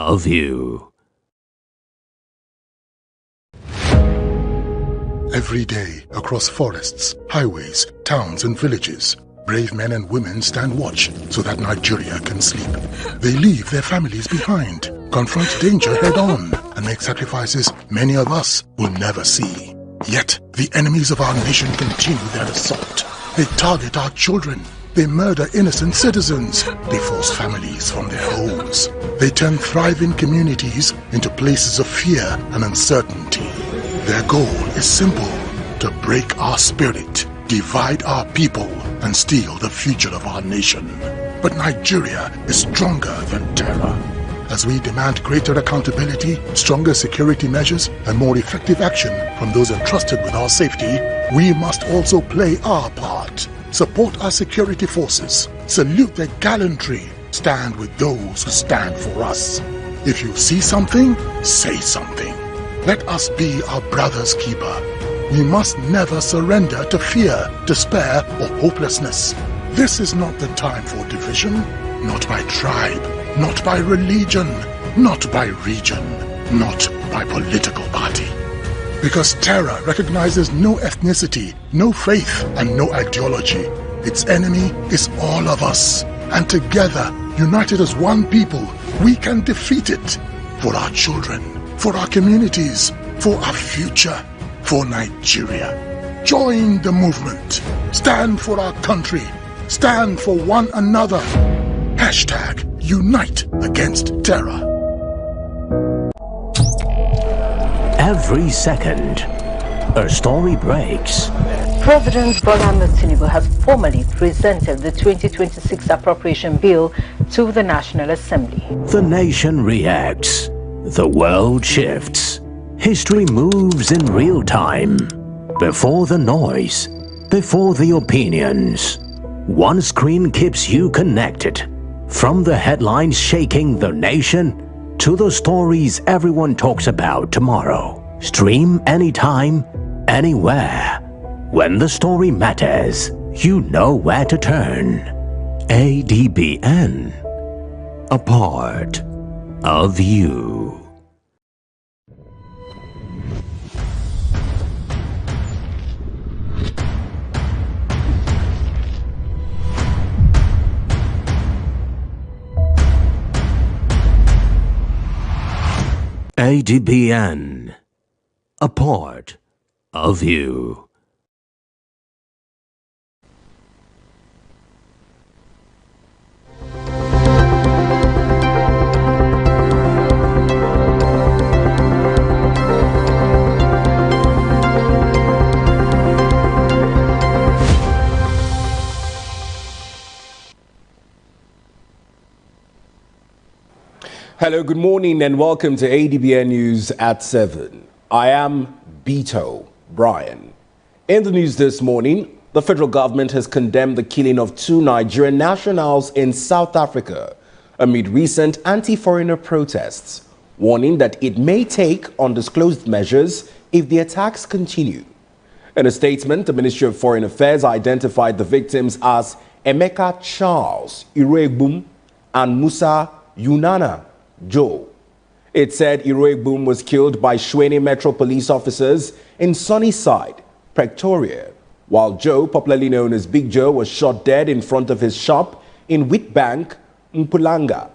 of you. Every day, across forests, highways, towns and villages, brave men and women stand watch so that Nigeria can sleep. They leave their families behind, confront danger head-on, and make sacrifices many of us will never see. Yet, the enemies of our nation continue their assault. They target our children. They murder innocent citizens. They force families from their homes. They turn thriving communities into places of fear and uncertainty. Their goal is simple: to break our spirit, divide our people, and steal the future of our nation. But Nigeria is stronger than terror. As we demand greater accountability, stronger security measures, and more effective action from those entrusted with our safety, we must also play our part. Support our security forces, salute their gallantry, stand with those who stand for us. If you see something, say something. Let us be our brother's keeper. We must never surrender to fear, despair, or hopelessness. This is not the time for division, not by tribe, not by religion, not by region, not by political party. Because terror recognizes no ethnicity, no faith, and no ideology. Its enemy is all of us. And together, united as one people, we can defeat it. For our children, for our communities, for our future, for Nigeria. Join the movement. Stand for our country. Stand for one another. Hashtag Unite Against Terror. Every second, a story breaks. President Bola Ahmed Tinubu has formally presented the 2026 appropriation bill to the National Assembly. The nation reacts. The world shifts. History moves in real time. Before the noise, before the opinions. One screen keeps you connected. From the headlines shaking the nation to the stories everyone talks about tomorrow. Stream anytime, anywhere. When the story matters, you know where to turn. Adbn. A part of you. Adbn. A part of you. Hello, good morning and welcome to ADBN News at 7. I am Beto Brian. In the news this morning, the federal government has condemned the killing of 2 Nigerian nationals in South Africa amid recent anti-foreigner protests, warning that it may take undisclosed measures if the attacks continue. In a statement, the Ministry of Foreign Affairs identified the victims as Emeka Charles Iroegbum and Musa Yunana Joe. It said Iroegbum was killed by Shweni Metro police officers in Sunnyside, Pretoria, while Joe, popularly known as Big Joe, was shot dead in front of his shop in Witbank, Mpumalanga.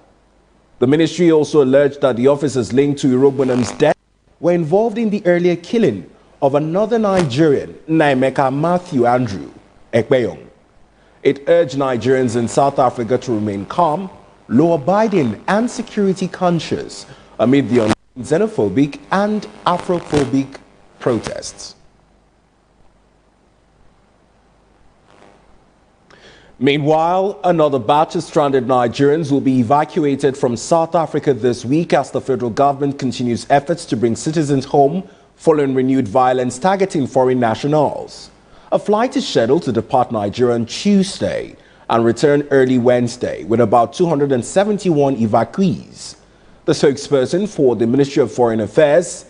The ministry also alleged that the officers linked to Iroegbum's death were involved in the earlier killing of another Nigerian, Naimeka Matthew Andrew Ekpeyong. It urged Nigerians in South Africa to remain calm, law-abiding and security-conscious amid the xenophobic and Afrophobic protests. Meanwhile, another batch of stranded Nigerians will be evacuated from South Africa this week as the federal government continues efforts to bring citizens home following renewed violence targeting foreign nationals. A flight is scheduled to depart Nigeria on Tuesday and return early Wednesday with about 271 evacuees. The spokesperson for the Ministry of Foreign Affairs,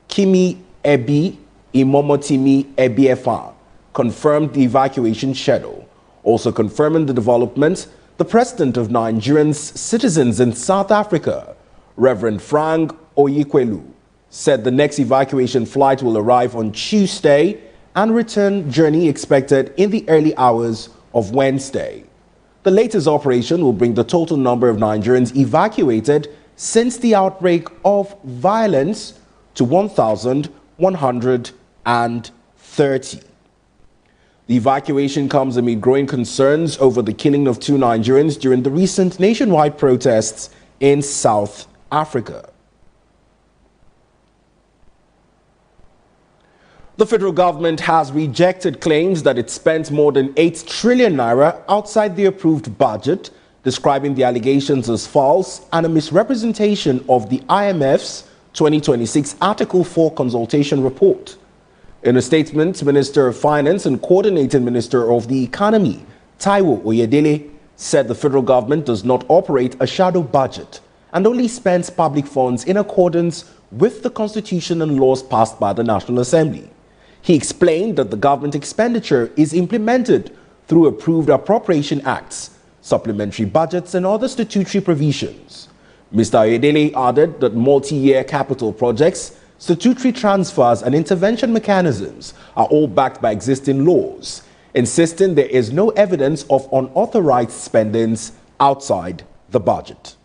Kimi Ebi Imomotimi Ebiefa, confirmed the evacuation schedule. Also confirming the development, the president of Nigerian citizens in South Africa, Reverend Frank Oyekwelu, said the next evacuation flight will arrive on Tuesday and return journey expected in the early hours of Wednesday. The latest operation will bring the total number of Nigerians evacuated since the outbreak of violence to 1,130. The evacuation comes amid growing concerns over the killing of 2 Nigerians during the recent nationwide protests in South Africa. The federal government has rejected claims that it spent more than 8 trillion naira outside the approved budget, describing the allegations as false and a misrepresentation of the IMF's 2026 Article 4 consultation report. In a statement, Minister of Finance and Coordinating Minister of the Economy, Taiwo Oyedele, said the federal government does not operate a shadow budget and only spends public funds in accordance with the Constitution and laws passed by the National Assembly. He explained that the government expenditure is implemented through approved appropriation acts, supplementary budgets, and other statutory provisions. Mr. Oyedele added that multi-year capital projects, statutory transfers, and intervention mechanisms are all backed by existing laws, insisting there is no evidence of unauthorized spendings outside the budget.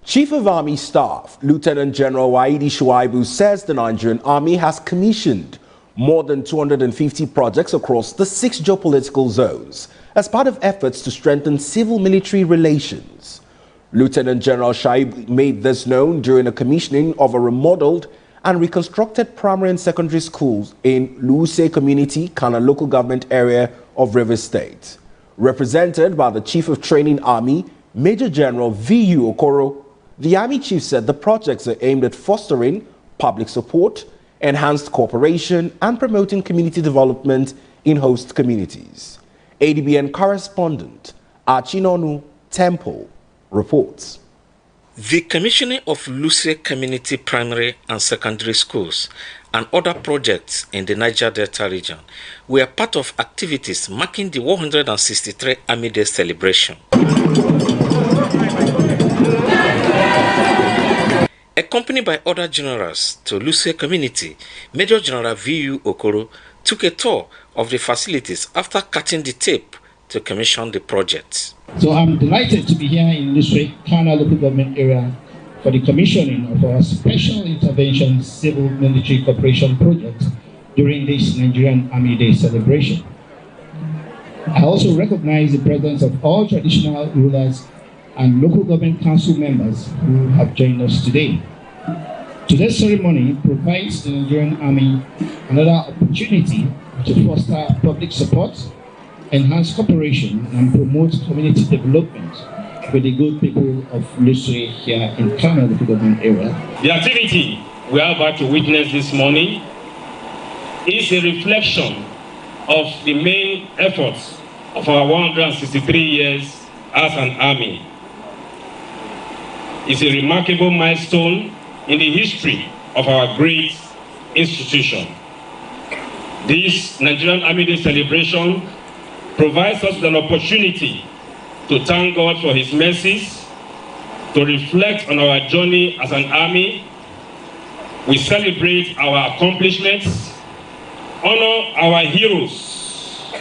Chief of Army Staff, Lieutenant General Waidi Shuaibu, says the Nigerian Army has commissioned more than 250 projects across the 6 geopolitical zones as part of efforts to strengthen civil-military relations. Lieutenant General Shuaibu made this known during a commissioning of a remodeled and reconstructed primary and secondary schools in Luse Community, Kana local government area of Rivers State. Represented by the Chief of Training Army, Major General V.U. Okoro, the Army Chief said the projects are aimed at fostering public support, enhanced cooperation, and promoting community development in host communities. Adbn correspondent Achinonu Temple reports. The commissioning of Luse Community Primary and Secondary Schools and other projects in the Niger Delta region were part of activities marking the 163 Army Day celebration. Accompanied by other generals to Luse Community, Major General V.U. Okoro took a tour of the facilities after cutting the tape to commission the project. So I'm delighted to be here in Luse, Kana local government area for the commissioning of our Special Intervention Civil Military Cooperation project during this Nigerian Army Day celebration. I also recognize the presence of all traditional rulers and local government council members who have joined us today. Today's ceremony provides the Nigerian Army another opportunity to foster public support, enhance cooperation, and promote community development with the good people of Luse here in Kana local government area. The activity we are about to witness this morning is a reflection of the main efforts of our 163 years as an army. It's a remarkable milestone in the history of our great institution. This Nigerian Army Day celebration provides us with an opportunity to thank God for His mercies, to reflect on our journey as an army. We celebrate our accomplishments, honor our heroes,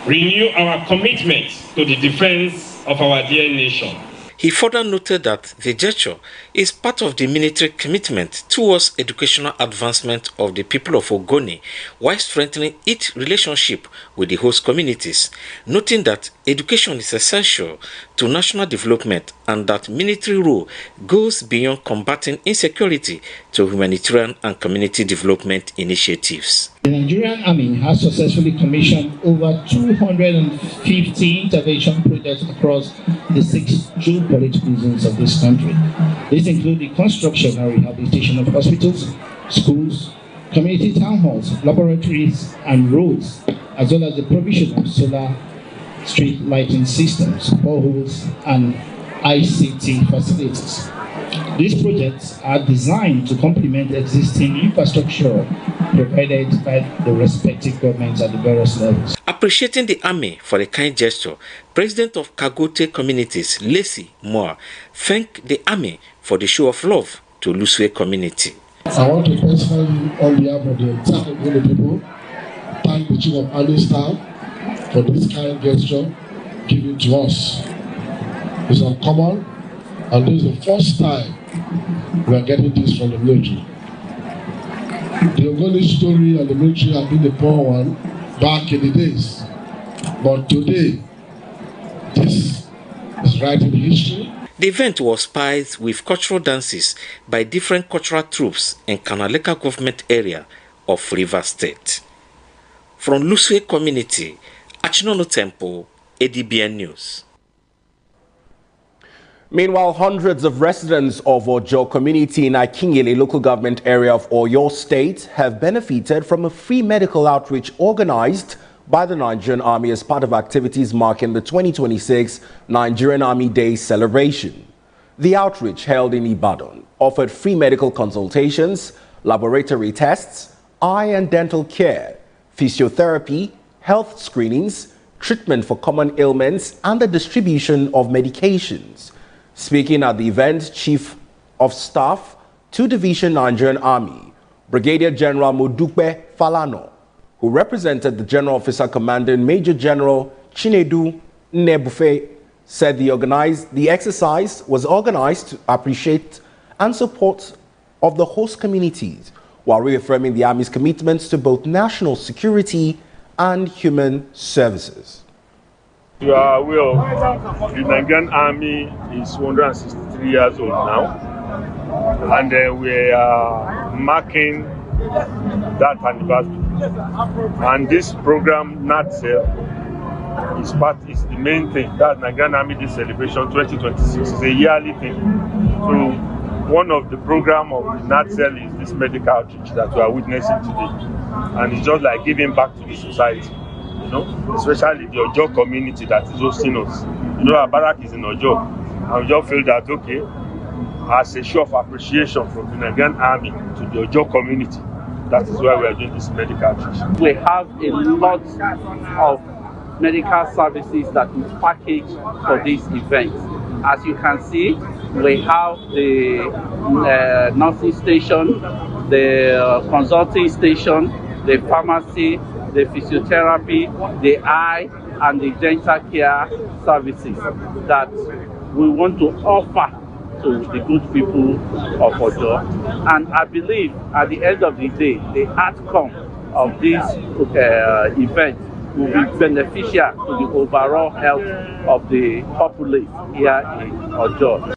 renew our commitment to the defense of our dear nation. He further noted that the gesture is part of the military commitment towards educational advancement of the people of Ogoni while strengthening its relationship with the host communities, noting that education is essential to national development and that military role goes beyond combating insecurity to humanitarian and community development initiatives. The Nigerian Army has successfully commissioned over 250 intervention projects across the 6 geopolitical zones of this country. These include the construction and rehabilitation of hospitals, schools, community town halls, laboratories, and roads, as well as the provision of solar street lighting systems, boreholes, and ICT facilities. These projects are designed to complement existing infrastructure provided by the respective governments at the various levels. Appreciating the army for the kind gesture, President of Kagote Communities, Lacey Moore, thanked the army for the show of love to Luswe community. I want to personally, on behalf of the entire Ogoni people, thank the Chief of Army Staff for this kind gesture given to us. It's uncommon, and this is the first time we are getting this from the military. The Ogoni story and the military have been the poor one back in the days, but today, this is writing history. The event was spiced with cultural dances by different cultural troops in Kanaleka government area of Rivers State. From Luswe community, Achinono Temple, Adbn News. Meanwhile, hundreds of residents of Ojo community in Akinyele local government area of Oyo State have benefited from a free medical outreach organized by the Nigerian Army as part of activities marking the 2026 Nigerian Army Day celebration. The outreach held in Ibadan offered free medical consultations, laboratory tests, eye and dental care, physiotherapy, health screenings, treatment for common ailments, and the distribution of medications. Speaking at the event, Chief of Staff, 2 Division Nigerian Army, Brigadier General Modupe Falano, who represented the General Officer Commanding Major General Chinedu Nnebufe, said the exercise was organized to appreciate and support of the host communities while reaffirming the Army's commitments to both national security and human services. You are aware the Nigerian Army is 163 years old now, and we are marking that anniversary. And this program, NATSEL, is the main thing. That Nigerian Army Day Celebration 2026 is a yearly thing. So one of the program of the NATSEL is this medical outreach that we are witnessing today, and it's just like giving back to the society. You know, especially the Ojo community that is hosting us. You know, our barrack is in Ojo, and we just feel that, okay, as a show of appreciation from the Nigerian Army to the Ojo community, that is why we are doing this medical outreach. We have a lot of medical services that is packaged for this event. As you can see, we have the nursing station, the consulting station, the pharmacy, the physiotherapy, the eye, and the dental care services that we want to offer to the good people of Ojo. And I believe at the end of the day, the outcome of this event will be beneficial to the overall health of the populace here in Ojo.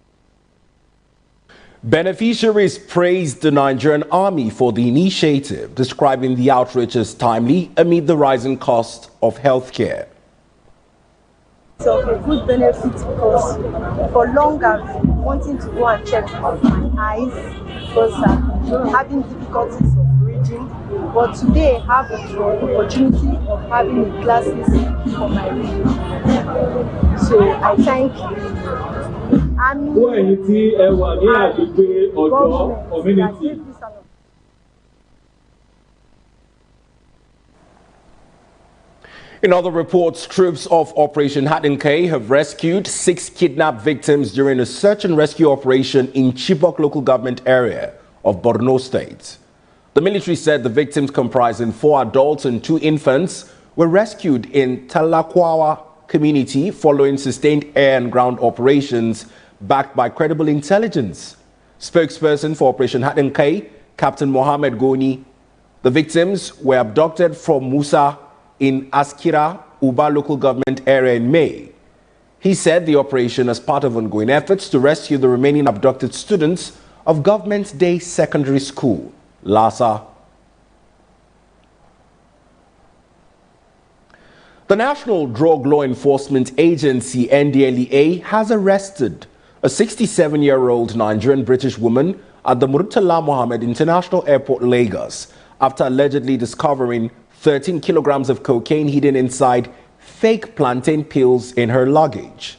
Beneficiaries praised the Nigerian Army for the initiative, describing the outreach as timely amid the rising cost of healthcare. So a good benefit because for long I've been wanting to go and check my eyes because I'm having difficulties of reading. But today I have the opportunity of having the glasses for my reading. So I thank Army, government. In other reports, troops of Operation Hadinke have rescued 6 kidnapped victims during a search and rescue operation in Chibok local government area of Borno State. The military said the victims, comprising 4 adults and 2 infants, were rescued in Talakwawa community following sustained air and ground operations backed by credible intelligence. Spokesperson for Operation Hadinke, Captain Mohammed Goni, the victims were abducted from Musa in Askira, Uba local government area in May. He said the operation is part of ongoing efforts to rescue the remaining abducted students of Government Day Secondary School, Lhasa. The National Drug Law Enforcement Agency, NDLEA, has arrested a 67-year-old Nigerian-British woman at the Murtala Mohammed International Airport, Lagos, after allegedly discovering 13 kilograms of cocaine hidden inside fake plantain pills in her luggage.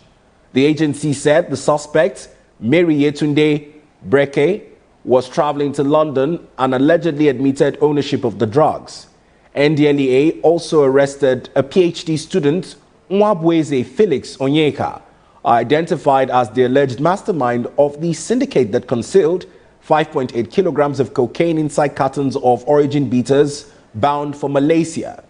The agency said the suspect, Mary Yetunde Breke, was traveling to London and allegedly admitted ownership of the drugs. NDLEA also arrested a PhD student, Nwabweze Felix Onyeka, identified as the alleged mastermind of the syndicate that concealed 5.8 kilograms of cocaine inside cartons of origin beaters bound for Malaysia.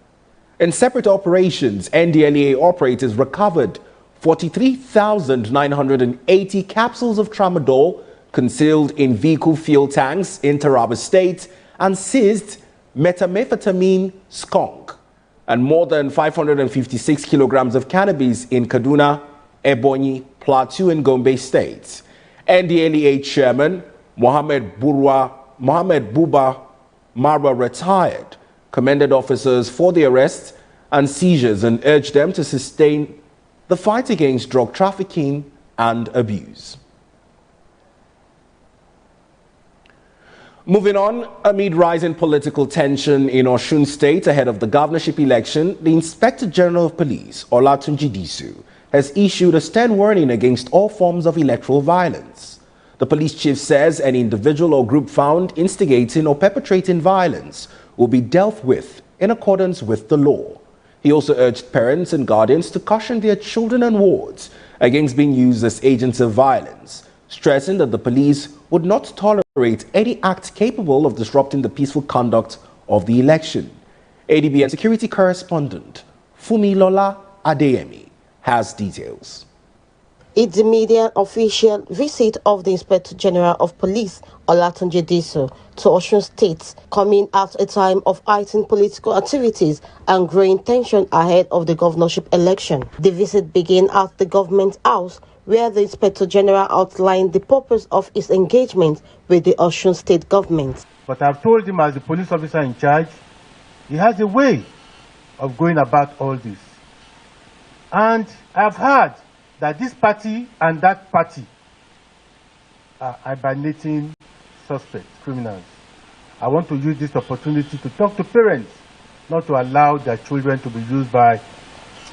In separate operations, NDLEA operators recovered 43,980 capsules of tramadol concealed in vehicle fuel tanks in Taraba State and seized methamphetamine skunk and more than 556 kilograms of cannabis in Kaduna, Ebonyi, Plateau, and Gombe states. NDLEA Chairman Mohammed Buba Marwa retired, commended officers for the arrests and seizures and urged them to sustain the fight against drug trafficking and abuse. Moving on, amid rising political tension in Osun State ahead of the governorship election, the Inspector General of Police, Olatunji Disu, has issued a stern warning against all forms of electoral violence. The police chief says any individual or group found instigating or perpetrating violence will be dealt with in accordance with the law. He also urged parents and guardians to caution their children and wards against being used as agents of violence, stressing that the police would not tolerate any act capable of disrupting the peaceful conduct of the election. ADBN security correspondent Fumilola Adeyemi has details. It's the media official visit of the Inspector General of Police, Olatunji Disu, to Osun State, coming at a time of heightened political activities and growing tension ahead of the governorship election. The visit began at the government house, where the Inspector General outlined the purpose of his engagement with the Osun State government. But I've told him, as the police officer in charge, he has a way of going about all this. And I've heard that this party and that party are hibernating suspects, criminals. I want to use this opportunity to talk to parents not to allow their children to be used by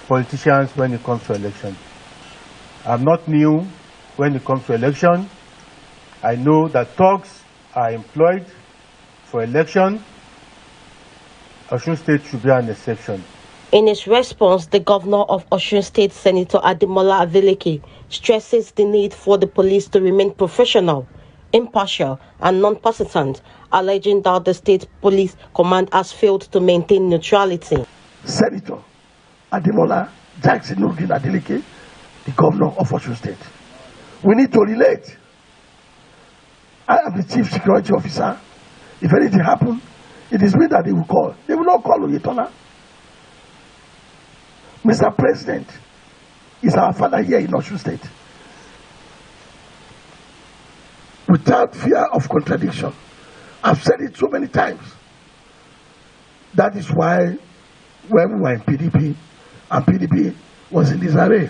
politicians when it comes to election. I'm not new when it comes to election. I know that thugs are employed for election. Osun State should be an exception. In his response, the governor of Osun State, Senator Ademola Adeleke, stresses the need for the police to remain professional, impartial, and non-partisan, alleging that the state police command has failed to maintain neutrality. Senator Ademola Jackson Adeleke, the governor of Osun State, we need to relate. I am the chief security officer. If anything happens, it is me that they will call. They will not call Oyetola. Mr. President is our father here in Osun State. Without fear of contradiction, I've said it so many times. That is why when we were in PDP, and PDP was in disarray,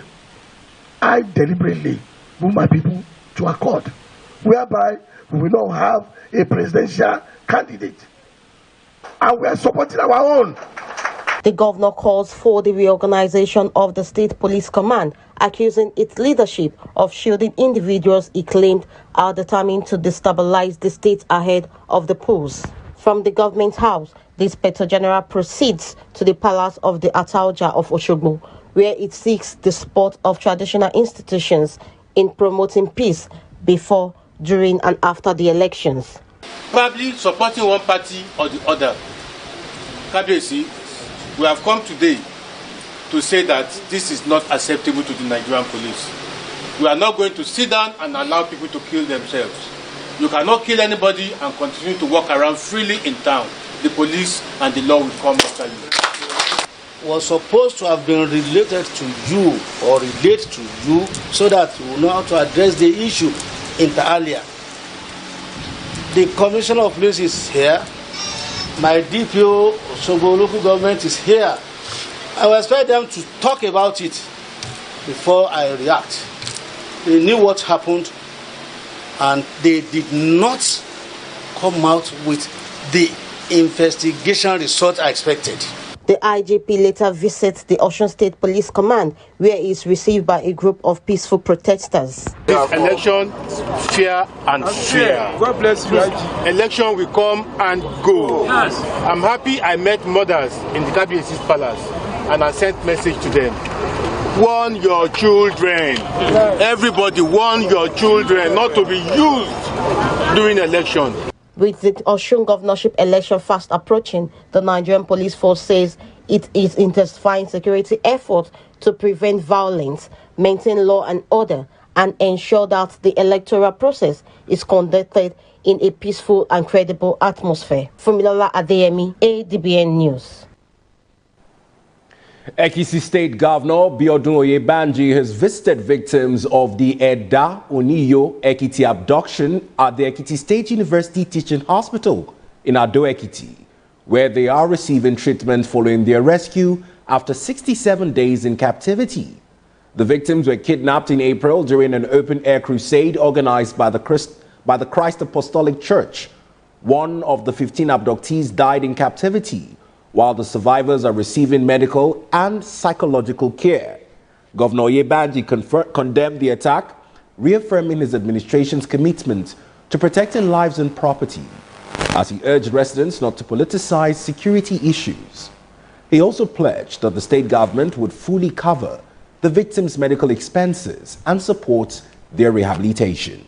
I deliberately moved my people to accord, whereby we will not have a presidential candidate. And we are supporting our own. The governor calls for the reorganization of the State Police Command, accusing its leadership of shielding individuals he claimed are determined to destabilize the state ahead of the polls. From the government house, the Inspector General proceeds to the palace of the Atauja of Oshogbo, where it seeks the support of traditional institutions in promoting peace before, during, and after the elections. Probably supporting one party or the other. Kabiyesi, we have come today to say that this is not acceptable to the Nigerian police. We are not going to sit down and allow people to kill themselves. You cannot kill anybody and continue to walk around freely in town. The police and the law will come after you. Was supposed to have been related to you or relate to you so that you will know how to address the issue inter alia. The Commissioner of Police is here. My DPO, Osogbo local government, is here. I will expect them to talk about it before I react. They knew what happened and they did not come out with the investigation result I expected. The IGP later visits the Osun State Police Command, where he is received by a group of peaceful protesters. This election, fair and fair. God bless you. Election will come and go. Yes. I'm happy I met mothers in the KBC's palace and I sent message to them. Warn your children. Everybody warn your children not to be used during election. With the Osun governorship election fast approaching, the Nigerian police force says it is intensifying security efforts to prevent violence, maintain law and order, and ensure that the electoral process is conducted in a peaceful and credible atmosphere. Fumilola Adeyemi, ADBN News. Ekiti State Governor Biodun Oyebanji has visited victims of the Eda Oniyo Ekiti abduction at the Ekiti State University Teaching Hospital in Ado Ekiti, where they are receiving treatment following their rescue after 67 days in captivity. The victims were kidnapped in April during an open-air crusade organized by the Christ Apostolic Church. One of the 15 abductees died in captivity, while the survivors are receiving medical and psychological care. Governor Oyebanji condemned the attack, reaffirming his administration's commitment to protecting lives and property, as he urged residents not to politicize security issues. He also pledged that the state government would fully cover the victims' medical expenses and support their rehabilitation.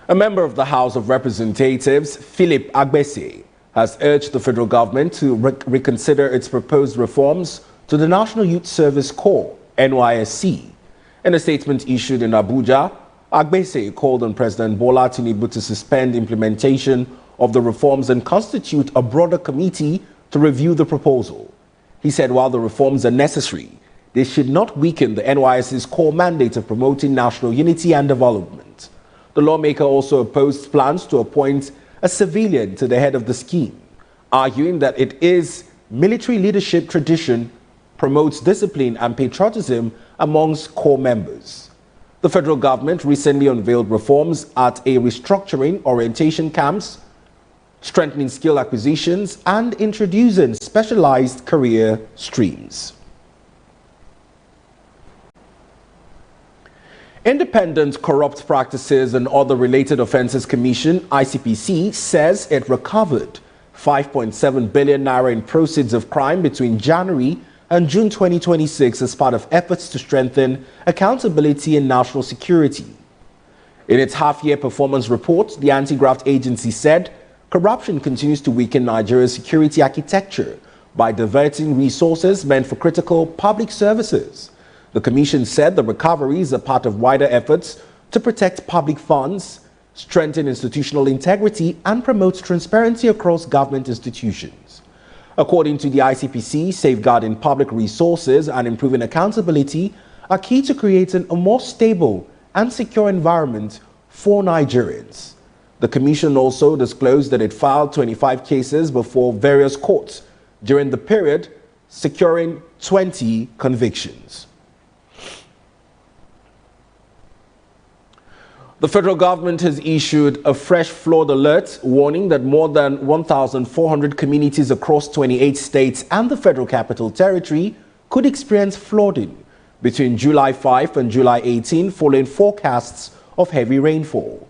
A member of the House of Representatives, Philip Agbese, has urged the federal government to reconsider its proposed reforms to the National Youth Service Corps, NYSC. In a statement issued in Abuja, Agbese called on President Bola Tinubu to suspend implementation of the reforms and constitute a broader committee to review the proposal. He said while the reforms are necessary, they should not weaken the NYSC's core mandate of promoting national unity and development. The lawmaker also opposed plans to appoint a civilian to the head of the scheme, arguing that it is military leadership tradition promotes discipline and patriotism amongst core members. The federal government recently unveiled reforms at a restructuring orientation camps, strengthening skill acquisitions, and introducing specialized career streams. Independent Corrupt Practices and Other Related Offences Commission, ICPC, says it recovered 5.7 billion naira in proceeds of crime between January and June 2026 as part of efforts to strengthen accountability and national security. In its half-year performance report, the anti-graft agency said corruption continues to weaken Nigeria's security architecture by diverting resources meant for critical public services. The Commission said the recoveries are part of wider efforts to protect public funds, strengthen institutional integrity, and promote transparency across government institutions. According to the ICPC, safeguarding public resources and improving accountability are key to creating a more stable and secure environment for Nigerians. The Commission also disclosed that it filed 25 cases before various courts during the period, securing 20 convictions. The federal government has issued a fresh flood alert warning that more than 1,400 communities across 28 states and the Federal Capital Territory could experience flooding between July 5 and July 18 following forecasts of heavy rainfall.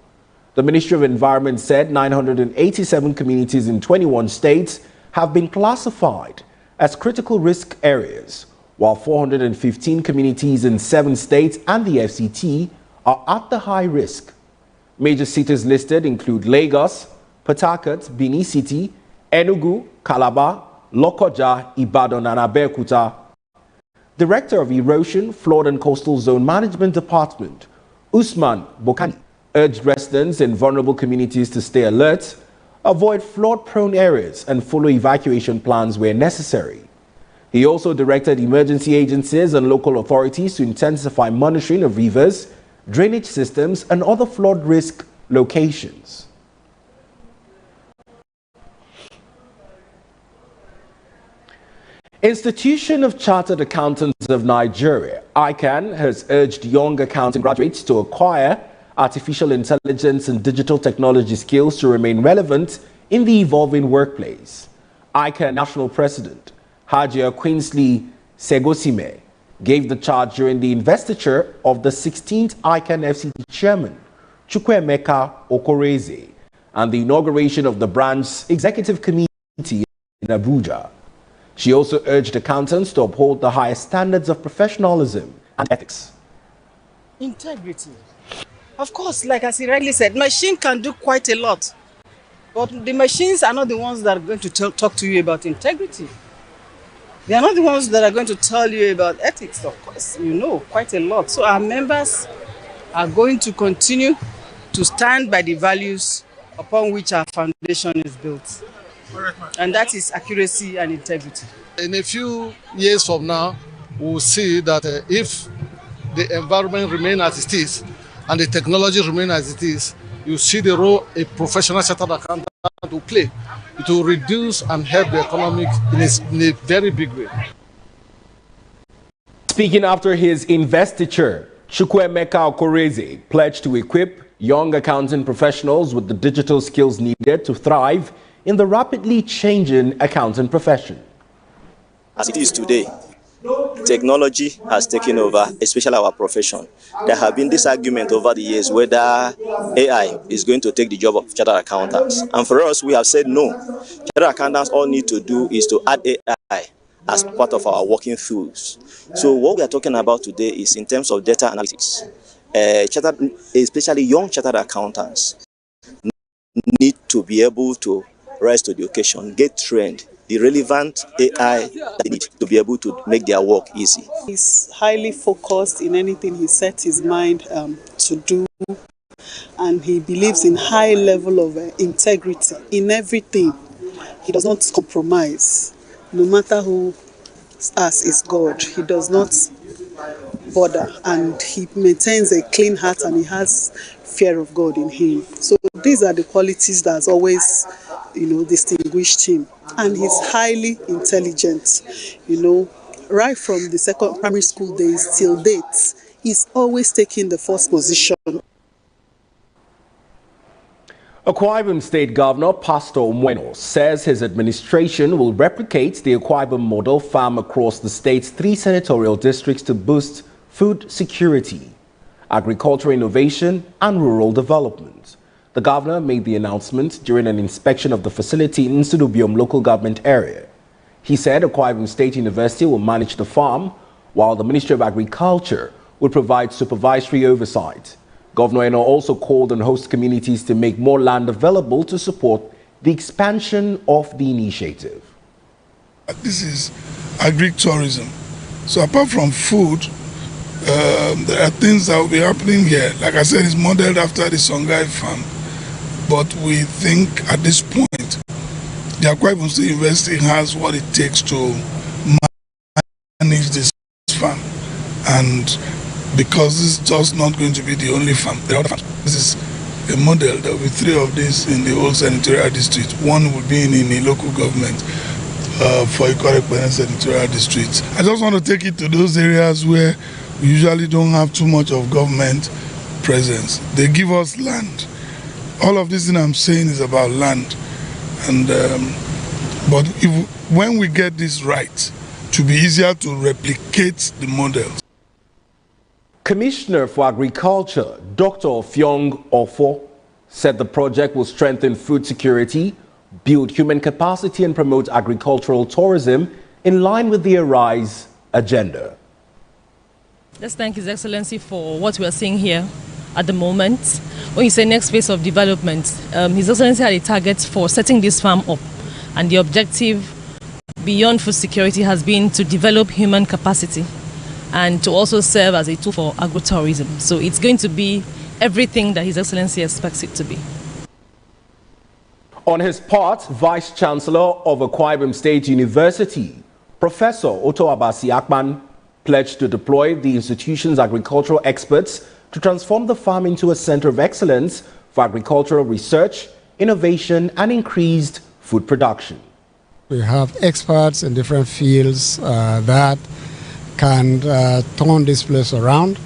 The Ministry of Environment said 987 communities in 21 states have been classified as critical risk areas, while 415 communities in 7 states and the FCT are at the high risk. Major cities listed include Lagos, Port Harcourt, Benin City, Enugu, Calabar, Lokoja, Ibadan, and Abeokuta. Director of Erosion, Flood and Coastal Zone Management Department, Usman Bokani, urged residents in vulnerable communities to stay alert, avoid flood-prone areas, and follow evacuation plans where necessary. He also directed emergency agencies and local authorities to intensify monitoring of rivers, drainage systems, and other flood risk locations. Institution of Chartered Accountants of Nigeria, ICANN, has urged young accounting graduates to acquire artificial intelligence and digital technology skills to remain relevant in the evolving workplace. ICANN National President Hajia Queensley Segosime gave the charge during the investiture of the 16th ICANN FCT chairman, Chukwuemeka Okoreze, and the inauguration of the branch's executive committee in Abuja. She also urged accountants to uphold the highest standards of professionalism and ethics. Integrity. Of course, like as he rightly said, machine can do quite a lot. But the machines are not the ones that are going to talk to you about integrity. They are not the ones that are going to tell you about ethics. Of course, you know quite a lot. So our members are going to continue to stand by the values upon which our foundation is built. And that is accuracy and integrity. In a few years from now, we'll see that if the environment remains as it is and the technology remains as it is, you see the role a professional chartered accountant will play. It will reduce and help the economy in a very big way. Speaking after his investiture, Chukwuemeka Okoreze pledged to equip young accounting professionals with the digital skills needed to thrive in the rapidly changing accounting profession. As it is today, technology has taken over, especially our profession. There have been this argument over the years whether AI is going to take the job of chartered accountants. And for us, we have said no. Chartered accountants all need to do is to add AI as part of our working tools. So what we are talking about today is in terms of data analytics. Especially young chartered accountants need to be able to rise to the occasion, get trained, the relevant AI that they need to be able to make their work easy. He's highly focused in anything he sets his mind to do, and he believes in high level of integrity in everything. He does not compromise, no matter who asks is God. He does not bother, and he maintains a clean heart, and he has fear of God in him. So these are the qualities that has always, distinguished him. And he's highly intelligent, right from the second primary school days till date. He's always taking the first position. Akwa Ibom State Governor Pastor Omweno says his administration will replicate the Akwa Ibom model farm across the state's 3 senatorial districts to boost food security, agricultural innovation, and rural development. The governor made the announcement during an inspection of the facility in Nsudubiom local government area. He said Akwa Ibom State University will manage the farm, while the Ministry of Agriculture will provide supervisory oversight. Governor Eno also called on host communities to make more land available to support the expansion of the initiative. This is agri-tourism. So apart from food, there are things that will be happening here. Like I said, it's modeled after the Songhai farm. But we think at this point, the Akwa Ibom State University has what it takes to manage this farm. And because this is just not going to be the only farm, there are other farms. This is a model. There will be 3 of these in the whole senatorial district. One will be in a local government for Ikore senatorial district. I just want to take it to those areas where we usually don't have too much of government presence. They give us land. All of this thing I'm saying is about land. And but when we get this right, to be easier to replicate the models. Commissioner for Agriculture, Dr. Ofyong Ofo, said the project will strengthen food security, build human capacity, and promote agricultural tourism in line with the Arise agenda. Let's thank His Excellency for what we are seeing here at the moment. When you say next phase of development, His Excellency had a target for setting this farm up, and the objective beyond food security has been to develop human capacity and to also serve as a tool for agro-tourism. So it's going to be everything that His Excellency expects it to be. On his part, Vice Chancellor of Akwa Ibom State University, Professor Otto Abasi Akman, pledged to deploy the institution's agricultural experts to transform the farm into a center of excellence for agricultural research, innovation, and increased food production. We have experts in different fields that can turn this place around.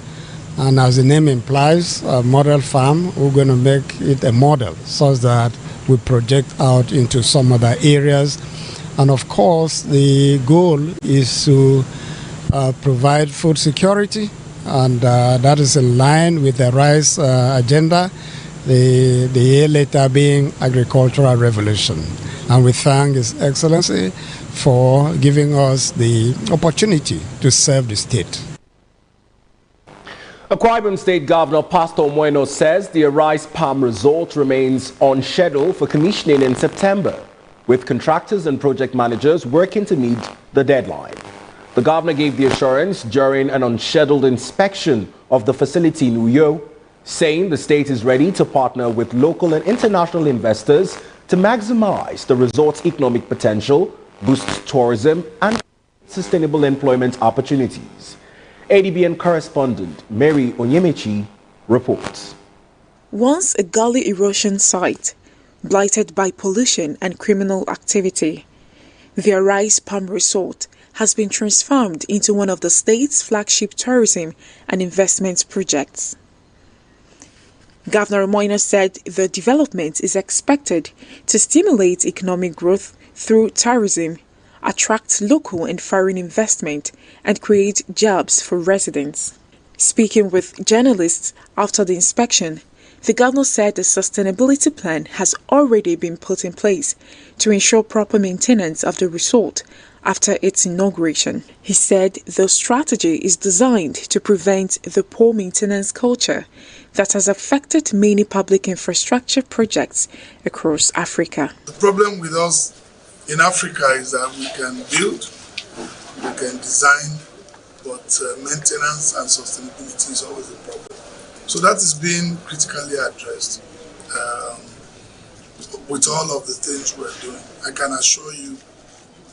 And as the name implies, a model farm, we're going to make it a model such that we project out into some other areas. And of course, the goal is to provide food security, and that is in line with the RISE agenda, the A letter being agricultural revolution. And we thank His Excellency for giving us the opportunity to serve the state. Akwa Ibom State Governor Pastor Moino says the Arise Palm Resort remains on schedule for commissioning in September, with contractors and project managers working to meet the deadline. The governor gave the assurance during an unscheduled inspection of the facility in Uyo, saying the state is ready to partner with local and international investors to maximize the resort's economic potential, boost tourism, and sustainable employment opportunities. Adbn correspondent Mary Onyemechi reports. Once a gully erosion site, blighted by pollution and criminal activity, the Arise Palm Resort has been transformed into one of the state's flagship tourism and investment projects. Governor Moino said the development is expected to stimulate economic growth through tourism, attract local and foreign investment, and create jobs for residents. Speaking with journalists after the inspection, the governor said the sustainability plan has already been put in place to ensure proper maintenance of the resort after its inauguration. He said the strategy is designed to prevent the poor maintenance culture that has affected many public infrastructure projects across Africa. The problem with us in Africa is that we can build, we can design, but maintenance and sustainability is always a problem. So that is being critically addressed with all of the things we're doing. I can assure you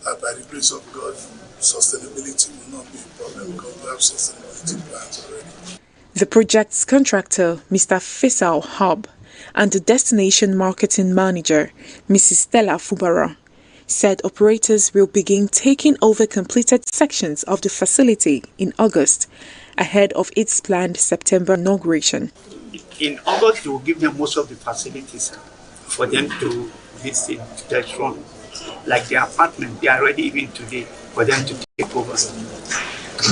that by the grace of God, sustainability will not be a problem because we have sustainability plans already. The project's contractor, Mr. Faisal Hub, and the destination marketing manager, Mrs. Stella Fubara, said operators will begin taking over completed sections of the facility in August, ahead of its planned September inauguration. In August, we will give them most of the facilities for them to visit the restaurant. Like the apartment, they are ready even today for them to take over.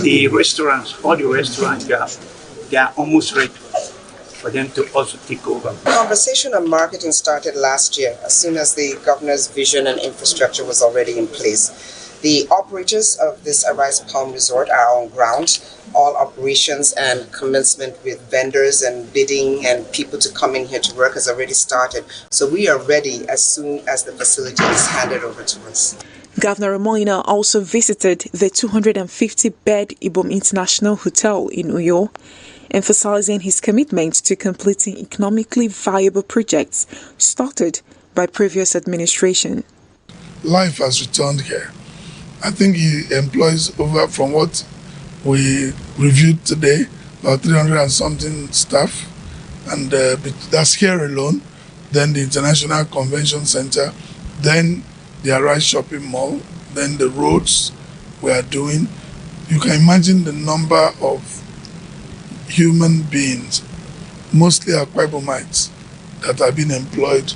The restaurants, all the restaurants, they are almost ready for them to also take over. Conversation on marketing started last year as soon as the governor's vision and infrastructure was already in place. The operators of this Arise Palm Resort are on ground. All operations and commencement with vendors and bidding and people to come in here to work has already started. So we are ready as soon as the facility is handed over to us. Governor Moina also visited the 250-bed Ibom International Hotel in Uyo, emphasizing his commitment to completing economically viable projects started by previous administration. Life has returned here. I think he employs over, from what we reviewed today, about 300 and something staff, and that's here alone. Then the International Convention Center, then the Arise Shopping Mall, then the roads we are doing. You can imagine the number of human beings, mostly Akwa Ibomites, that have been employed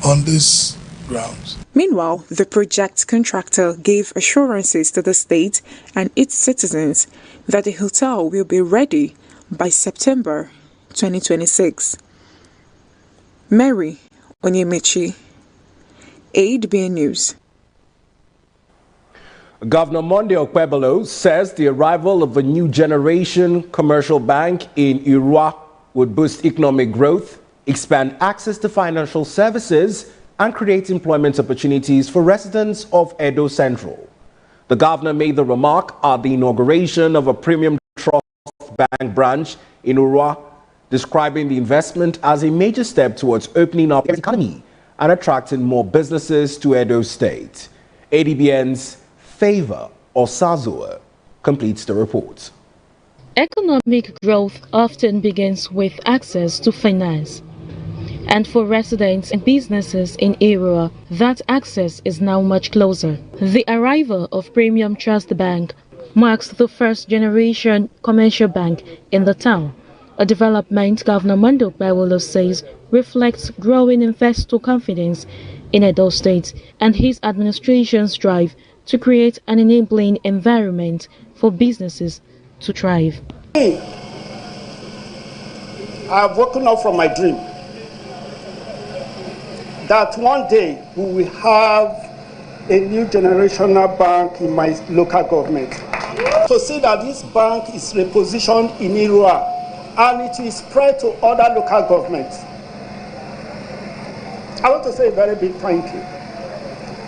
on this grounds. Meanwhile, the project contractor gave assurances to the state and its citizens that the hotel will be ready by September 2026. Mary Onyemechi, Adbn News. Governor Monday Okpebolo says the arrival of a new generation commercial bank in Irua would boost economic growth, expand access to financial services, and create employment opportunities for residents of Edo Central. The governor made the remark at the inauguration of a premium trust bank branch in Irua, describing the investment as a major step towards opening up the economy and attracting more businesses to Edo State. ADBN's Favor Osazoa completes the report. Economic growth often begins with access to finance. And for residents and businesses in Irua, that access is now much closer. The arrival of Premium Trust Bank marks the first generation commercial bank in the town, a development Governor Monday Okpebolo says reflects growing investor confidence in Edo State and his administration's drive to create an enabling environment for businesses to thrive. I've woken up from my dream that one day we will have a new generational bank in my local government. To see that this bank is repositioned in Irua and it will spread to other local governments. I want to say a very big thank you.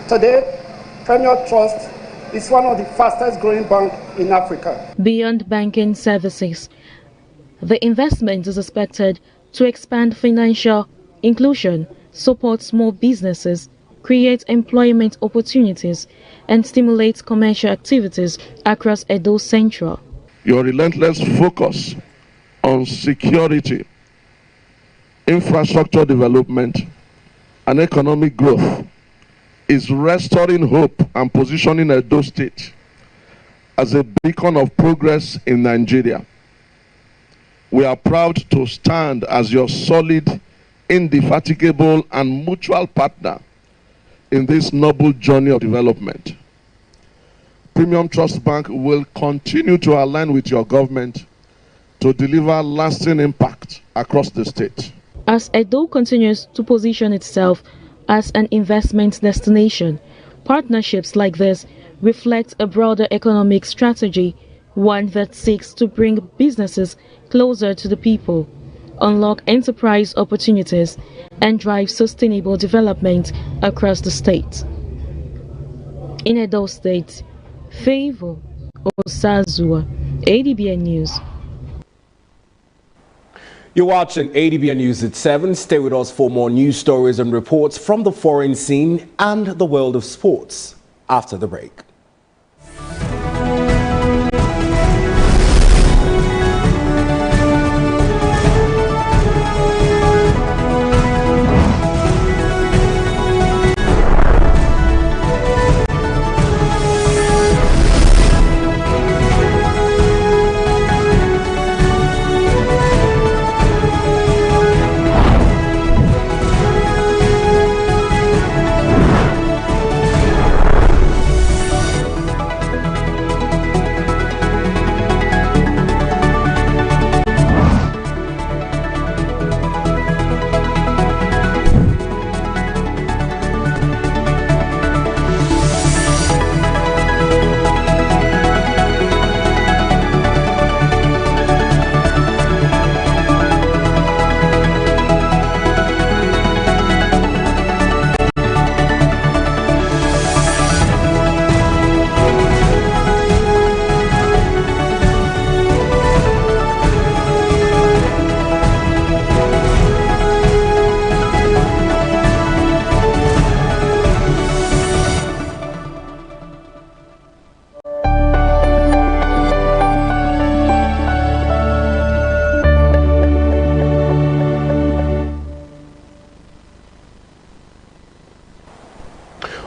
Today, Premier Trust is one of the fastest growing banks in Africa. Beyond banking services, the investment is expected to expand financial inclusion, support small businesses, create employment opportunities, and stimulate commercial activities across Edo Central. Your relentless focus on security, infrastructure development, and economic growth is restoring hope and positioning Edo State as a beacon of progress in Nigeria. We are proud to stand as your solid, indefatigable, and mutual partner in this noble journey of development. Premium Trust Bank will continue to align with your government to deliver lasting impact across the state. As Edo continues to position itself as an investment destination, partnerships like this reflect a broader economic strategy, one that seeks to bring businesses closer to the people, unlock enterprise opportunities, and drive sustainable development across the state. In Edo State, Favor Osazua, ADBN News. You're watching ADBN News at 7. Stay with us for more news stories and reports from the foreign scene and the world of sports after the break.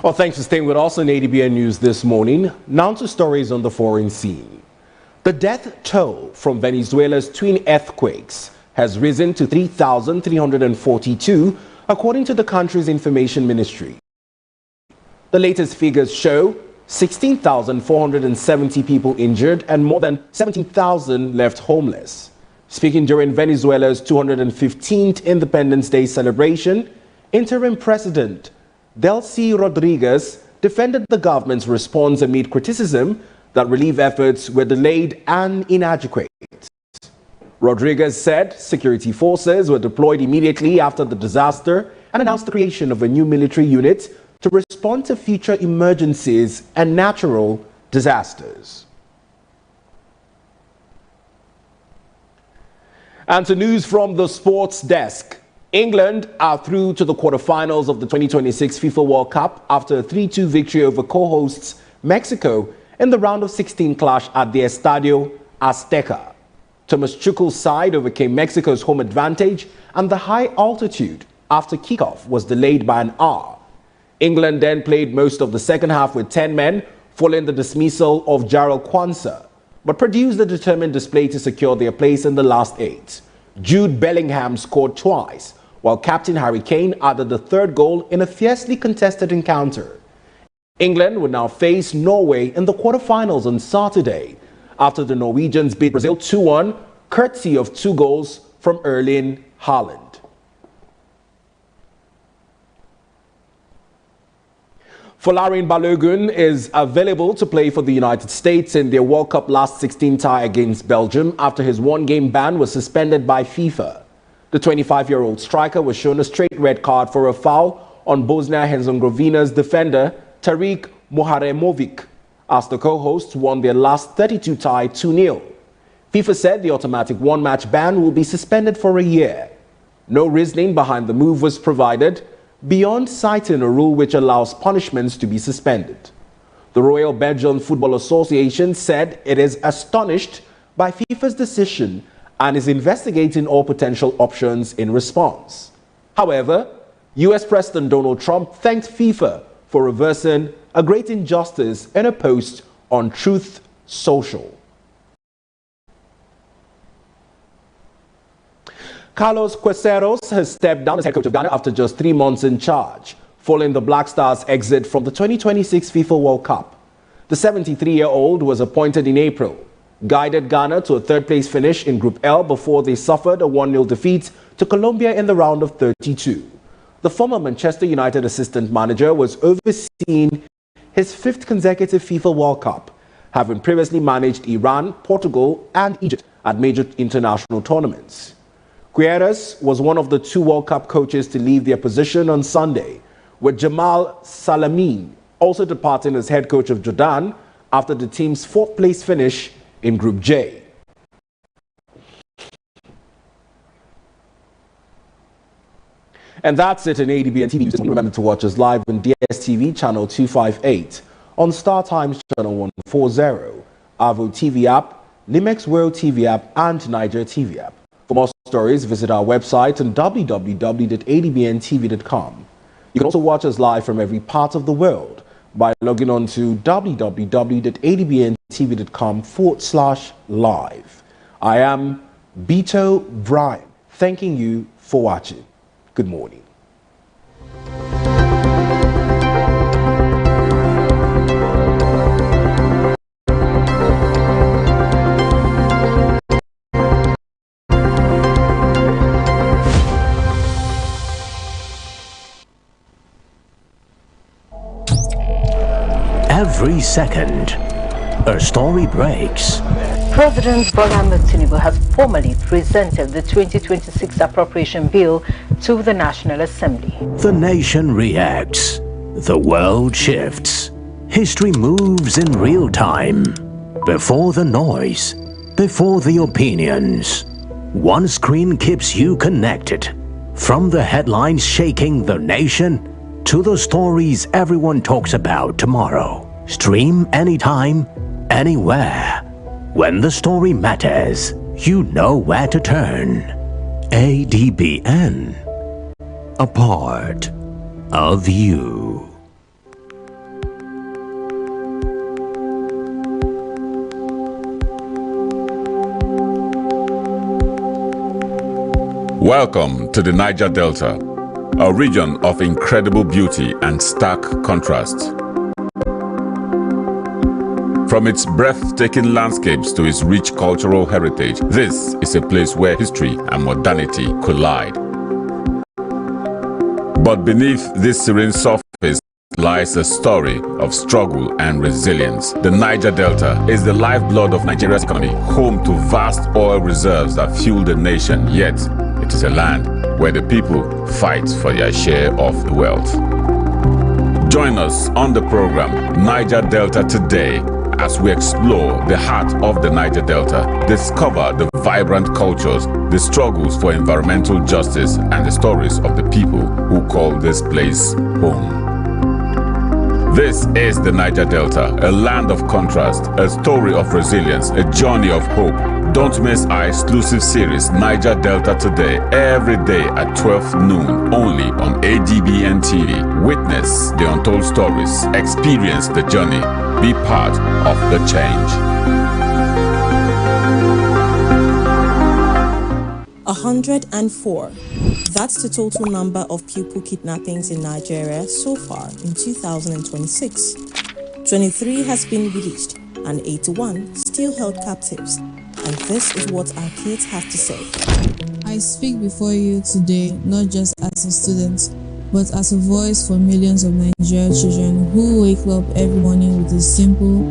Well, thanks for staying with us on ADBN News this morning. Now to stories on the foreign scene. The death toll from Venezuela's twin earthquakes has risen to 3,342, according to the country's information ministry. The latest figures show 16,470 people injured and more than 17,000 left homeless. Speaking during Venezuela's 215th Independence Day celebration, interim President Delcy Rodriguez defended the government's response amid criticism that relief efforts were delayed and inadequate. Rodriguez said security forces were deployed immediately after the disaster and announced the creation of a new military unit to respond to future emergencies and natural disasters. And to news from the sports desk. England are through to the quarterfinals of the 2026 FIFA World Cup after a 3-2 victory over co-hosts Mexico in the round of 16 clash at the Estadio Azteca. Thomas Tuchel's side overcame Mexico's home advantage and the high altitude after kickoff was delayed by an hour. England then played most of the second half with 10 men, following the dismissal of Jarrell Quansah, but produced a determined display to secure their place in the last 8. Jude Bellingham scored twice, while Captain Harry Kane added the third goal in a fiercely contested encounter. England would now face Norway in the quarterfinals on Saturday after the Norwegians beat Brazil 2-1, courtesy of 2 goals from Erling Haaland. Folarin Balogun is available to play for the United States in their World Cup last 16 tie against Belgium after his one-game ban was suspended by FIFA. The 25-year-old striker was shown a straight red card for a foul on Bosnia-Herzegovina's defender Tariq Moharemovic as the co-hosts won their last 32 tie 2-0. FIFA said the automatic one-match ban will be suspended for a year. No reasoning behind the move was provided, beyond citing a rule which allows punishments to be suspended. The Royal Belgian Football Association said it is astonished by FIFA's decision and is investigating all potential options in response. However, US President Donald Trump thanked FIFA for reversing a great injustice in a post on Truth Social. Carlos Queiroz has stepped down as head coach of Ghana after just 3 months in charge, following the Black Stars' exit from the 2026 FIFA World Cup. The 73-year-old was appointed in April, guided Ghana to a third-place finish in Group L before they suffered a 1-0 defeat to Colombia in the round of 32. The former Manchester United assistant manager was overseeing his 5th consecutive FIFA World Cup, having previously managed Iran, Portugal, and Egypt at major international tournaments. Queiroz was one of the 2 World Cup coaches to leave their position on Sunday, with Jamal Salameen also departing as head coach of Jordan after the team's 4th-place finish in Group J. And that's it in ADBN TV. Remember to watch us live on DSTV channel 258, on Star Times channel 140, Avo TV app, Limex World TV app, and Niger TV app. For more stories, visit our website on www.adbntv.com. You can also watch us live from every part of the world by logging on to www.adbntv.com/live. I am Beto Brian, thanking you for watching. Good morning. Every second, a story breaks. President Bola Ahmed Tinubu has formally presented the 2026 appropriation bill to the National Assembly. The nation reacts. The world shifts. History moves in real time. Before the noise, before the opinions. One screen keeps you connected. From the headlines shaking the nation to the stories everyone talks about tomorrow. Stream anytime, anywhere. When the story matters, you know where to turn. ADBN. A part of you. Welcome to the Niger Delta, a region of incredible beauty and stark contrast. From its breathtaking landscapes to its rich cultural heritage, this is a place where history and modernity collide. But beneath this serene surface lies a story of struggle and resilience. The Niger Delta is the lifeblood of Nigeria's economy, home to vast oil reserves that fuel the nation, yet it is a land where the people fight for their share of the wealth. Join us on the program Niger Delta Today as we explore the heart of the Niger Delta, discover the vibrant cultures, the struggles for environmental justice, and the stories of the people who call this place home. This is the Niger Delta, a land of contrast, a story of resilience, a journey of hope. Don't miss our exclusive series, Niger Delta Today, every day at 12 noon, only on ADBN TV. Witness the untold stories, experience the journey, be part of the change. 104. That's the total number of pupil kidnappings in Nigeria so far in 2026. 23 has been released and 81 still held captives. And this is what our kids have to say. I speak before you today not just as a student, but as a voice for millions of Nigerian children who wake up every morning with a simple,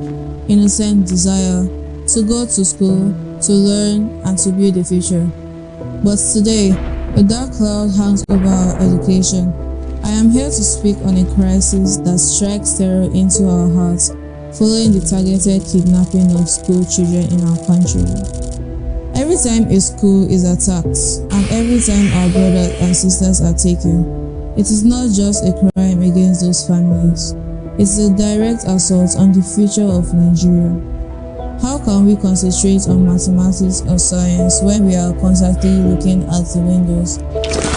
innocent desire to go to school, to learn, and to build a future. But today, a dark cloud hangs over our education. I am here to speak on a crisis that strikes terror into our hearts following the targeted kidnapping of school children in our country. Every time a school is attacked, and every time our brothers and sisters are taken, it is not just a crime against those families. It's a direct assault on the future of Nigeria. How can we concentrate on mathematics or science when we are constantly looking at the windows,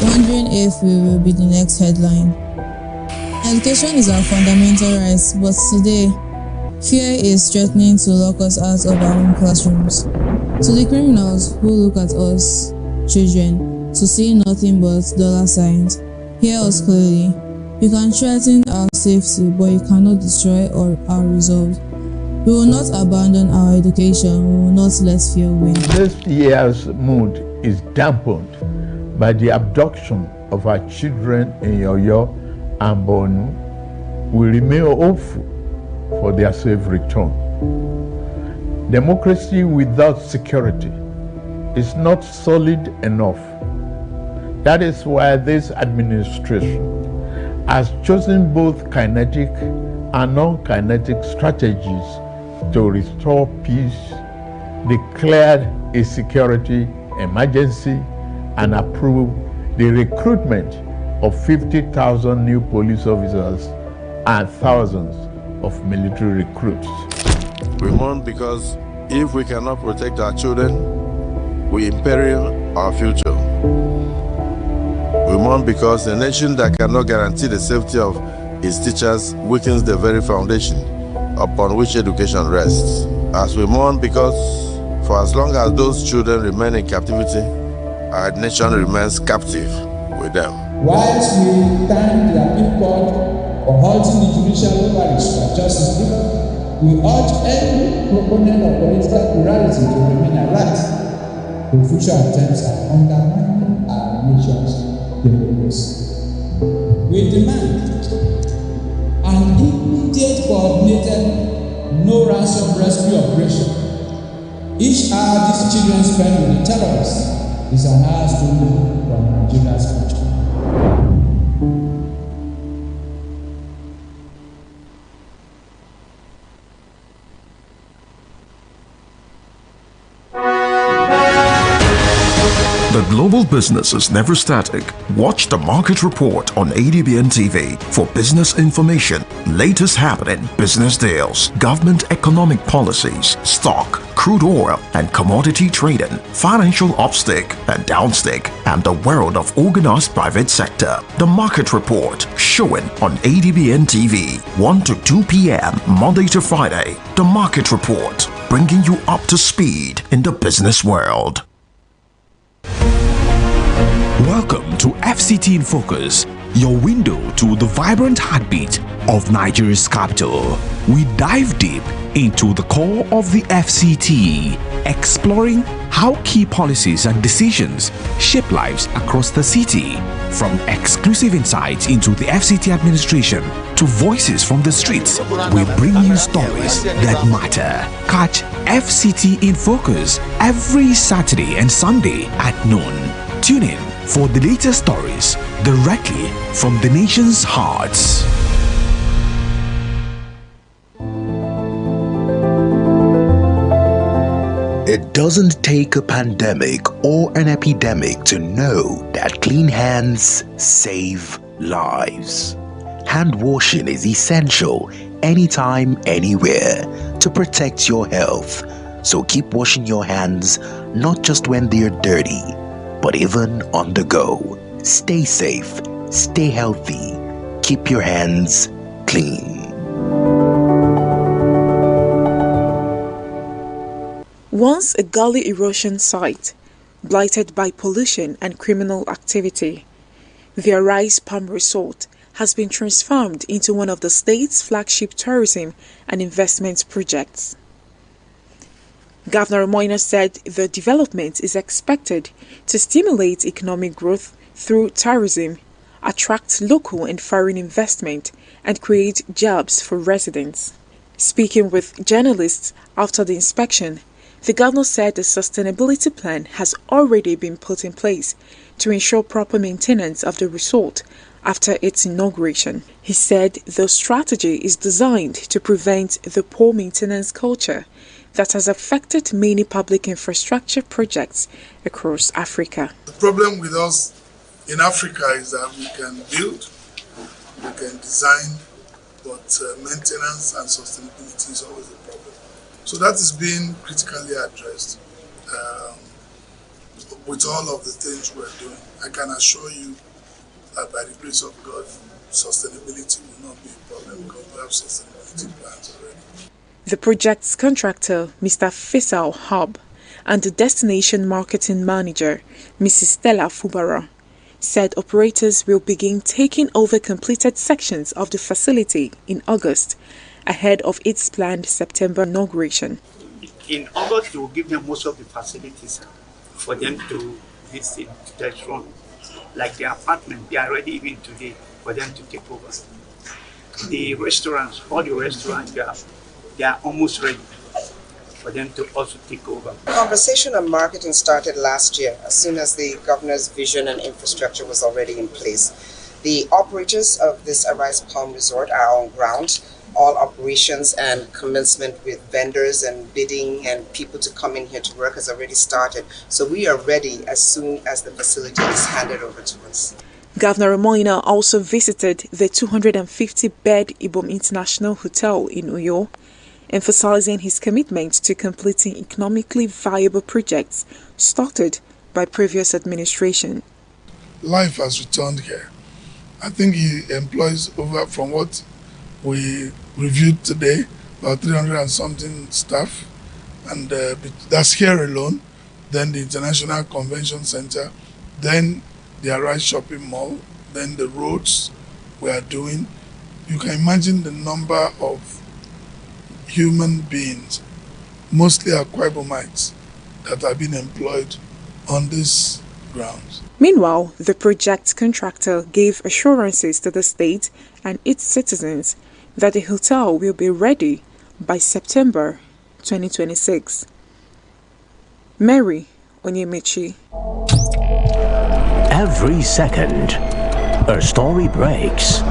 wondering if we will be the next headline? Education is our fundamental right, but today, fear is threatening to lock us out of our own classrooms. To the criminals who look at us, children, to see nothing but dollar signs, hear us clearly. You can threaten our safety, but you cannot destroy our resolve. We will not abandon our education. We will not let fear win. This year's mood is dampened by the abduction of our children in Yoyo and Borno. We remain hopeful for their safe return. Democracy without security is not solid enough. That is why this administration has chosen both kinetic and non-kinetic strategies to restore peace, declared a security emergency, and approved the recruitment of 50,000 new police officers and thousands of military recruits. We mourn because if we cannot protect our children, we imperil our future. We mourn because a nation that cannot guarantee the safety of its teachers weakens the very foundation upon which education rests. As we mourn because for as long as those children remain in captivity, our nation remains captive with them. Whilst we thank the Appeal Court for halting the judicial overreach of justice given, we urge any proponent of political plurality to remain alert to future attempts at undermining our nation's democracy. We demand an immediate coordinated no-ransom rescue operation. Each hour these children spend with the terrorists is an hour stolen from Nigeria's future. The global business is never static. Watch the market report on ADBN TV for business information, latest happening business deals, government economic policies, stock, crude oil and commodity trading, financial upstick and downstick, and the world of organized private sector. The market report showing on ADBN TV 1 to 2 p.m. Monday to Friday. The market report bringing you up to speed in the business world. Welcome to FCT in Focus, your window to the vibrant heartbeat of Nigeria's capital. We dive deep into the core of the FCT, exploring how key policies and decisions shape lives across the city. From exclusive insights into the FCT administration to voices from the streets, we bring you stories that matter. Catch FCT in Focus every Saturday and Sunday at noon. Tune in for the latest stories directly from the nation's hearts. It doesn't take a pandemic or an epidemic to know that clean hands save lives. Hand washing is essential anytime, anywhere to protect your health. So keep washing your hands, not just when they're dirty, but even on the go. Stay safe, stay healthy, keep your hands clean. Once a gully erosion site, blighted by pollution and criminal activity, The Arise Palm Resort has been transformed into one of the state's flagship tourism and investment projects. Governor Moina said the development is expected to stimulate economic growth through tourism, attract local and foreign investment, and create jobs for residents. Speaking with journalists after the inspection, the governor said the sustainability plan has already been put in place to ensure proper maintenance of the resort after its inauguration. He said the strategy is designed to prevent the poor maintenance culture that has affected many public infrastructure projects across Africa. The problem with us in Africa is that we can build, we can design, but maintenance and sustainability is always a problem. So that is being critically addressed with all of the things we're doing. I can assure you that by the grace of God, sustainability will not be a problem because we have sustainability plans already. The project's contractor, Mr. Faisal Hub, and the destination marketing manager, Mrs. Stella Fubara, said operators will begin taking over completed sections of the facility in August, ahead of its planned September inauguration. In August, we will give them most of the facilities for them to visit the restaurant, like the apartment. They are ready even today for them to take over. The restaurants, all the restaurants, they are almost ready for them to also take over. Conversation on marketing started last year as soon as the governor's vision and infrastructure was already in place. The operators of this Arise Palm Resort are on ground. All operations and commencement with vendors and bidding and people to come in here to work has already started. So we are ready as soon as the facility is handed over to us. Governor Moina also visited the 250-bed Ibom International Hotel in Uyo, emphasizing his commitment to completing economically viable projects started by previous administration. Life has returned here. I think he employs over, from what we reviewed today, about 300 and something staff, and that's here alone. Then the International Convention Center, then the Arise Shopping Mall, then the roads we are doing. You can imagine the number of human beings, mostly Akwa Ibomites, that have been employed on these grounds. Meanwhile, the project contractor gave assurances to the state and its citizens that the hotel will be ready by September 2026. Mary Onyemichi. Every second, a story breaks.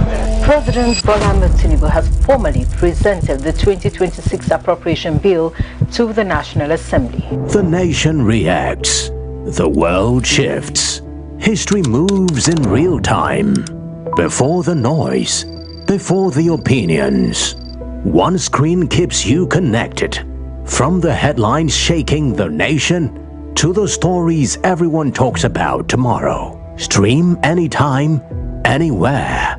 President Bola Ahmed Tinubu has formally presented the 2026 appropriation bill to the National Assembly. The nation reacts. The world shifts. History moves in real time. Before the noise, before the opinions. One screen keeps you connected. From the headlines shaking the nation to the stories everyone talks about tomorrow. Stream anytime, anywhere.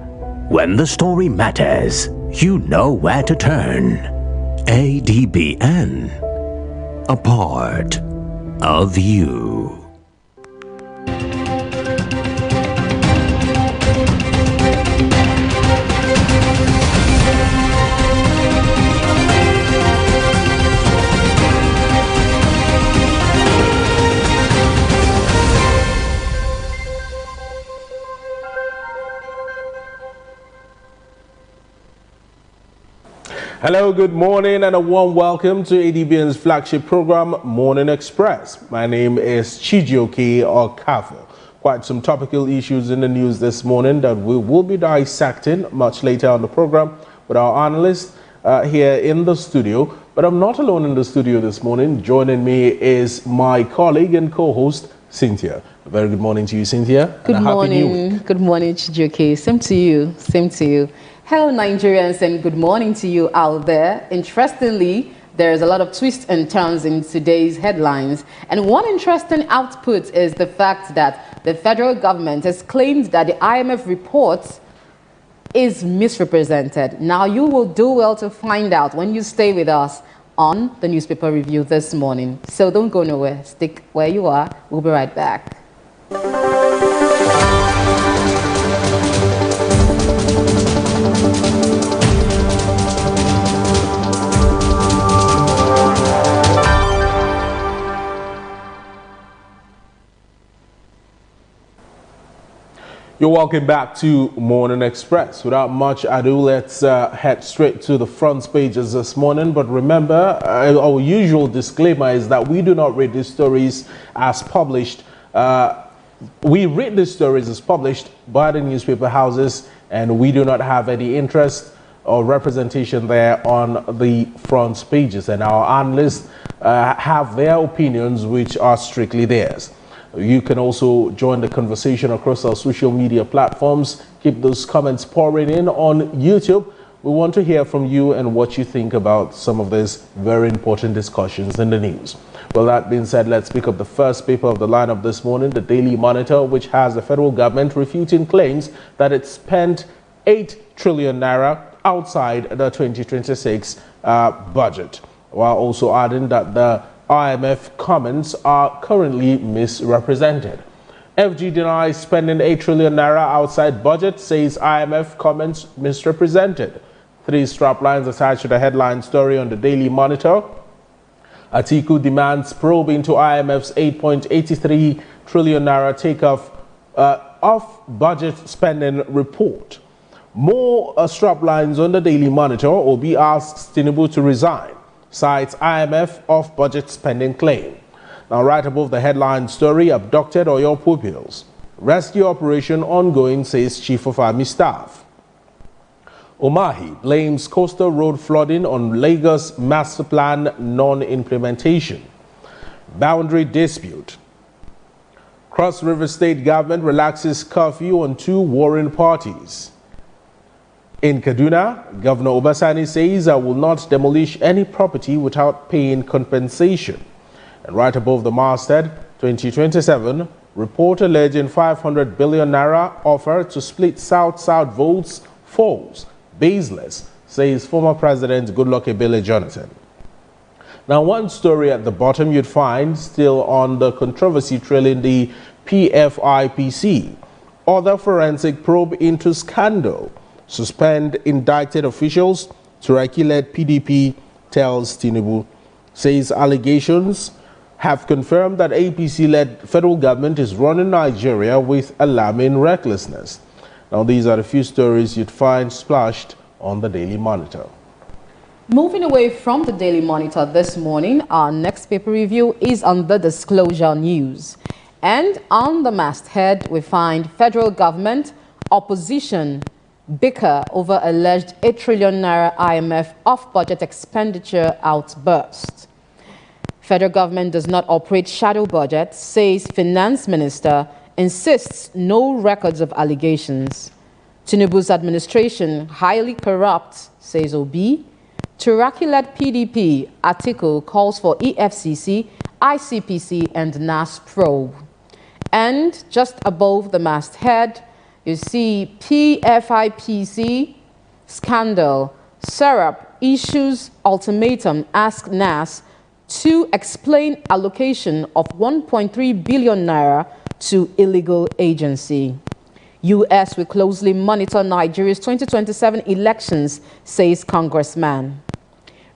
When the story matters, you know where to turn. ADBN. A part of you. Hello, good morning, and a warm welcome to ADBN's flagship program, Morning Express. My name is Chijioke Okafo. Quite some topical issues in the news this morning that we will be dissecting much later on the program with our analysts here in the studio. But I'm not alone in the studio this morning. Joining me is my colleague and co-host, Cynthia. A very good morning to you, Cynthia. Good morning. Good morning, Chijioke. Same to you. Same to you. Hello, Nigerians, and good morning to you out there. Interestingly, there's a lot of twists and turns in today's headlines. And one interesting output is the fact that the federal government has claimed that the IMF report is misrepresented. Now, you will do well to find out when you stay with us on the newspaper review this morning. So don't go nowhere. Stick where you are. We'll be right back. You're welcome back to Morning Express. Without much ado, let's head straight to the front pages this morning. But remember, our usual disclaimer is that we do not read these stories as published. We read these stories as published by the newspaper houses, and we do not have any interest or representation there on the front pages. And our analysts have their opinions, which are strictly theirs. You can also join the conversation across our social media platforms. Keep those comments pouring in on YouTube. We want to hear from you and what you think about some of these very important discussions in the news. Well, that being said, let's pick up the first paper of the lineup this morning, the Daily Monitor, which has the federal government refuting claims that it spent 8 trillion naira outside the 2026 budget, while also adding that the IMF comments are currently misrepresented. FG denies spending 8 trillion naira outside budget, says IMF comments misrepresented. 3 straplines attached to the headline story on the Daily Monitor. Atiku demands probe into IMF's 8.83 trillion naira takeoff off budget spending report. More straplines on the Daily Monitor. Obi asks Tinubu to resign, cites IMF off-budget spending claim. Now, right above the headline story, abducted Oyo pupils. Rescue operation ongoing, says Chief of Army Staff. Omahi blames coastal road flooding on Lagos master plan non-implementation. Boundary dispute. Cross River State government relaxes curfew on 2 warring parties. In Kaduna, Governor Obasani says I will not demolish any property without paying compensation. And right above the masthead, 2027, report alleging 500 billion naira offer to split South-South votes falls, baseless, says former President Goodluck Ebele Jonathan. Now, one story at the bottom you'd find still on the controversy trailing the PFIPC. Other forensic probe into scandal. Suspend indicted officials. Turaki-led PDP tells Tinubu. Says allegations have confirmed that APC-led federal government is running Nigeria with alarming recklessness. Now, these are the few stories you'd find splashed on the Daily Monitor. Moving away from the Daily Monitor this morning, our next paper review is on the Disclosure News. And on the masthead, we find federal government, opposition, bicker over alleged 8 trillion naira IMF off-budget expenditure outburst. Federal government does not operate shadow budget, says finance minister, insists no records of allegations. Tinubu's administration highly corrupt, says Obi. Turaki-led PDP, Atiku calls for EFCC, ICPC and NAS probe. And just above the masthead, you see PFIPC scandal. Syrup issues ultimatum, ask NAS to explain allocation of 1.3 billion naira to illegal agency. U.S. will closely monitor Nigeria's 2027 elections, says Congressman.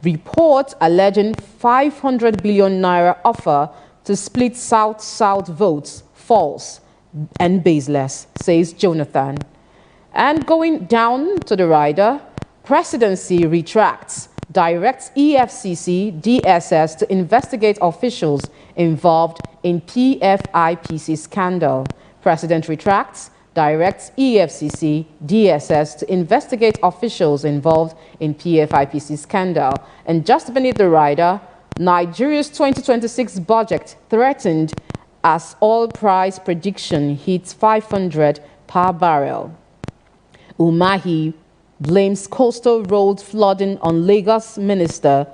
Report alleging 500 billion naira offer to split South-South votes false and baseless, says Jonathan. And going down to the rider, presidency retracts, directs EFCC, DSS to investigate officials involved in PFIPC scandal. President retracts, directs EFCC, DSS to investigate officials involved in PFIPC scandal. And just beneath the rider, Nigeria's 2026 budget threatened as oil price prediction hits 500 per barrel. Umahi blames coastal road flooding on Lagos master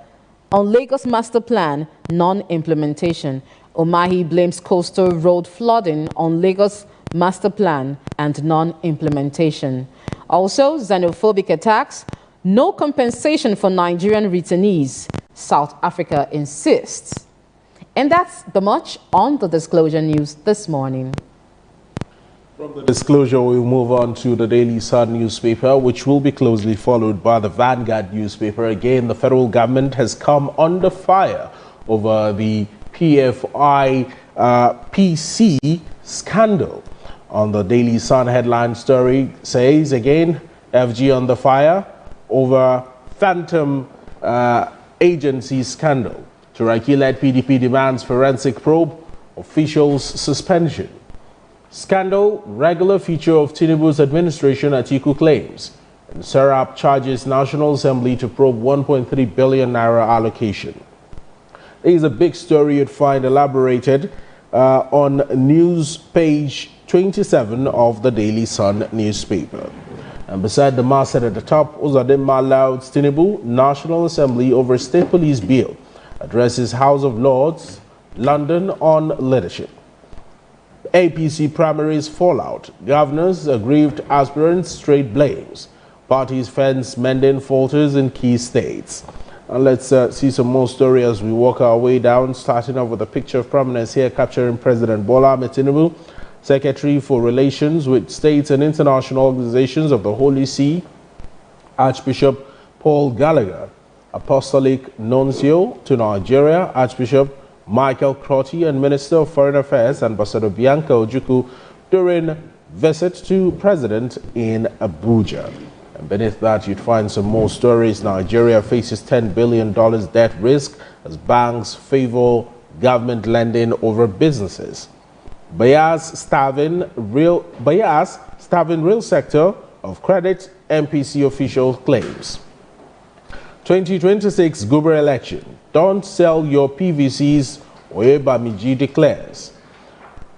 plan non-implementation. Umahi blames coastal road flooding on Lagos master plan and non-implementation. Also, xenophobic attacks, no compensation for Nigerian returnees, South Africa insists. And that's the much on the Disclosure News this morning. From the Disclosure, we'll move on to the Daily Sun newspaper, which will be closely followed by the Vanguard newspaper. Again, the federal government has come under fire over the PFIPC scandal. On the Daily Sun headline story says, again, FG on the fire over phantom agency scandal. Turaki-led PDP demands forensic probe, officials suspension. Scandal, regular feature of Tinubu's administration, Atiku claims. And Serap charges National Assembly to probe 1.3 billion naira allocation. There is a big story you'd find elaborated on news page 27 of the Daily Sun newspaper. And beside the masthead at the top, Uzadimma louds Tinubu, National Assembly over State Police Bill, addresses House of Lords, London on leadership. APC primaries fallout, governors, aggrieved aspirants, straight blames. Parties fence mending falters in key states. And let's see some more story as we walk our way down, starting off with a picture of prominence here capturing President Bola Ahmed Tinubu, Secretary for Relations with States and International Organizations of the Holy See, Archbishop Paul Gallagher, Apostolic Nuncio to Nigeria, Archbishop Michael Crotty, and Minister of Foreign Affairs, Ambassador Bianca Ojukwu, during visit to President in Abuja. And beneath that, you'd find some more stories. Nigeria faces $10 billion debt risk as banks favor government lending over businesses. Bayas starving real sector of credit, MPC official claims. 2026 Guber election. Don't sell your PVCs, Oyebamiji declares.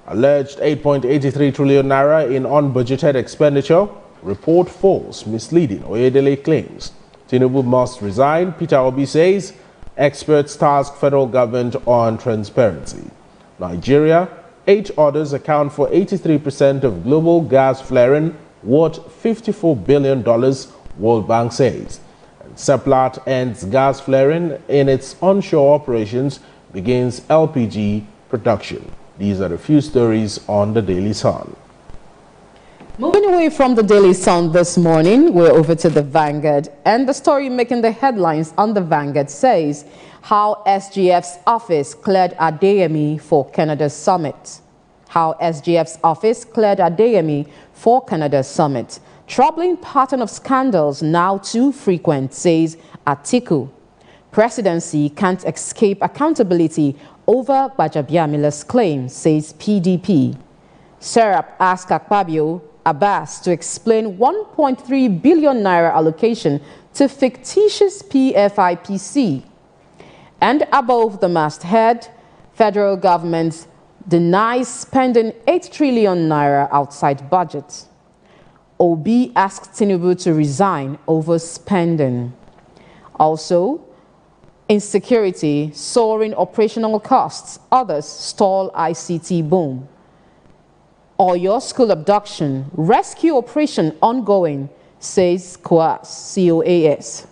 Alleged 8.83 trillion naira in unbudgeted expenditure. Report false, misleading, Oyedele claims. Tinubu must resign, Peter Obi says. Experts task federal government on transparency. Nigeria, 8 orders account for 83% of global gas flaring, worth $54 billion, World Bank says. And Seplat ends gas flaring in its onshore operations, begins LPG production. These are a few stories on the Daily Sun. Moving away from the Daily Sun this morning, we're over to the Vanguard. And the story making the headlines on the Vanguard says how SGF's office cleared Adbn for Canada's summit. How SGF's office cleared Adbn for Canada's summit. Troubling pattern of scandals now too frequent, says Atiku. Presidency can't escape accountability over Gbajabiamila's claim, says PDP. Serap asked Akpabio Abbas to explain 1.3 billion naira allocation to fictitious PFIPC. And above the masthead, federal government denies spending 8 trillion naira outside budget. Obi asked Tinubu to resign over spending. Also, insecurity, soaring operational costs, others stall ICT boom. Oyo school abduction, rescue operation ongoing, says COAS.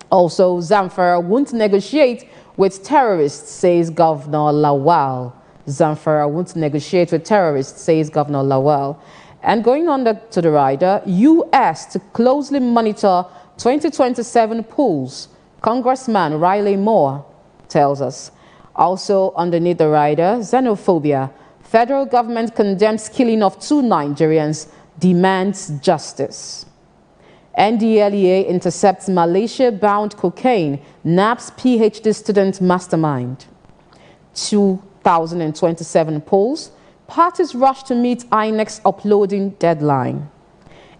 Also, Zamfara won't negotiate with terrorists, says Governor Lawal. Zamfara won't negotiate with terrorists, says Governor Lawal. And going on to the rider, U.S. to closely monitor 2027 polls, Congressman Riley Moore tells us. Also underneath the rider, xenophobia. Federal government condemns killing of 2 Nigerians, demands justice. NDLEA intercepts Malaysia-bound cocaine, naps PhD student mastermind. 2027 polls, parties rush to meet INEC's uploading deadline.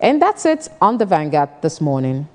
And that's it on the Vanguard this morning.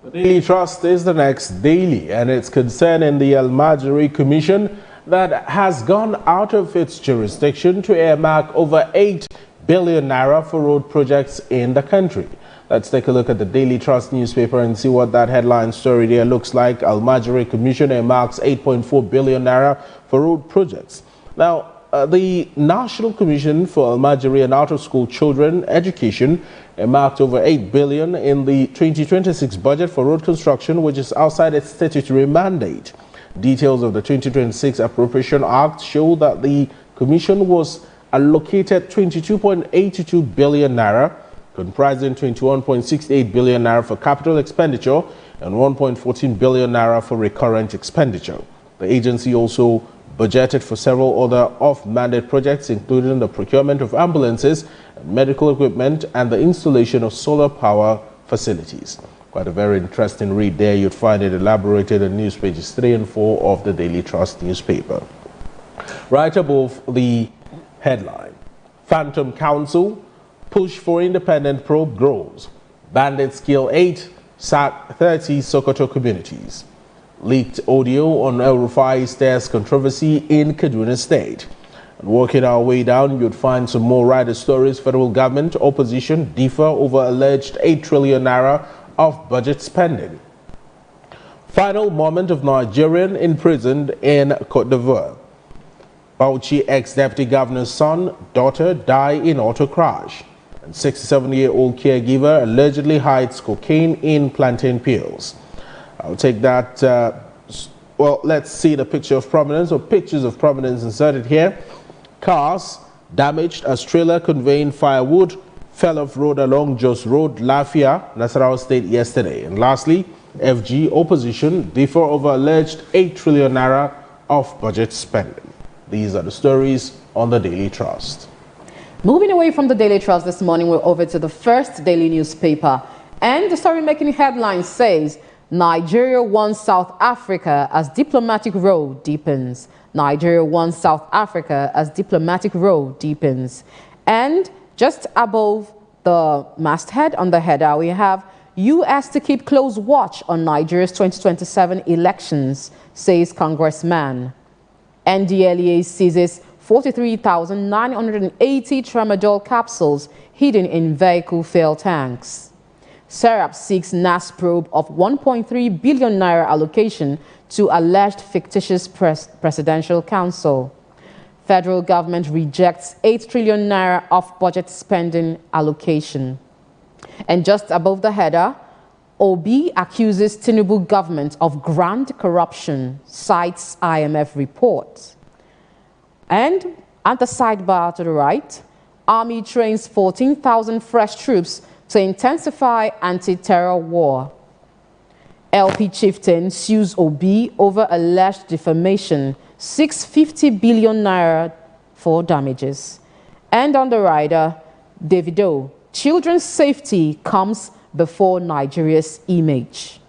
The Daily Trust is the next daily, and it's concerning the Al-Majri Commission that has gone out of its jurisdiction to earmark over 8 billion naira for road projects in the country. Let's take a look at the Daily Trust newspaper and see what that headline story there looks like. Al-Majri Commission earmarks 8.4 billion naira for road projects. Now, the National Commission for Al-Majri and Out-of-School Children Education earmarked over 8 billion in the 2026 budget for road construction, which is outside its statutory mandate. Details of the 2026 Appropriation Act show that the Commission was allocated 22.82 billion naira, comprising 21.68 billion naira for capital expenditure and 1.14 billion naira for recurrent expenditure. The agency also budgeted for several other off-mandate projects, including the procurement of ambulances, medical equipment, and the installation of solar power facilities. Quite a very interesting read there. You'd find it elaborated in news pages 3 and 4 of the Daily Trust newspaper. Right above the headline, Phantom Council, push for independent probe grows. Bandits kill 8, sack 30 Sokoto communities. Leaked audio on El Rufai stairs controversy in Kaduna State. And working our way down, you'd find some more rider stories. Federal government, opposition differ over alleged 8 trillion naira of budget spending. Final moment of Nigerian imprisoned in Cote d'Ivoire. Bauchi ex-deputy governor's son, daughter die in auto crash. And 67-year-old caregiver allegedly hides cocaine in plantain peels. I'll take that. Well, let's see the picture of prominence, or pictures of prominence inserted here. Cars damaged as trailer conveying firewood fell off road along Jos Road, Lafia, Nasarawa State yesterday. And lastly, FG opposition differ over alleged 8 trillion naira of budget spending. These are the stories on the Daily Trust. Moving away from the Daily Trust this morning, we're over to the First Daily newspaper. And the story making headline says, Nigeria wants South Africa as diplomatic row deepens. Nigeria wants South Africa as diplomatic row deepens. And just above the masthead on the header, we have U.S. to keep close watch on Nigeria's 2027 elections, says Congressman. NDLEA seizes 43,980 tramadol capsules hidden in vehicle fuel tanks. Serap seeks NAS probe of 1.3 billion naira allocation to alleged fictitious presidential council. Federal government rejects 8 trillion naira of budget spending allocation. And just above the header, Obi accuses Tinubu government of grand corruption, cites IMF report. And at the sidebar to the right, Army trains 14,000 fresh troops to intensify anti-terror war. LP chieftain sues Obi over alleged defamation, 650 billion naira for damages. And on the rider, Davido, children's safety comes before Nigeria's image.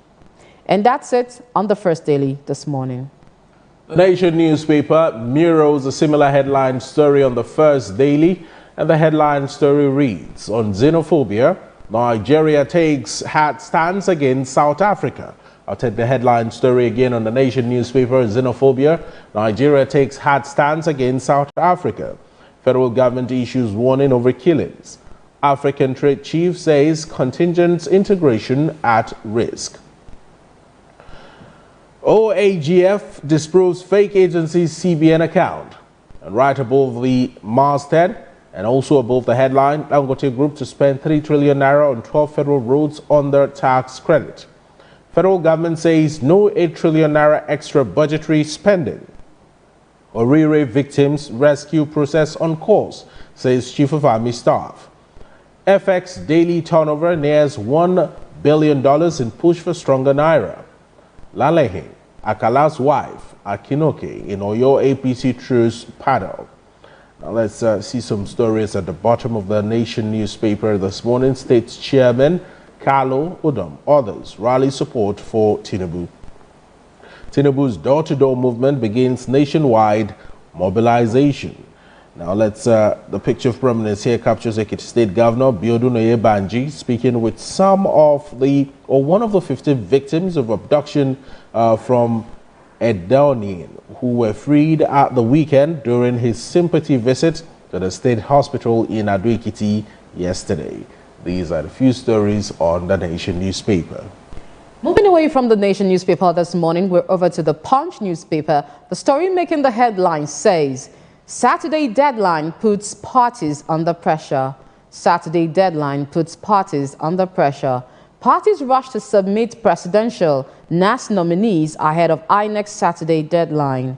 And that's it on the First Daily this morning. The Nation newspaper mirrors a similar headline story on the First Daily, and the headline story reads, on xenophobia, Nigeria takes hard stance against South Africa. I'll take the headline story again on the Nation newspaper, xenophobia, Nigeria takes hard stance against South Africa. Federal government issues warning over killings. African trade chief says contingent integration at risk. OAGF disproves fake agency's CBN account. And right above the masthead and also above the headline, Dangote Group to spend 3 trillion naira on 12 federal roads under tax credit. Federal government says no 8 trillion naira extra budgetary spending. Orire victims rescue process on course, says Chief of Army Staff. FX daily turnover nears $1 billion in push for stronger naira. Lalehin, Akala's wife, Akinoke, in Oyo APC truce panel. Now let's see some stories at the bottom of the Nation newspaper this morning. State's Chairman Carlo Udom, others rally support for Tinubu. Tinubu's door-to-door movement begins nationwide mobilization. Now let's, the picture of prominence here captures Ekiti State Governor Biodun Oyebanji speaking with some of the, or one of the 50 victims of abduction from Adbn, who were freed at the weekend during his sympathy visit to the state hospital in Ado-Ekiti yesterday. These are the few stories on the Nation newspaper. Moving away from the Nation newspaper this morning, we're over to the Punch newspaper. The story making the headline says, Saturday deadline puts parties under pressure. Saturday deadline puts parties under pressure. Parties rush to submit presidential NAS nominees ahead of INEC's Saturday deadline.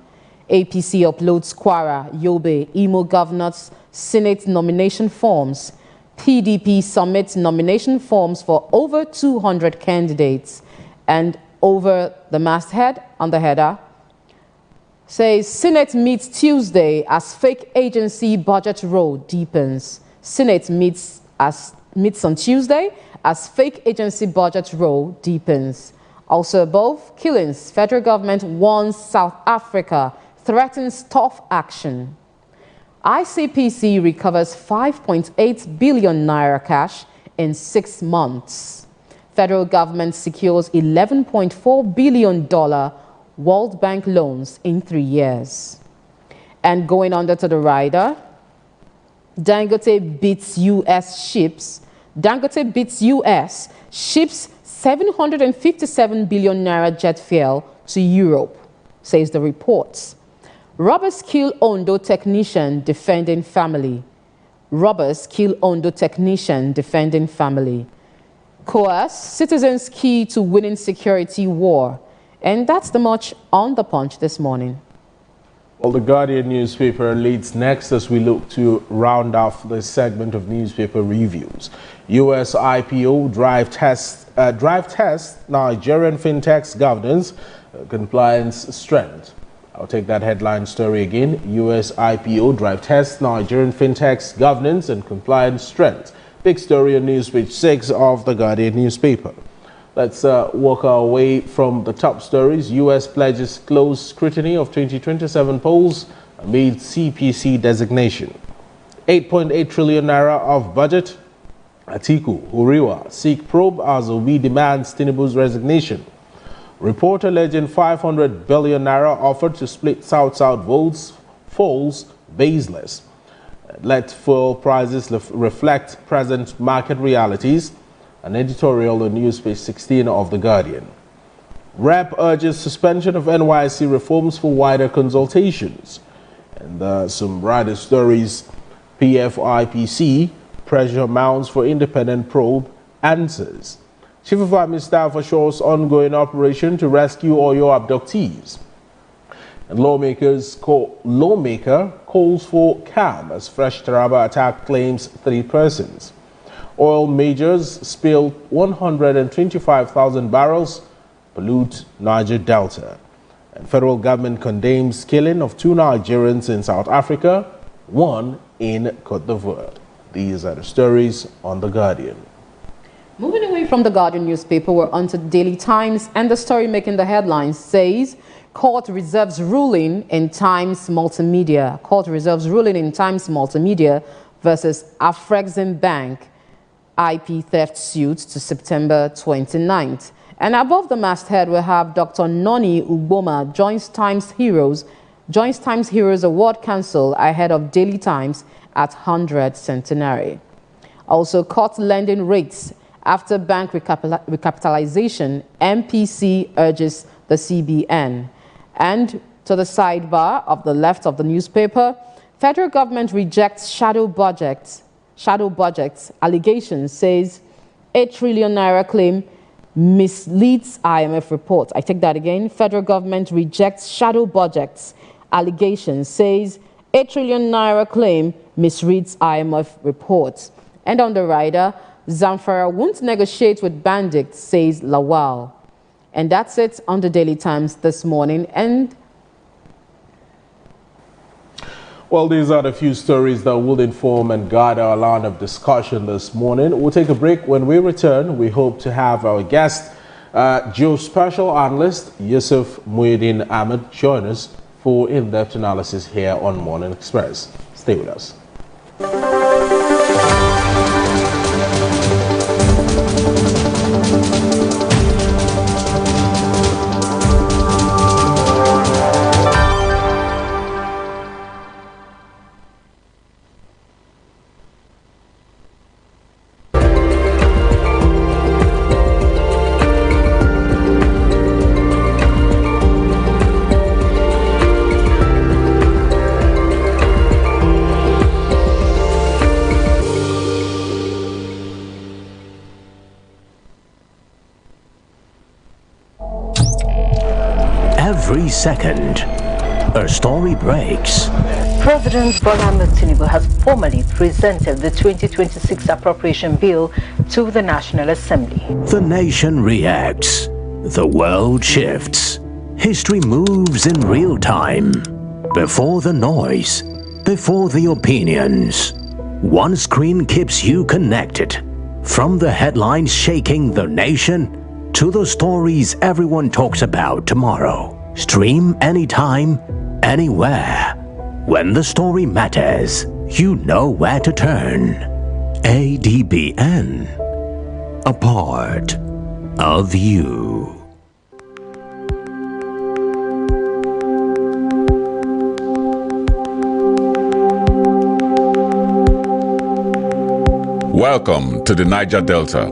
APC uploads Kwara, Yobe, Imo governors' Senate nomination forms. PDP submits nomination forms for over 200 candidates. And over the masthead on the header, Says Senate meets Tuesday as fake agency budget row deepens. Senate meets on Tuesday as fake agency budget row deepens. Also above, killings. Federal government warns South Africa, threatens tough action. ICPC recovers 5.8 billion naira cash in 6 months. Federal government secures $11.4 billion World Bank loans in 3 years. And going under to the rider, Dangote beats U.S. ships. Dangote beats U.S. ships 757 billion naira jet fuel to Europe, says the reports. Robbers kill Ondo technician defending family. Robbers kill Ondo technician defending family. Coerce citizens key to winning security war. And that's the much on The Punch this morning. Well, the Guardian newspaper leads next as we look to round off this segment of newspaper reviews. U.S. IPO drive test Nigerian fintech's governance compliance strength. I'll take that headline story again. U.S. IPO drive test Nigerian fintech's governance and compliance strength. Big story on newspage 6 of the Guardian newspaper. Let's walk our way from the top stories. U.S. pledges close scrutiny of 2027 polls amid CPC designation. 8.8 trillion naira of budget. Atiku, Uriwa seek probe as Obi demands Tinubu's resignation. Report alleging 500 billion naira offered to split South-South votes falls baseless. Let fuel prices reflect present market realities. An editorial on newspage 16 of The Guardian. Rep urges suspension of NYC reforms for wider consultations. And some rider stories. PFIPC, pressure mounts for independent probe, answers. Chief of Army Staff assures ongoing operation to rescue Oyo abductees. And lawmaker calls for calm as fresh Taraba attack claims 3 persons. Oil majors spill 125,000 barrels, pollute Niger Delta. And federal government condemns killing of 2 Nigerians in South Africa, 1 in Cote d'Ivoire. These are the stories on The Guardian. Moving away from The Guardian newspaper, we're on to the Daily Times, and the story making the headlines says, Court reserves ruling in Times Multimedia. Court reserves ruling in Times Multimedia versus Afrexim Bank IP theft suit to September 29th. And above the masthead, we have Dr. Noni Ugboma joins Times Heroes Award Council ahead of Daily Times at 100th centenary. Also, court lending rates after bank recapitalization, MPC urges the CBN. And to the sidebar of the left of the newspaper, federal government rejects shadow budgets allegations, says 8 trillion naira claim misleads IMF report. I take that again. Federal government rejects shadow budgets allegations, says 8 trillion naira claim misreads IMF report. And on the rider, Zamfara won't negotiate with bandits, says Lawal. And that's it on the Daily Times this morning. And well, these are the few stories that will inform and guide our line of discussion this morning. We'll take a break. When we return, we hope to have our guest, geospatial analyst Yusuf Muhyiddin Ahmed, join us for in-depth analysis here on Morning Express. Stay with us. Every second, a story breaks. President Bola Ahmed Tinubu has formally presented the 2026 appropriation bill to the National Assembly. The nation reacts. The world shifts. History moves in real time. Before the noise, before the opinions. One screen keeps you connected. From the headlines shaking the nation to the stories everyone talks about tomorrow. Stream anytime, anywhere. When the story matters, you know where to turn. ADBN. A part of you. Welcome to the Niger Delta,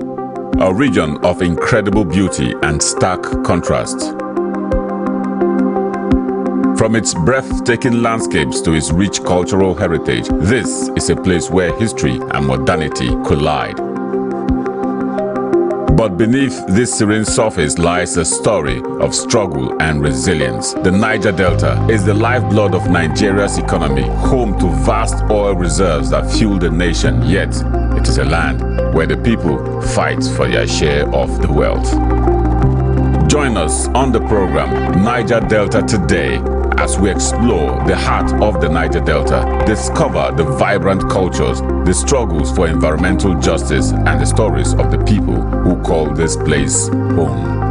a region of incredible beauty and stark contrast. From its breathtaking landscapes to its rich cultural heritage, this is a place where history and modernity collide. But beneath this serene surface lies a story of struggle and resilience. The Niger Delta is the lifeblood of Nigeria's economy, home to vast oil reserves that fuel the nation, yet it is a land where the people fight for their share of the wealth. Join us on the program Niger Delta Today as we explore the heart of the Niger Delta, discover the vibrant cultures, the struggles for environmental justice, and the stories of the people who call this place home.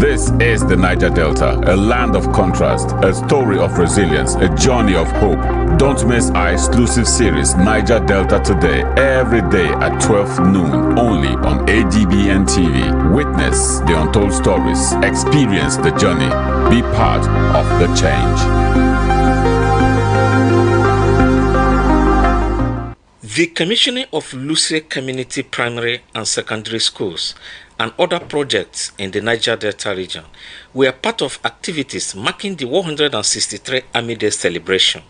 This is the Niger Delta, a land of contrast, a story of resilience, a journey of hope. Don't miss our exclusive series, Niger Delta Today, every day at 12 noon, only on Adbn TV. Witness the untold stories, experience the journey, be part of the change. The commissioning of Luce Community Primary and Secondary Schools and other projects in the Niger Delta region were part of activities marking the 163 Army Day celebration.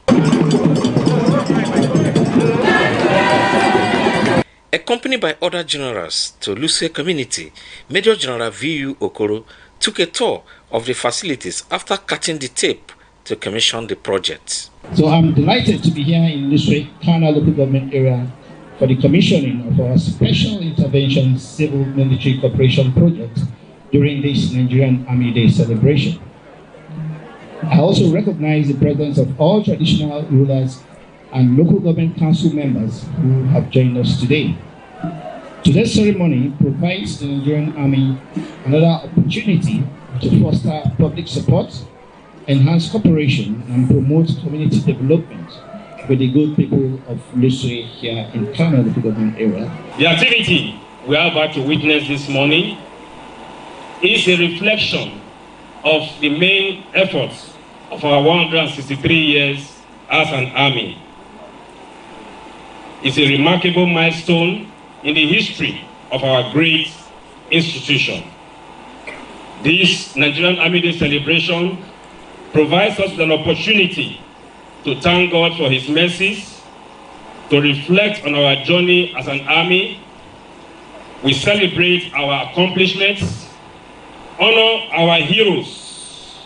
Accompanied by other generals to Luce community, Major General V.U. Okoro took a tour of the facilities after cutting the tape to commission the project. So I'm delighted to be here in Luce, Kana local government area for the commissioning of our Special Intervention Civil Military Cooperation project during this Nigerian Army Day celebration. I also recognize the presence of all traditional rulers and local government council members who have joined us today. Today's ceremony provides the Nigerian Army another opportunity to foster public support, enhance cooperation, and promote community development with the good people of Luce here in Kano local government area. The activity we are about to witness this morning is a reflection of the main efforts of our 163 years as an army. It's a remarkable milestone in the history of our great institution. This Nigerian Army Day celebration provides us with an opportunity to thank God for His mercies, to reflect on our journey as an army. We celebrate our accomplishments, honor our heroes,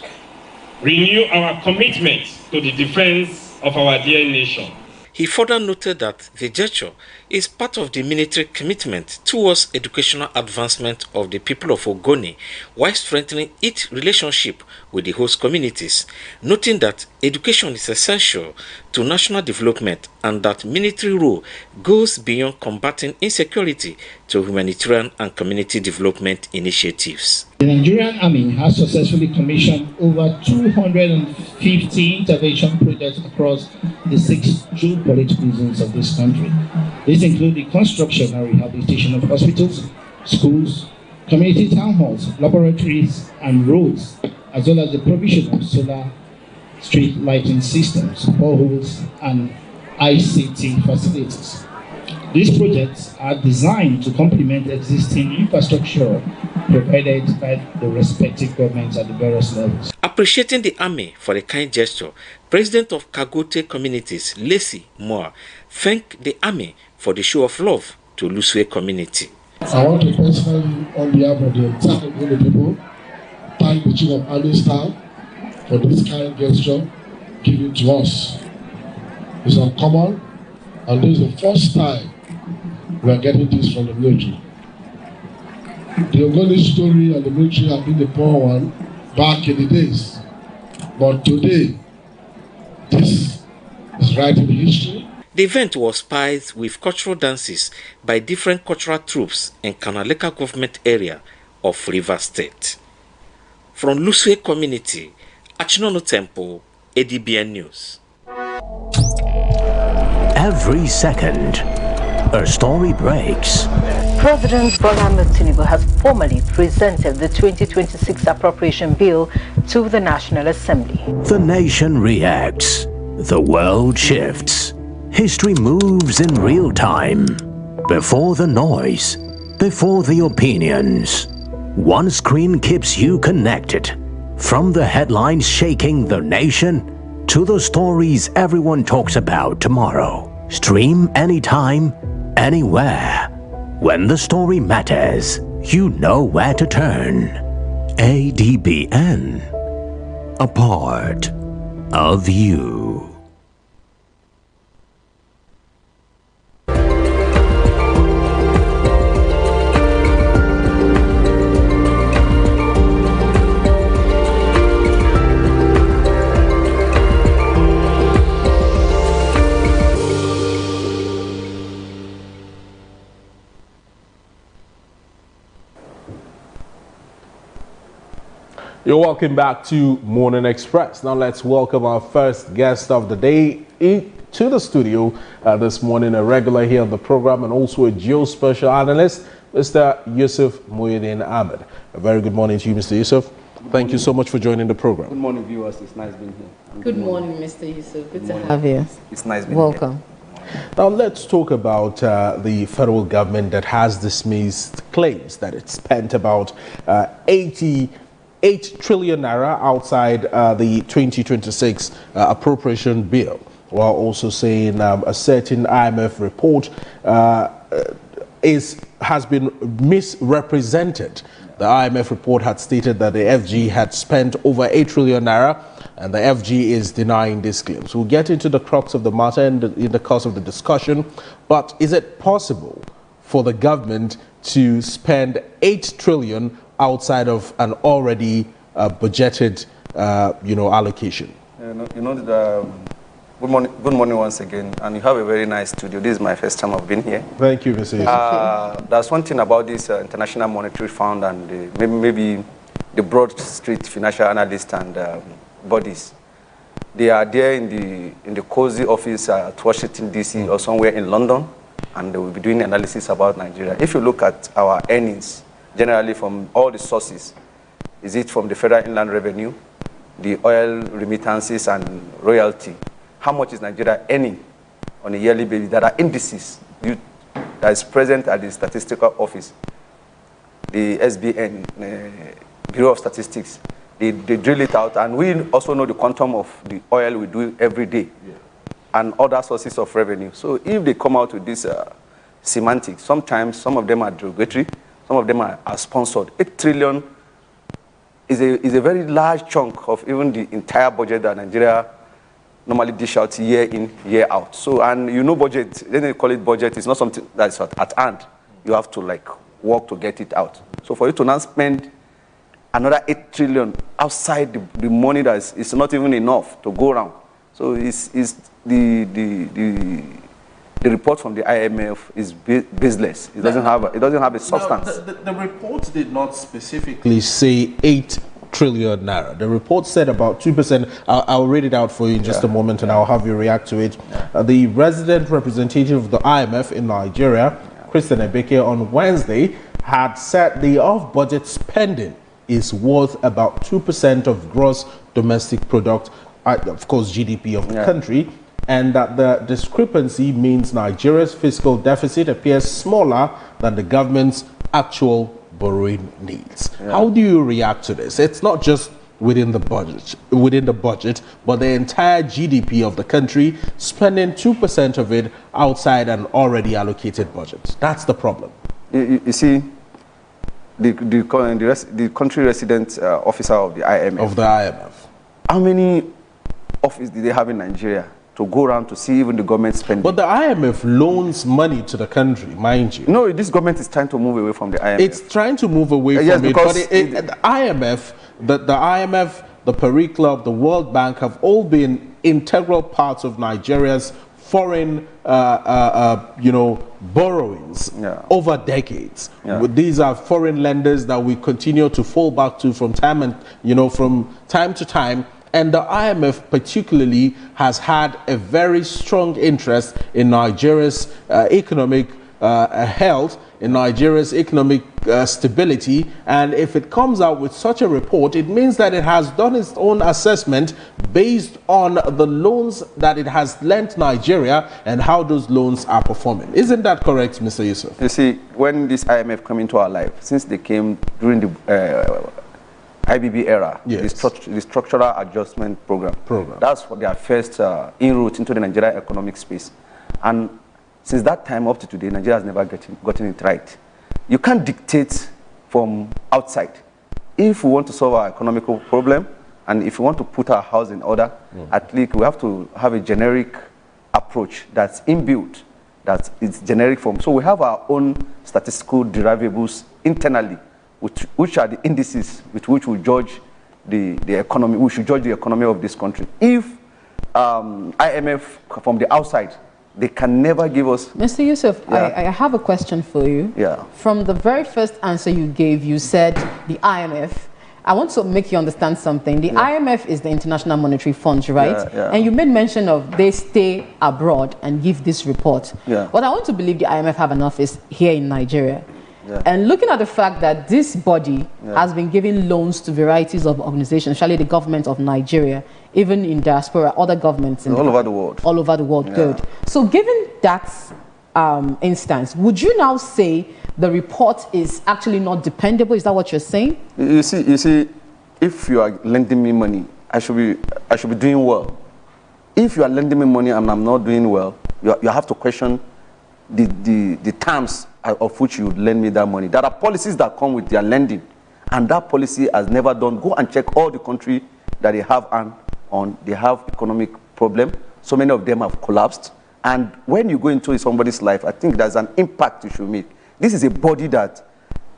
renew our commitment to the defense of our dear nation. He further noted that the gesture is part of the military commitment towards educational advancement of the people of Ogoni while strengthening its relationship with the host communities, noting that education is essential to national development and that military role goes beyond combating insecurity to humanitarian and community development initiatives. The Nigerian Army has successfully commissioned over 250 intervention projects across the 6 geopolitical zones of this country. These include the construction and rehabilitation of hospitals, schools, community town halls, laboratories, and roads, as well as the provision of solar street lighting systems, boreholes, and ICT facilities. These projects are designed to complement existing infrastructure provided by the respective governments at the various levels. Appreciating the Army for the kind gesture, President of Kagote Communities, Lacey Moore, thanked the Army for the show of love to Luce community. I want to personally, on behalf of the entire Ogoni people, thank the Chief of Army Staff for this kind gesture given to us. It's uncommon, and this is the first time we are getting this from the military. The Ogoni story and the military have been the poor one back in the days. But today, this is writing history. The event was spiced with cultural dances by different cultural troops in Kanaleka government area of Rivers State. From Luswe community, Achinono Temple, Adbn News. Every second, a story breaks. President Bola Ahmed Tinubu has formally presented the 2026 appropriation bill to the National Assembly. The nation reacts. The world shifts. History moves in real time. Before the noise, before the opinions. One screen keeps you connected. From the headlines shaking the nation to the stories everyone talks about tomorrow. Stream anytime, anywhere. When the story matters, you know where to turn. ADBN. A part of you. You're welcome back to Morning Express. Now let's welcome our first guest of the day to the studio this morning, a regular here on the program and also a geospatial analyst, Mr. Yusuf Muhyiddin Ahmed. A very good morning to you, Mr. Yusuf. Thank you so much for joining the program. Good morning, viewers. It's nice being here. Good morning, Mr. Yusuf. Good to have you. It's nice being Welcome. Now let's talk about the federal government that has dismissed claims that it spent about 8 trillion naira outside the 2026 appropriation bill, while also saying a certain IMF report has been misrepresented. The IMF report had stated that the FG had spent over 8 trillion naira, and the FG is denying this claim. So we'll get into the crux of the matter in the course of the discussion. But is it possible for the government to spend 8 trillion outside of an already budgeted, allocation? Good morning once again, and you have a very nice studio. This is my first time I've been here. Thank you, Mr. Yusuf. There's one thing about this International Monetary Fund and maybe the Broad Street financial analysts and bodies. They are there in the cozy office at Washington, D.C. or somewhere in London, and they will be doing analysis about Nigeria. If you look at our earnings, generally from all the sources, is it from the Federal Inland Revenue, the oil remittances and royalty? How much is Nigeria earning on a yearly basis? There are indices that is present at the statistical office, the SBN, Bureau of Statistics. They drill it out, and we also know the quantum of the oil we do every day, and other sources of revenue. So if they come out with this semantics, sometimes some of them are derogatory, some of them are sponsored. 8 trillion is a very large chunk of even the entire budget that Nigeria normally dish out year in, year out. So, and budget, then they call it budget, it's not something that's at hand. You have to work to get it out. So for you to now spend another 8 trillion outside the money that is not even enough to go around. So it's the report from the IMF is baseless. It doesn't have a substance. The report did not specifically say 8 trillion naira. The report said about 2%. I'll read it out for you in just a moment, and I'll have you react to it. The resident representative of the IMF in Nigeria, Christian Ebeke, on Wednesday had said the off-budget spending is worth about 2% of gross domestic product, of course GDP of the country, and that the discrepancy means Nigeria's fiscal deficit appears smaller than the government's actual borrowing needs. How do you react to this? It's not just within the budget, but the entire GDP of the country, spending 2% of it outside an already allocated budget. That's the problem. You see, the country resident officer of the IMF. Of the IMF. How many offices do they have in Nigeria? to go around to see even the government spending. But the IMF loans money to the country, mind you. No, this government is trying to move away from the IMF. It's trying to move away yes, from it, but the IMF, the IMF, the Paris Club, the World Bank have all been integral parts of Nigeria's foreign, borrowings over decades. These are foreign lenders that we continue to fall back to from time to time. And the IMF particularly has had a very strong interest in Nigeria's economic health, in Nigeria's economic stability. And if it comes out with such a report, it means that it has done its own assessment based on the loans that it has lent Nigeria and how those loans are performing. Isn't that correct, Mr. Yusuf? You see, when this IMF came into our life, since they came during the IBB era, the structural adjustment program. That's for their first inroads into the Nigerian economic space. And since that time up to today, Nigeria has never gotten it right. You can't dictate from outside. If we want to solve our economical problem, and if we want to put our house in order, at least we have to have a generic approach that's inbuilt, that is generic form. So we have our own statistical derivables internally, which are the indices with which we judge the economy. We should judge the economy of this country. If IMF from the outside, they can never give us... Mr. Yusuf, I have a question for you. From the very first answer you gave, you said the IMF. I want to make you understand something. The IMF is the International Monetary Fund, right? And you made mention of they stay abroad and give this report. But I want to believe the IMF have an office here in Nigeria. And looking at the fact that this body has been giving loans to varieties of organizations, especially the government of Nigeria, even in diaspora, other governments all over the world. All over the world, good. So given that instance, would you now say the report is actually not dependable? Is that what you're saying? You see, if you are lending me money, I should be doing well. If you are lending me money and I'm not doing well, you have to question the terms of which you lend me that money. There are policies that come with their lending, and that policy has never done. Go and check all the country that they have they have economic problem. So many of them have collapsed. And when you go into somebody's life, I think there's an impact you should make. This is a body that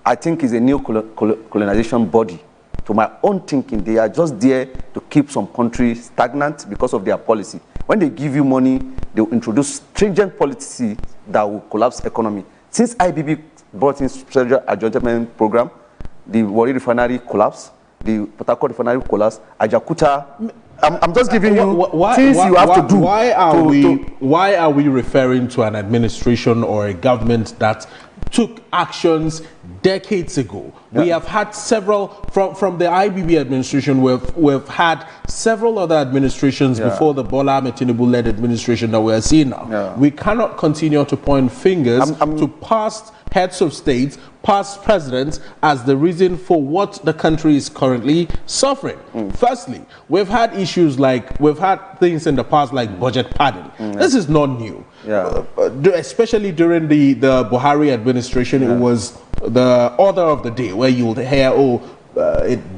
I think is a new colonization body. To my own thinking, they are just there to keep some countries stagnant because of their policy. When they give you money, they will introduce stringent policy that will collapse economy. Since IBB brought in structural adjustment program, the Warri refinery collapsed, the Port Harcourt refinery collapsed, Ajakuta. I'm just giving you things you have to do. Why are we referring to an administration or a government that took actions decades ago? We have had several from the IBB administration. We've had several other administrations before the Bola Ahmed Tinubu-led administration that we are seeing now. We cannot continue to point fingers to past heads of state, past presidents as the reason for what the country is currently suffering. Firstly, we've had things in the past like budget padding. This is not new. Especially during the Buhari administration, it was the order of the day where you'll hear,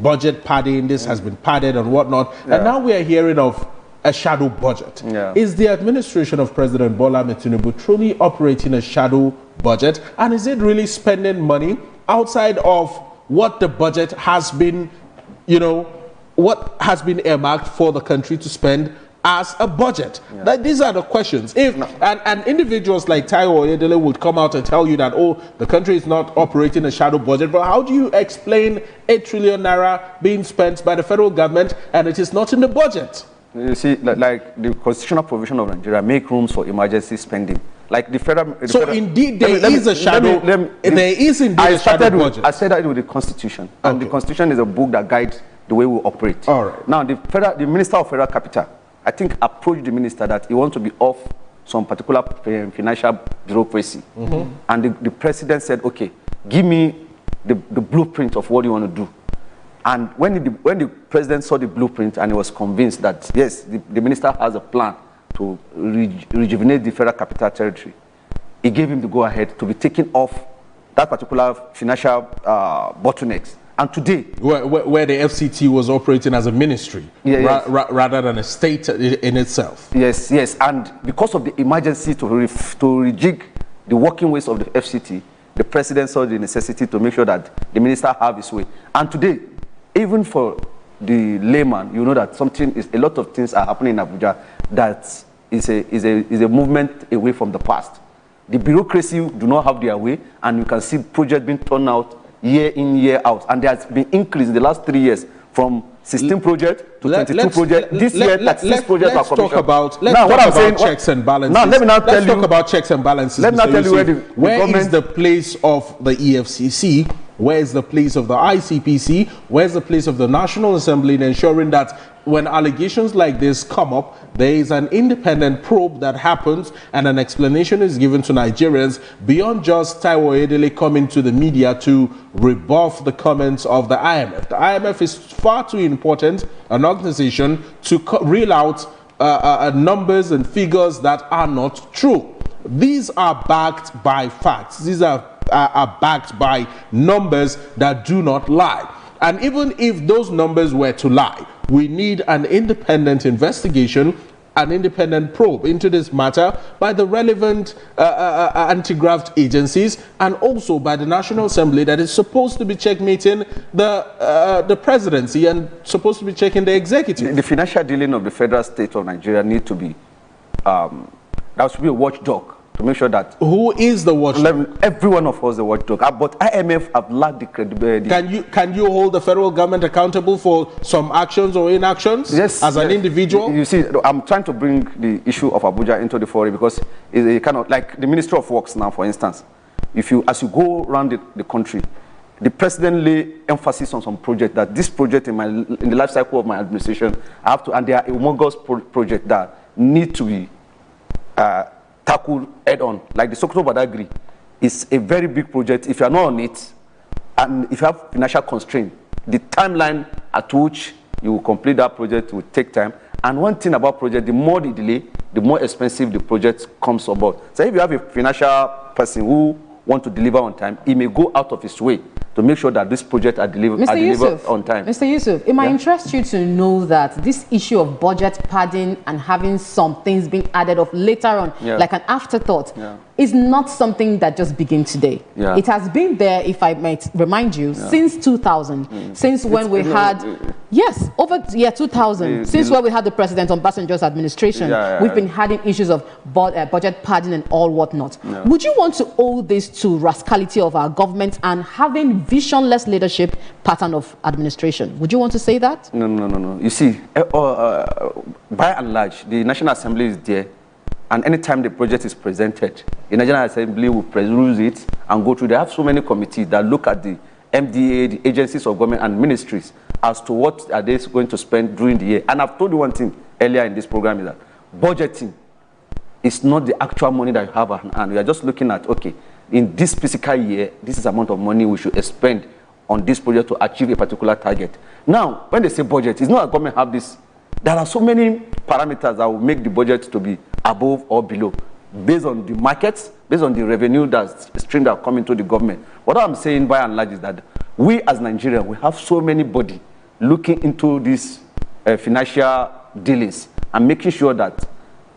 budget padding, this has been padded and whatnot. And now we are hearing of a shadow budget. Is the administration of President Bola Ahmed Tinubu truly operating a shadow budget? And is it really spending money outside of what the budget has been, what has been earmarked for the country to spend as a budget? These are the questions. And individuals like Taiwo Oyedele would come out and tell you that, the country is not operating a shadow budget, but how do you explain 8 trillion naira being spent by the federal government and it is not in the budget? You see, like the constitutional provision of Nigeria make rooms for emergency spending. Like the federal. Indeed, there is a shadow. There is indeed a shadow budget. I started with the Constitution, and the Constitution is a book that guides the way we operate. All right. Now, the Minister of Federal Capital, I think, approached the minister that he wants to be off some particular financial bureaucracy, and the president said, "Okay, give me the blueprint of what you want to do." And when the president saw the blueprint and he was convinced that, yes, the minister has a plan to rejuvenate the Federal Capital Territory, he gave him the go-ahead to be taken off that particular financial bottlenecks And today, where the FCT was operating as a ministry, rather than a state in itself. Yes, yes. And because of the emergency to rejig the working ways of the FCT, the president saw the necessity to make sure that the minister have his way. And today, even for the layman, you know that a lot of things are happening in Abuja that is a movement away from the past. The bureaucracy do not have their way, and you can see projects being turned out year in, year out. And there has been increase in the last 3 years from 16 projects to 22 projects. This year, 36 projects are commissioned. Let's talk about checks and balances. Now, let me now tell you. Let's talk about checks and balances. Let me now tell you where is the place of the EFCC? Where is the place of the ICPC? Where's the place of the National Assembly in ensuring that when allegations like this come up, there is an independent probe that happens and an explanation is given to Nigerians beyond just Taiwo Edele coming to the media to rebuff the comments of the IMF. The IMF is far too important an organization to reel out numbers and figures that are not true. These are backed by facts. These are backed by numbers that do not lie. And even if those numbers were to lie, we need an independent investigation, an independent probe into this matter by the relevant anti-graft agencies and also by the National Assembly that is supposed to be checkmating the presidency and supposed to be checking the executive. The financial dealing of the federal state of Nigeria need to be, that should be a watchdog. To make sure that who is the watchdog? Every one of us the watchdog. But IMF have lacked the credibility. Can you hold the federal government accountable for some actions or inactions? Yes, as an individual. You see, I'm trying to bring the issue of Abuja into the forum because it's a kind of like the Ministry of Works now, for instance. As you go around the country, the president lay emphasis on some project that this project in the life cycle of my administration I have to, and they are humongous project that need to be tackled head-on. Like the Sokoto Badagry is a very big project. If you are not on it, and if you have financial constraint, the timeline at which you will complete that project will take time. And one thing about project, the more the delay, the more expensive the project comes about. So if you have a financial person who wants to deliver on time, he may go out of his way to make sure that this project are delivered on time. Mr. Yusuf, it might interest you to know that this issue of budget padding and having some things being added of later on, like an afterthought, is not something that just begins today. It has been there, if I might remind you, since 2000, since when we had, over 2000, since when we had the President Obasanjo's administration, we've been having issues of budget padding and all whatnot. Would you want to owe this to rascality of our government and having visionless leadership pattern of administration? Would you want to say that? No. You see, by and large, the National Assembly is there, and anytime the project is presented, the National Assembly will peruse it and go through. They have so many committees that look at the MDA, the agencies of government and ministries as to what are they going to spend during the year. And I've told you one thing earlier in this program is that budgeting is not the actual money that you have at hand. We are just looking at, okay, in this fiscal year, this is the amount of money we should spend on this project to achieve a particular target. Now, when they say budget, it's not that government have this. There are so many parameters that will make the budget to be above or below, based on the markets, based on the revenue stream that come into the government. What I'm saying by and large is that we as Nigerians, we have so many body looking into these financial dealings and making sure that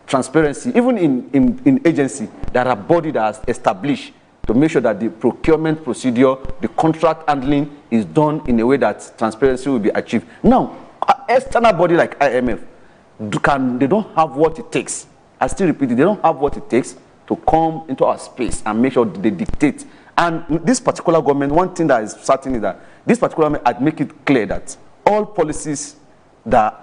transparency, even in agency, there are body that are established to make sure that the procurement procedure, the contract handling is done in a way that transparency will be achieved. Now, an external body like IMF, they don't have what it takes. I still repeat it, they don't have what it takes to come into our space and make sure they dictate. And this particular government, one thing that is certain is that this particular government, I'd make it clear that all policies that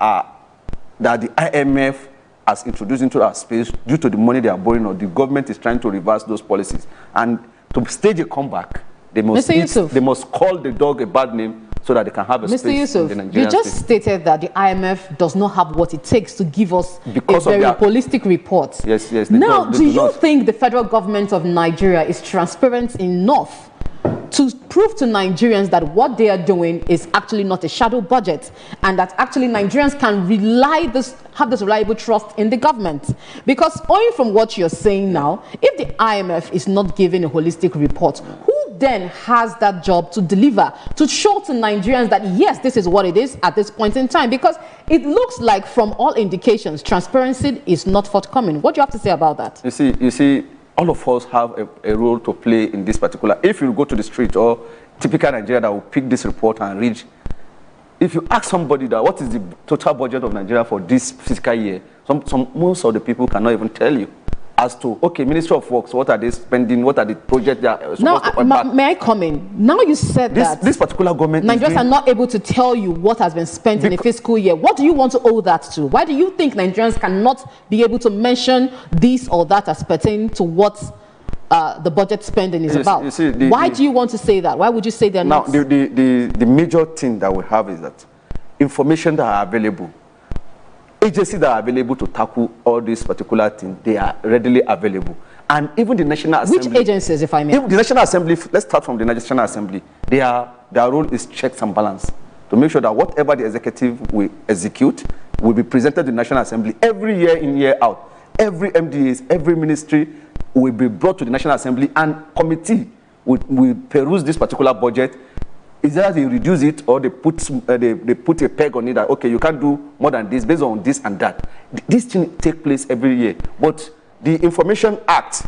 the IMF has introduced into our space due to the money they are borrowing, or the government is trying to reverse those policies. And to stage a comeback, they must call the dog a bad name so that they can have a space Yusuf, in the Nigerian you just stated that the IMF does not have what it takes to give us a very holistic report. Yes. Now, do you think the federal government of Nigeria is transparent enough to prove to Nigerians that what they are doing is actually not a shadow budget, and that actually Nigerians can have this reliable trust in the government? Because owing from what you're saying now, if the IMF is not giving a holistic report, who then has that job to deliver, to show to Nigerians that yes, this is what it is at this point in time? Because it looks like from all indications, transparency is not forthcoming. What do you have to say about that? You see, all of us have a role to play in this particular. If you go to the street or typical Nigeria that will pick this report and read, if you ask somebody that what is the total budget of Nigeria for this fiscal year, most of the people cannot even tell you. As to, okay, Ministry of Works, what are they spending? What are the projects they are supposed to impact? May I come in? Now you said this particular government Nigerians are not able to tell you what has been spent in a fiscal year. What do you want to owe that to? Why do you think Nigerians cannot be able to mention this or that as pertaining to what the budget spending is about? Why do you want to say that? Why would you say they're not? Now, the major thing that we have is that information that are available, agencies that are available to tackle all these particular things, they are readily available. And even the National Assembly... Which agencies, if I may? Even the National Assembly, let's start from the National Assembly. Their role is checks and balance, to make sure that whatever the executive will execute will be presented to the National Assembly every year in, year out. Every MDAs, every ministry will be brought to the National Assembly, and committee will peruse this particular budget. Is that they reduce it or they put a peg on it that, okay, you can't do more than this based on this and that. This thing take place every year. But the Information Act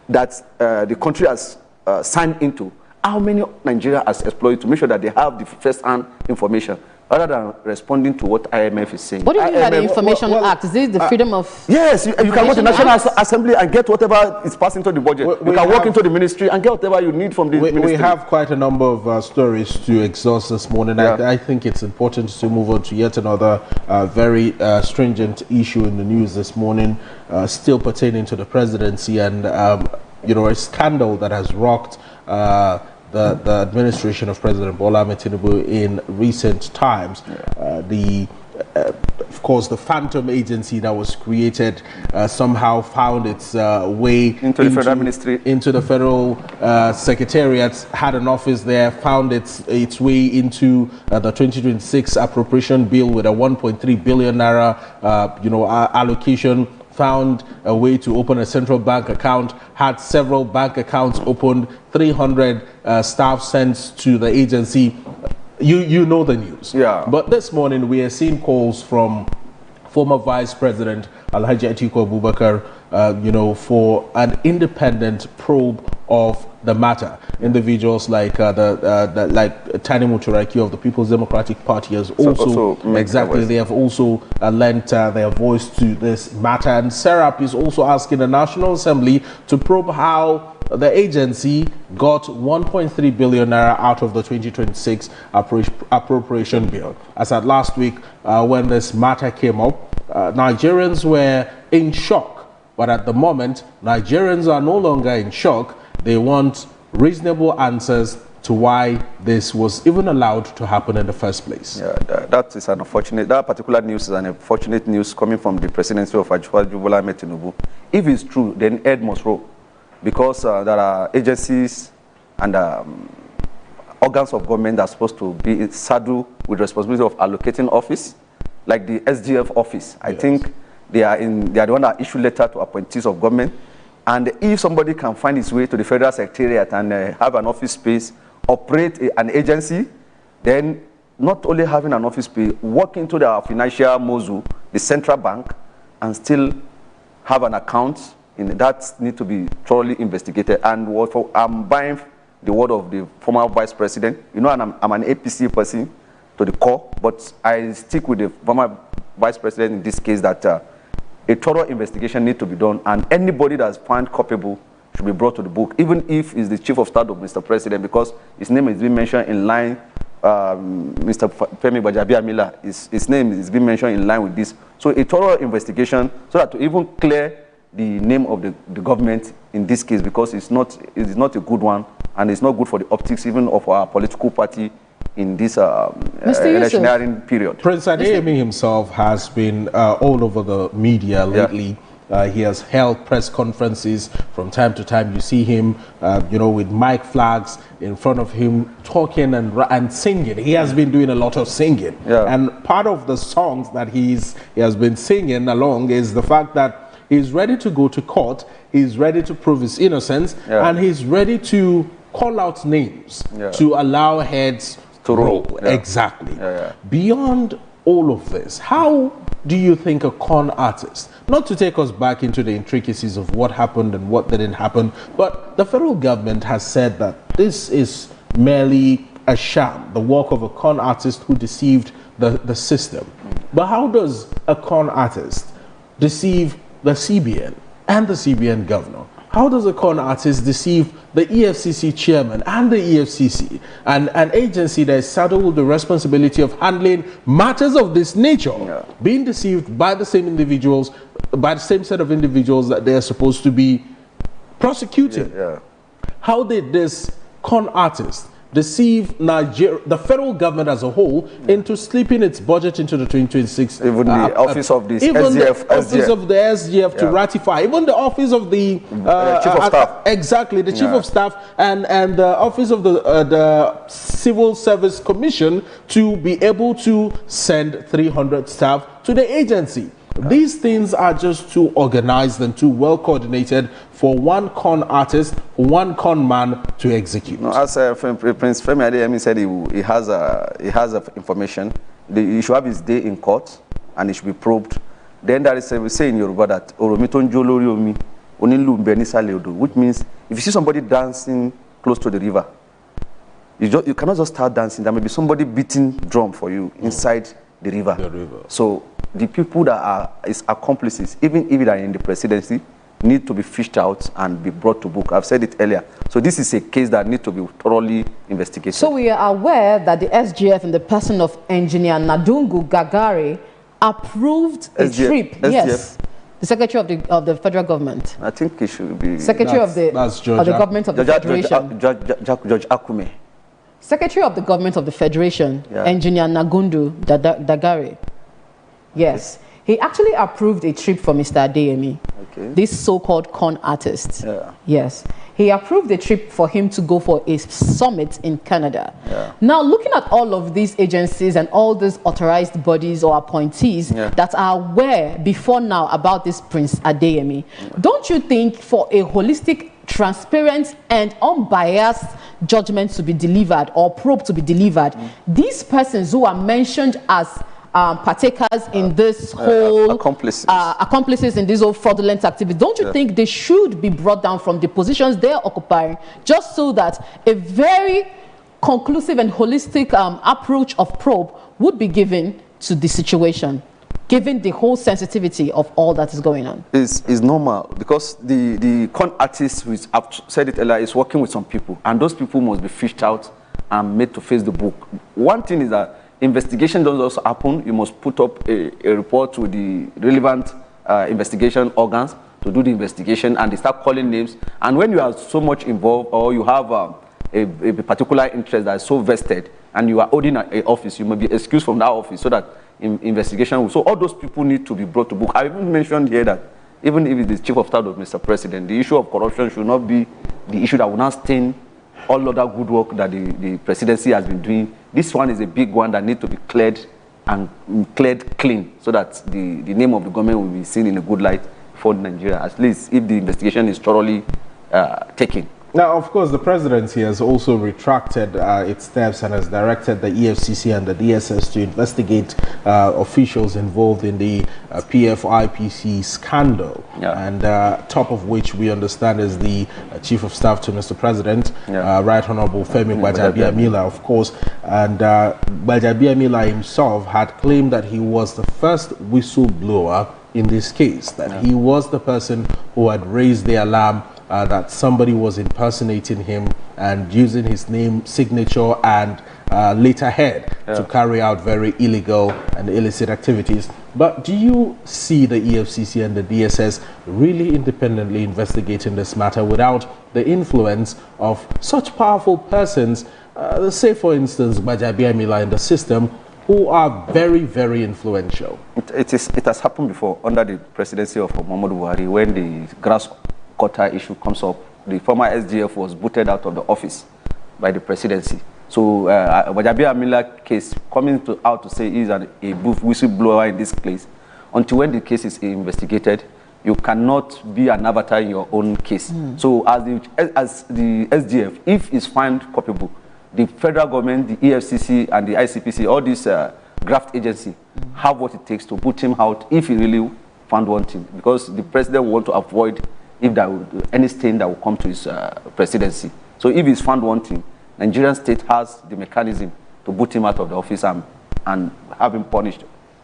that the country has signed into, how many Nigeria has exploited to make sure that they have the first-hand information rather than responding to what IMF is saying? What do you mean by the Information Act? Is this the freedom of... Yes, you can go to the National Assembly and get whatever is passed into the budget. You can walk into the ministry and get whatever you need from the ministry. We have quite a number of stories to exhaust this morning. Yeah. I think it's important to move on to yet another very stringent issue in the news this morning, still pertaining to the presidency and, you know, a scandal that has rocked the administration of President Bola Ahmed Tinubu in recent times. Of course, the phantom agency that was created somehow found its way into the federal ministry, into the federal secretariat, had an office there, found its way into the 2026 appropriation bill with a 1.3 billion naira allocation, found a way to open a central bank account, had several bank accounts opened, 300 staff sent to the agency. You know the news. Yeah. But this morning we are seeing calls from former Vice President Alhaji Atiku Abubakar, for an independent probe of the matter. Individuals like like Tani Muturaki of the People's Democratic Party has they have also lent their voice to this matter. And Serap is also asking the National Assembly to probe how the agency got 1.3 billion naira out of the 2026 appropriation bill. As at last week, when this matter came up, Nigerians were in shock. But at the moment, Nigerians are no longer in shock. They want reasonable answers to why this was even allowed to happen in the first place. Yeah, that is an unfortunate. That particular news is an unfortunate news coming from the presidency of Bola Ahmed Tinubu. If it's true, then Ed must roll, because there are agencies and organs of government that are supposed to be saddled with responsibility of allocating office, like the SDF office. I think they are the one that issue letter to appointees of government. And if somebody can find his way to the federal secretariat and have an office space, operate an agency, then not only having an office space, walk into the financial mozu, the central bank, and still have an account, that need to be thoroughly investigated. And I'm buying the word of the former vice president. You know, I'm an APC person to the core, but I stick with the former vice president in this case that a thorough investigation needs to be done, and anybody that's found culpable should be brought to the book, even if he's the chief of staff of Mr. President, because his name is being mentioned in line. Mr. Femi Gbajabiamila, his name is being mentioned in line with this. So a thorough investigation, so that to even clear the name of the government in this case, because it's not a good one, and it's not good for the optics even of our political party in this electioneering period. Prince Adeyemi himself has been all over the media lately. He has held press conferences from time to time. You see him, with mic flags in front of him, talking and singing. He has been doing a lot of singing. And part of the songs that he has been singing along is the fact that he's ready to go to court. He's ready to prove his innocence, and he's ready to call out names to allow heads to roll. Exactly. Beyond all of this, how do you think a con artist, not to take us back into the intricacies of what happened and what didn't happen, but the federal government has said that this is merely a sham, the work of a con artist who deceived the system. But how does a con artist deceive the CBN and the CBN governor? How does a con artist deceive the EFCC chairman and the EFCC, an agency that is saddled with the responsibility of handling matters of this nature, being deceived by the same individuals, by the same set of individuals that they are supposed to be prosecuting? How did this con artist deceive Nigeria, the federal government as a whole, into slipping its budget into the 2026? Even the office of the SGF to ratify, even the office of the chief of staff. Exactly, the chief of staff and the office of the Civil Service Commission to be able to send 300 staff to the agency. These things are just too organized and too well coordinated for one con artist, one con man to execute. No, as Prince Femi Adeyemi said, he has information. He should have his day in court and it should be probed. Then there is a saying in Yoruba that which means if you see somebody dancing close to the river, you cannot just start dancing. There may be somebody beating drum for you inside the river. So the people that are his accomplices, even if they are in the presidency, need to be fished out and be brought to book. I've said it earlier. So this is a case that needs to be thoroughly investigated. So we are aware that the SGF in the person of Engineer Nadungu Gagare approved a trip. SGF? Yes. The Secretary of the federal government. I think it should be Secretary of the government of the Federation. George Akume. Secretary of the government of the Federation, Engineer Nagundu Dagare. Yes. He actually approved a trip for Mr. Adeyemi, this so-called con artist. Yes. He approved a trip for him to go for a summit in Canada. Now, looking at all of these agencies and all these authorized bodies or appointees that are aware before now about this Prince Adeyemi, don't you think for a holistic, transparent and unbiased judgment to be delivered or probe to be delivered, these persons who are mentioned as partakers in this whole accomplices in this whole fraudulent activity, don't you think they should be brought down from the positions they are occupying, just so that a very conclusive and holistic approach of probe would be given to the situation, given the whole sensitivity of all that is going on? Is normal, because the con artist, which I've said it earlier, is working with some people, and those people must be fished out and made to face the book. One thing is that investigation doesn't also happen. You must put up a report to the relevant investigation organs to do the investigation, and they start calling names. And when you are so much involved, or you have a particular interest that is so vested, and you are holding an office, you may be excused from that office so that investigation. So all those people need to be brought to book. I even mentioned here that even if it is chief of staff of Mr. President, the issue of corruption should not be the issue that will not stain all other good work that the presidency has been doing. This one is a big one that needs to be cleared and cleared clean, so that the name of the government will be seen in a good light for Nigeria, at least if the investigation is thoroughly taken. Now, of course, the presidency has also retracted its steps and has directed the EFCC and the DSS to investigate officials involved in the PFIPC scandal. And top of which we understand is the Chief of Staff to Mr. President, Right Honorable Femi Gbajabiamila, of course. And Gbajabiamila himself had claimed that he was the first whistleblower in this case, that he was the person who had raised the alarm that somebody was impersonating him and using his name, signature, and letterhead to carry out very illegal and illicit activities. But do you see the EFCC and the DSS really independently investigating this matter without the influence of such powerful persons, say for instance Gbajabiamila in the system, who are very, very influential? It has happened before under the presidency of Muhammadu Buhari. When the grass cutter issue comes up, the former SGF was booted out of the office by the presidency. So Gbajabiamila case coming out to say he's a whistleblower in this place, until when the case is investigated, you cannot be an avatar in your own case. So as the SDF, if it's found culpable, the federal government, the EFCC, and the ICPC, all these graft agency, have what it takes to put him out if he really found wanting, because the president will want to avoid if there will any stain that will come to his presidency. So if he's found wanting, Nigerian state has the mechanism to put him out of the office and have him punished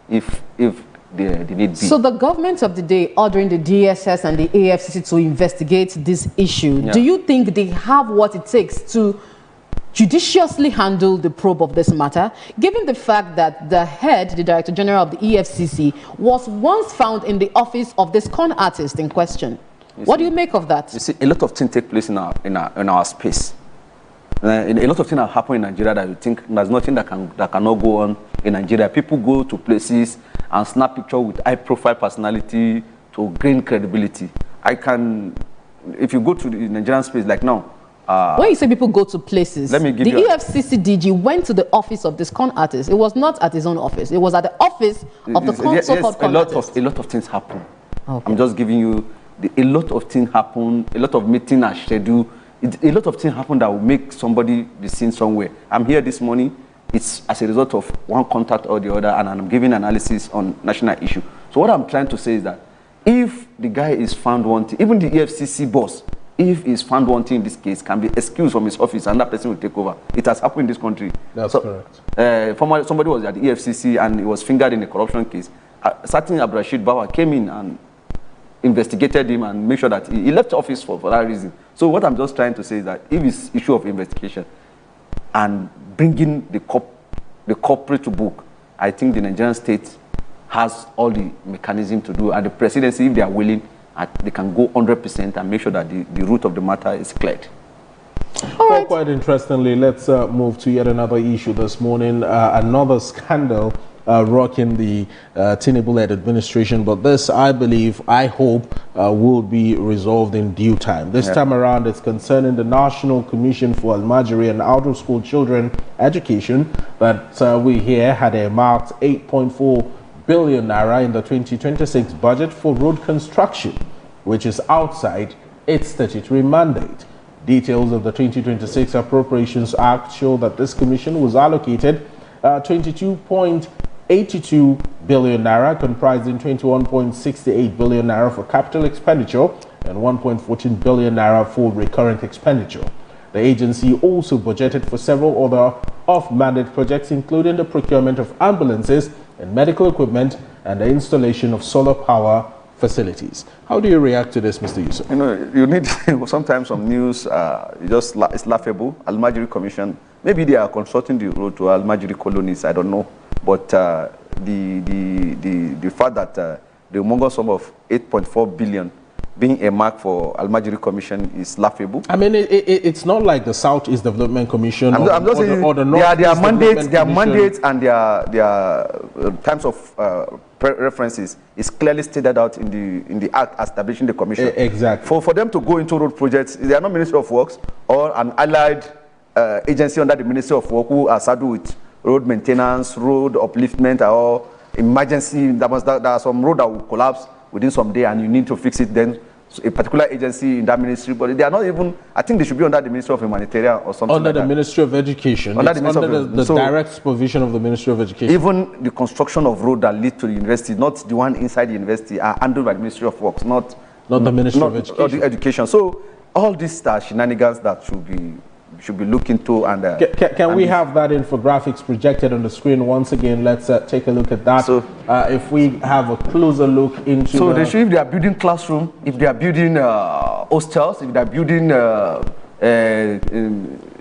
if they need be. So the government of the day ordering the DSS and the AFCC to investigate this issue, do you think they have what it takes to judiciously handle the probe of this matter, given the fact that the Director General of the EFCC, was once found in the office of this con artist in question? What do you make of that? You see, a lot of things take place in our space. A lot of things have happened in Nigeria that you think there's nothing that cannot go on in Nigeria. People go to places and snap pictures with high-profile personality to gain credibility. If you go to the Nigerian space like now, when you say people go to places, let me give the you EFCC DG went to the office of this con artist. It was not at his own office. It was at the office of the so-called con artist. A lot of things happen. Okay. I'm just giving you a lot of things happen. A lot of meetings are scheduled. A lot of things happen that will make somebody be seen somewhere. I'm here this morning. It's as a result of one contact or the other, and I'm giving analysis on national issue. So what I'm trying to say is that if the guy is found wanting, even the EFCC boss, if he's found wanting in this case, can be excused from his office and that person will take over. It has happened in this country. That's correct. Somebody was at the EFCC and he was fingered in a corruption case. Certain Abdurrashid Bawa came in and investigated him and made sure that he left office for that reason. So what I'm just trying to say is that if it's issue of investigation and bringing the corporate to book, I think the Nigerian state has all the mechanism to do, and the presidency, if they are willing, they can go 100% and make sure that the root of the matter is cleared. Well, quite interestingly, let's move to yet another issue this morning. Another scandal rocking the Tinubu-led administration, but this, I hope, will be resolved in due time. This time around, it's concerning the National Commission for Almajiri and Out-of-School Children Education that we hear had earmarked 8.4 billion naira in the 2026 budget for road construction, which is outside its statutory mandate. Details of the 2026 Appropriations Act show that this commission was allocated 22.82 billion naira, comprising 21.68 billion naira for capital expenditure and 1.14 billion naira for recurrent expenditure. The agency also budgeted for several other off-mandate projects, including the procurement of ambulances and medical equipment and the installation of solar power facilities. How do you react to this, Mr. Yusuf? You know, you need sometimes some news, it's laughable. Almajiri Commission, maybe they are consulting the road to Almajiri colonies, I don't know. But the fact that the humongous sum of 8.4 billion being a mark for Almajiri Commission is laughable. I mean, it's not like the Southeast Development Commission I'm just saying their mandates and their terms of references is clearly stated out in the act establishing the commission. Exactly. For them to go into road projects, they are not Ministry of Works or an allied agency under the Ministry of Work who are saddled with road maintenance, road upliftment, or emergency. There are some road that will collapse within some day and you need to fix it, then a particular agency in that ministry, but they are not even, I think they should be under the Ministry of Humanitarian or something under like the that. Ministry of Education. Under the direct supervision of the Ministry of Education. Even the construction of road that lead to the university, not the one inside the university, are handled by the Ministry of Works, not the Ministry of Education. So all these are shenanigans that should be looked into. And can we have that infographics projected on the screen once again? Let's take a look at that. So if we have a closer look into if they are building classroom, if they are building hostels, if they are building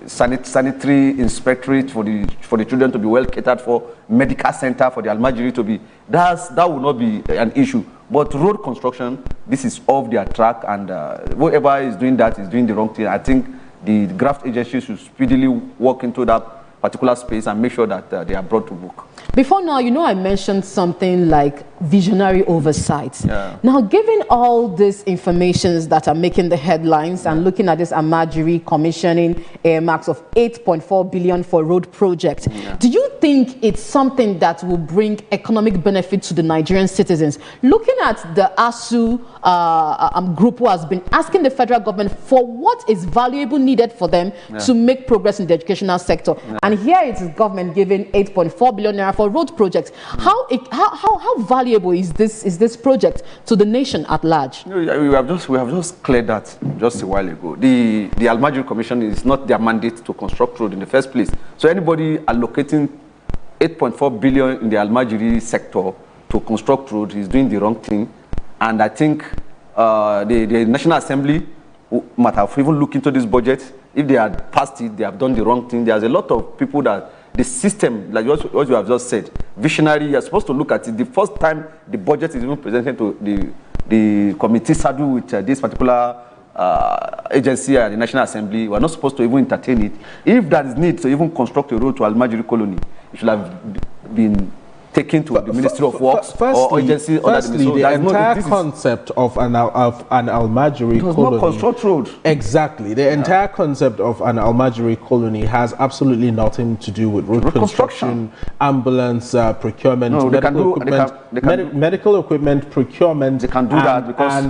sanitary inspectorate for the children to be well catered for, medical center for the Almajiri to be, that will not be an issue. But road construction, this is off their track, and whoever is doing that is doing the wrong thing. I think the graft agency should speedily walk into that particular space and make sure that they are brought to book. Before now, I mentioned something like visionary oversight. Yeah. Now, given all these informations that are making the headlines and looking at this Almajiri commissioning earmarks of 8.4 billion for road project, do you think it's something that will bring economic benefit to the Nigerian citizens? Looking at the ASU group who has been asking the federal government for what is valuable needed for them to make progress in the educational sector. And here it is government giving 8.4 billion naira for road projects. How valuable is this project to the nation at large? We have just cleared that just a while ago. The Almajiri Commission is not their mandate to construct road in the first place. So anybody allocating 8.4 billion in the Almajiri sector to construct road is doing the wrong thing. And I think the National Assembly might have even looked into this budget. If they had passed it, they have done the wrong thing. There's a lot of people that the system, like what you have just said, visionary, you're supposed to look at it. The first time the budget is even presented to the committee saddled with this particular agency at the National Assembly, we're not supposed to even entertain it. If there is need to even construct a road to Almajiri colony, it should have been taken to the Ministry of Works or agency under the Ministry. The entire concept of an Almajiri colony. Not construct road. Exactly. The entire concept of an Almajiri colony has absolutely nothing to do with road construction, ambulance procurement, medical equipment procurement. They can do that because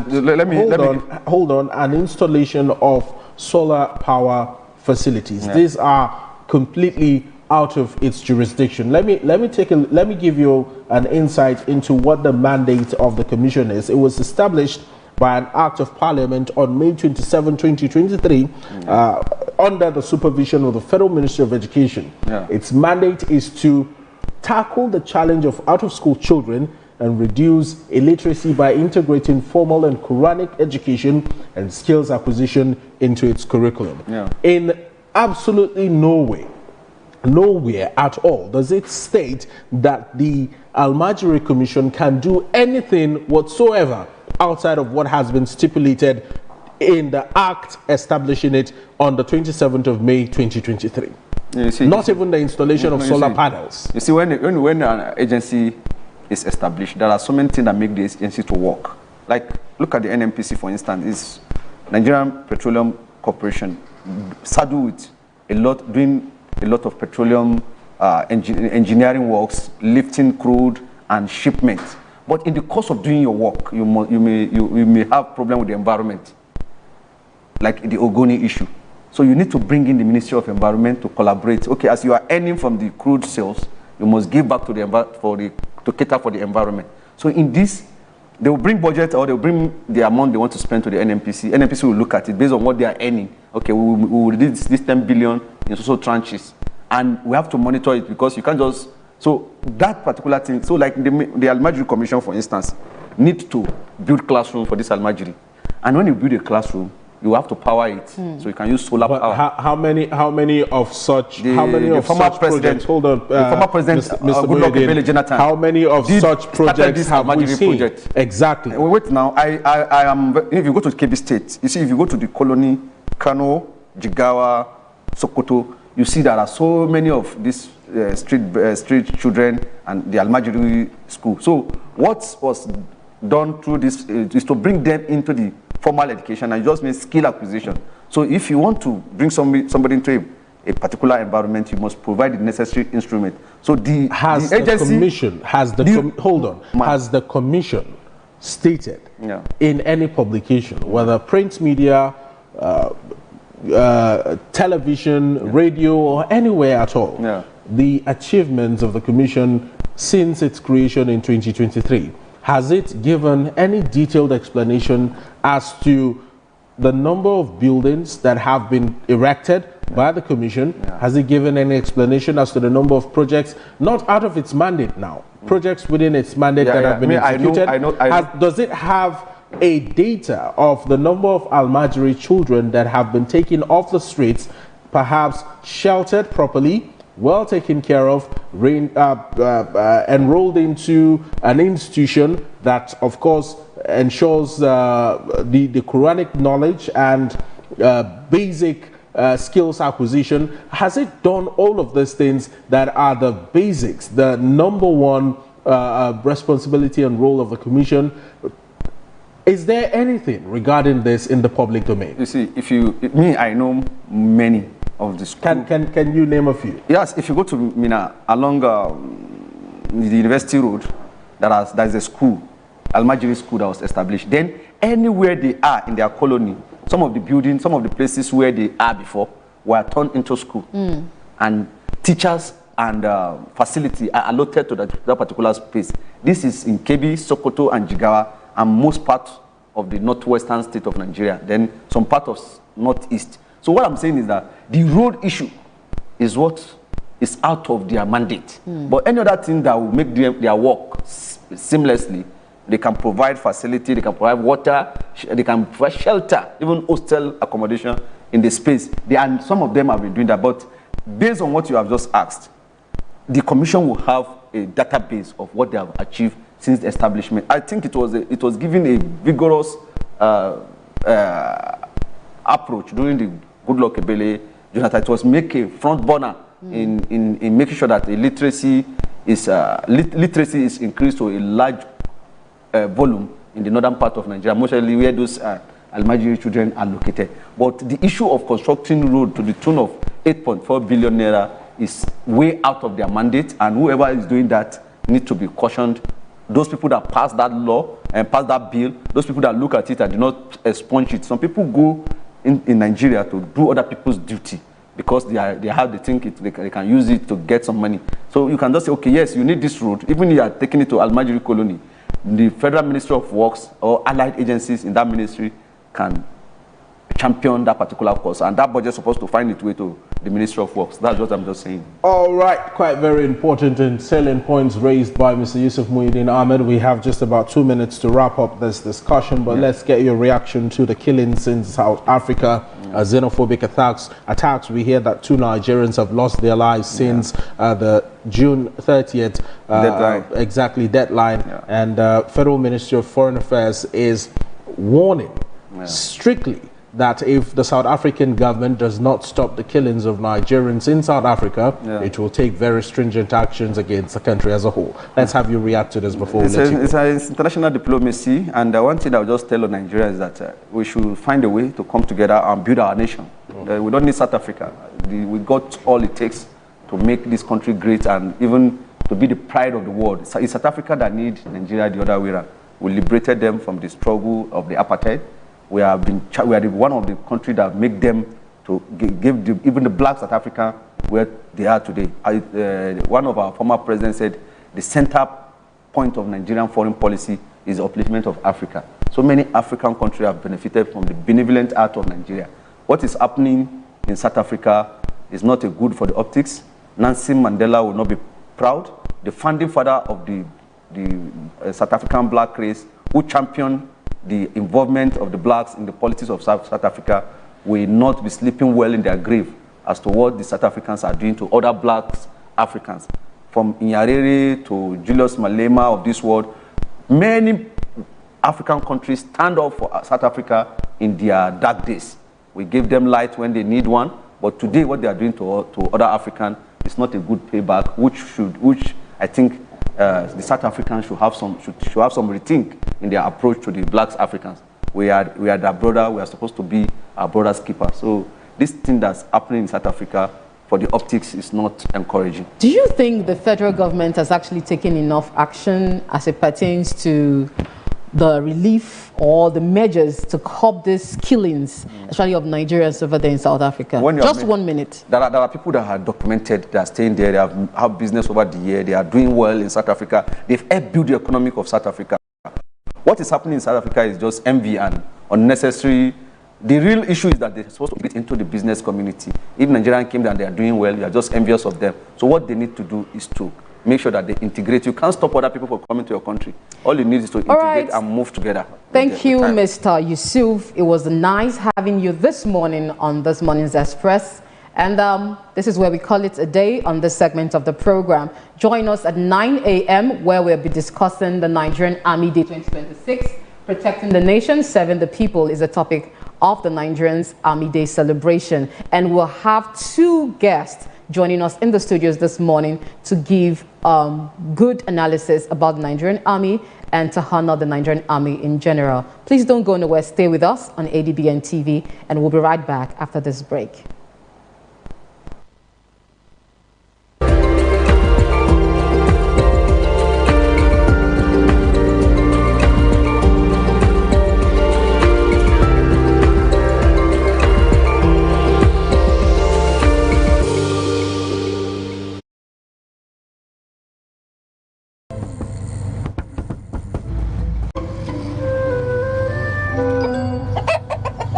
hold on, an installation of solar power facilities. These are completely out of its jurisdiction. Let me give you an insight into what the mandate of the commission is. It was established by an Act of Parliament on May 27, 2023, under the supervision of the Federal Ministry of Education. Its mandate is to tackle the challenge of out-of-school children and reduce illiteracy by integrating formal and Quranic education and skills acquisition into its curriculum. In absolutely nowhere at all does it state that the Almajiri Commission can do anything whatsoever outside of what has been stipulated in the act establishing it on the 27th of May 2023. Not even the installation of solar panels. You see, when an agency is established, there are so many things that make this agency to work. Like, look at the NNPC, for instance. It's Nigerian Petroleum Corporation, saddled with doing a lot of petroleum engineering works, lifting crude and shipment. But in the course of doing your work, you may have problem with the environment, like the Ogoni issue. So you need to bring in the Ministry of Environment to collaborate. Okay, as you are earning from the crude sales, you must give back to to cater for the environment. So in this, they will bring budget or they will bring the amount they want to spend to the NNPC. NNPC will look at it based on what they are earning. Okay, we will reduce this 10 billion in social tranches. And we have to monitor it because you can't just... So that particular thing, so like the Almajiri Commission, for instance, need to build classroom for this Almajiri. And when you build a classroom, you have to power it, so you can use solar power. How many of such projects? Hold on, the former president, Mr. Boyede, how many of such projects have we seen? Project. Exactly. Wait now, I am. If you go to Kebbi State, you see, if you go to the colony, Kano, Jigawa, Sokoto, you see there are so many of these street children and the Almajiri school. So what was done through this is to bring them into the formal education and just means skill acquisition. So if you want to bring somebody into a particular environment, you must provide the necessary instrument. So has the commission stated in any publication, whether print media, television, radio, or anywhere at all, the achievements of the commission since its creation in 2023? Has it given any detailed explanation as to the number of buildings that have been erected by the commission? Has it given any explanation as to the number of projects, not out of its mandate now, projects within its mandate that have been executed? I know. Does it have a data of the number of Almajiri children that have been taken off the streets, perhaps sheltered properly, well taken care of, enrolled into an institution that, of course, ensures the Quranic knowledge and basic skills acquisition? Has it done all of these things that are the basics, the number one responsibility and role of the commission. Is there anything regarding this in the public domain? You see, I know many of the schools. Can you name a few? Yes, if you go to Mina, along the University Road, there is a school, Almajiri School, that was established. Then anywhere they are in their colony, some of the buildings, some of the places where they are before were turned into school. And teachers and facility are allotted to that particular space. This is in Kebbi, Sokoto, and Jigawa, and most parts of the northwestern state of Nigeria, then some part of northeast. So what I'm saying is that the road issue is what is out of their mandate. But any other thing that will make their work seamlessly, they can provide facility, they can provide water, they can provide shelter, even hostel accommodation in the space. And some of them have been doing that. But based on what you have just asked, the commission will have a database of what they have achieved since the establishment. I think it was given a vigorous approach during the Goodluck Ebele Jonathan. It was make a front burner in making sure that the literacy is increased to a large volume in the northern part of Nigeria, mostly where those Almajiri children are located. But the issue of constructing road to the tune of 8.4 billion naira is way out of their mandate, and whoever is doing that needs to be cautioned. Those people that pass that law and pass that bill, those people that look at it and do not expunge it. Some people go in Nigeria to do other people's duty because they think they can use it to get some money. So you can just say, okay, yes, you need this road. Even if you are taking it to Almajiri colony, the Federal Ministry of Works or allied agencies in that ministry can champion that particular cause, and that budget is supposed to find its way to the Ministry of Works. That's what I'm just saying. All right, quite very important and salient points raised by Mr. Yusuf Muhyiddin Ahmed. We have just about 2 minutes to wrap up this discussion, but let's get your reaction to the killings in South Africa, xenophobic attacks. We hear that 2 Nigerians have lost their lives since the June 30th deadline. And Federal Ministry of Foreign Affairs is warning strictly that if the South African government does not stop the killings of Nigerians in South Africa, it will take very stringent actions against the country as a whole. Let's have you react to this before we let you go. It's international diplomacy, and one thing I'll just tell Nigeria is that we should find a way to come together and build our nation. We don't need South Africa. We got all it takes to make this country great and even to be the pride of the world. It's South Africa that needs Nigeria the other way around. We liberated them from the struggle of the apartheid. We are one of the countries that make them to give even the black South Africa where they are today. One of our former presidents said the center point of Nigerian foreign policy is the upliftment of Africa. So many African countries have benefited from the benevolent art of Nigeria. What is happening in South Africa is not a good for the optics. Nelson Mandela will not be proud. The founding father of the South African black race, who championed the involvement of the blacks in the politics of South Africa, will not be sleeping well in their grave as to what the South Africans are doing to other black Africans. From Nyerere to Julius Malema of this world, many African countries stand up for South Africa in their dark days. We give them light when they need one, but today what they are doing to other Africans is not a good payback, which I think the South Africans should have some rethink in their approach to the black Africans. We are their brother. We are supposed to be our brother's keeper. So this thing that's happening in South Africa for the optics is not encouraging. Do you think the federal government has actually taken enough action as it pertains to the relief or the measures to curb these killings, especially of Nigerians over there in South Africa? Just 1 minute. There are people that are documented, they are staying there, they have business over the year, they are doing well in South Africa. They've helped build the economy of South Africa. What is happening in South Africa is just envy and unnecessary. The real issue is that they're supposed to get into the business community. If Nigerians came there and they are doing well, you are just envious of them. So what they need to do is to make sure that they integrate. You can't stop other people from coming to your country. All you need is to integrate and move together. Thank you, Mr. Yusuf. It was nice having you this morning on this morning's Express. And this is where we call it a day on this segment of the program. Join us at 9 a.m. where we'll be discussing the Nigerian Army Day 2026. Protecting the nation, serving the people is the topic of the Nigerian Army Day celebration. And we'll have 2 guests joining us in the studios this morning to give good analysis about the Nigerian Army and to honor the Nigerian Army in general. Please don't go nowhere. Stay with us on ADBN TV, and we'll be right back after this break.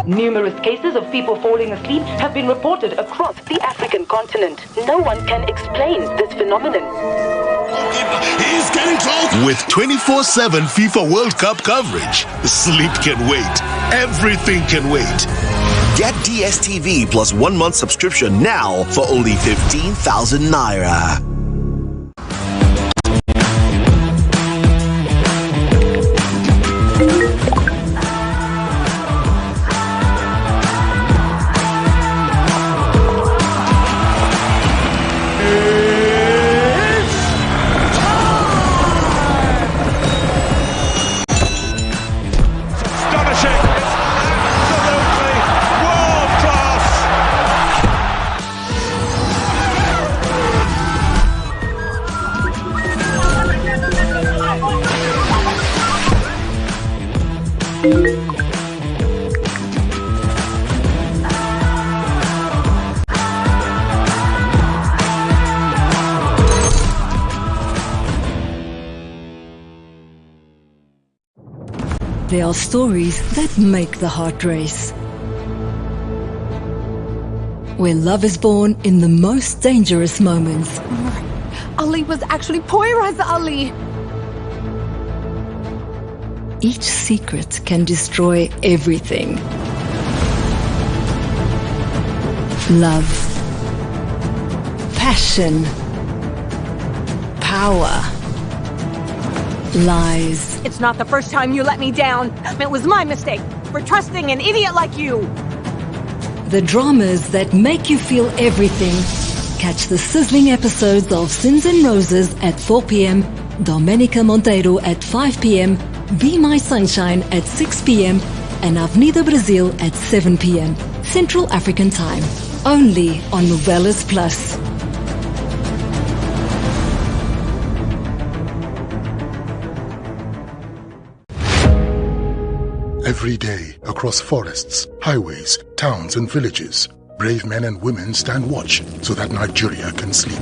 Numerous cases of people falling asleep have been reported across the African continent. No one can explain this phenomenon. He's getting close. With 24/7 FIFA World Cup coverage, sleep can wait. Everything can wait. Get DSTV plus 1 month subscription now for only 15,000 naira. There are stories that make the heart race. Where love is born in the most dangerous moments. Ali was actually Poyraz Ali. Each secret can destroy everything. Love. Passion. Power. Lies. It's not the first time you let me down. It was my mistake for trusting an idiot like you. The dramas that make you feel everything. Catch the sizzling episodes of Sins and Roses at 4 p.m, Domenica Monteiro at 5 p.m, Be My Sunshine at 6 p.m, and Avenida Brazil at 7 p.m, Central African Time. Only on Novelas Plus. Every day, across forests, highways, towns and villages, brave men and women stand watch so that Nigeria can sleep.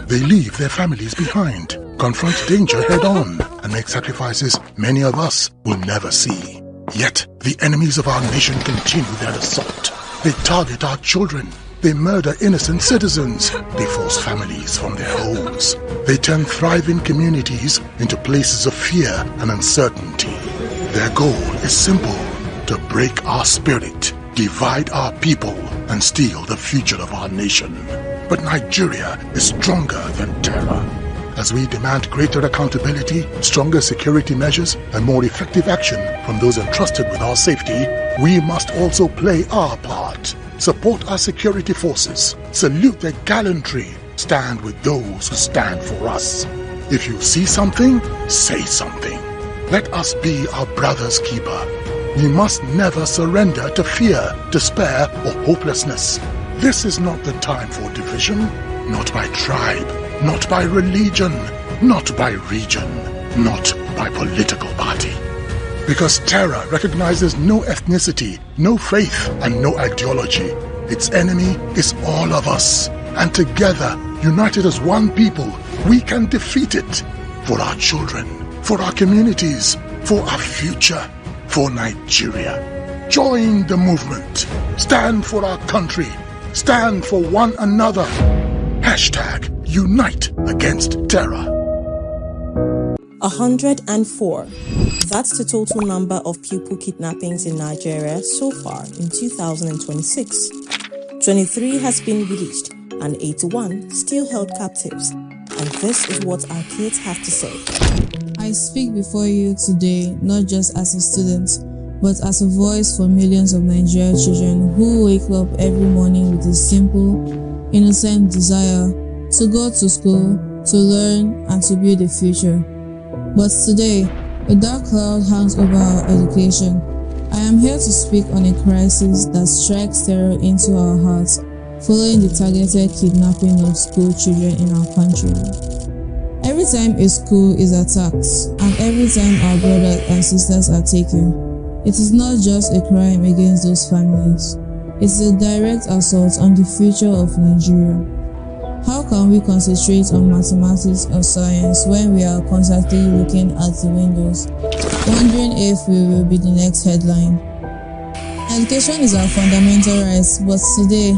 They leave their families behind, confront danger head-on, and make sacrifices many of us will never see. Yet, the enemies of our nation continue their assault. They target our children. They murder innocent citizens. They force families from their homes. They turn thriving communities into places of fear and uncertainty. Their goal is simple: to break our spirit, divide our people, and steal the future of our nation. But Nigeria is stronger than terror. As we demand greater accountability, stronger security measures, and more effective action from those entrusted with our safety, we must also play our part. Support our security forces, salute their gallantry, stand with those who stand for us. If you see something, say something. Let us be our brother's keeper. We must never surrender to fear, despair, or hopelessness. This is not the time for division, not by tribe, not by religion, not by region, not by political party. Because terror recognizes no ethnicity, no faith, and no ideology. Its enemy is all of us. And together, united as one people, we can defeat it. For our children, for our communities, for our future, for Nigeria. Join the movement. Stand for our country. Stand for one another. Hashtag Unite Against Terror. 104. That's the total number of pupil kidnappings in Nigeria so far in 2026. 23 has been released and 81 still held captives. And this is what our kids have to say. I speak before you today not just as a student, but as a voice for millions of Nigerian children who wake up every morning with a simple, innocent desire to go to school, to learn, and to build a future. But today, a dark cloud hangs over our education. I am here to speak on a crisis that strikes terror into our hearts following the targeted kidnapping of school children in our country. Every time a school is attacked, and every time our brothers and sisters are taken, it is not just a crime against those families. It's a direct assault on the future of Nigeria. How can we concentrate on mathematics or science when we are constantly looking at the windows, wondering if we will be the next headline? Education is our fundamental right, but today,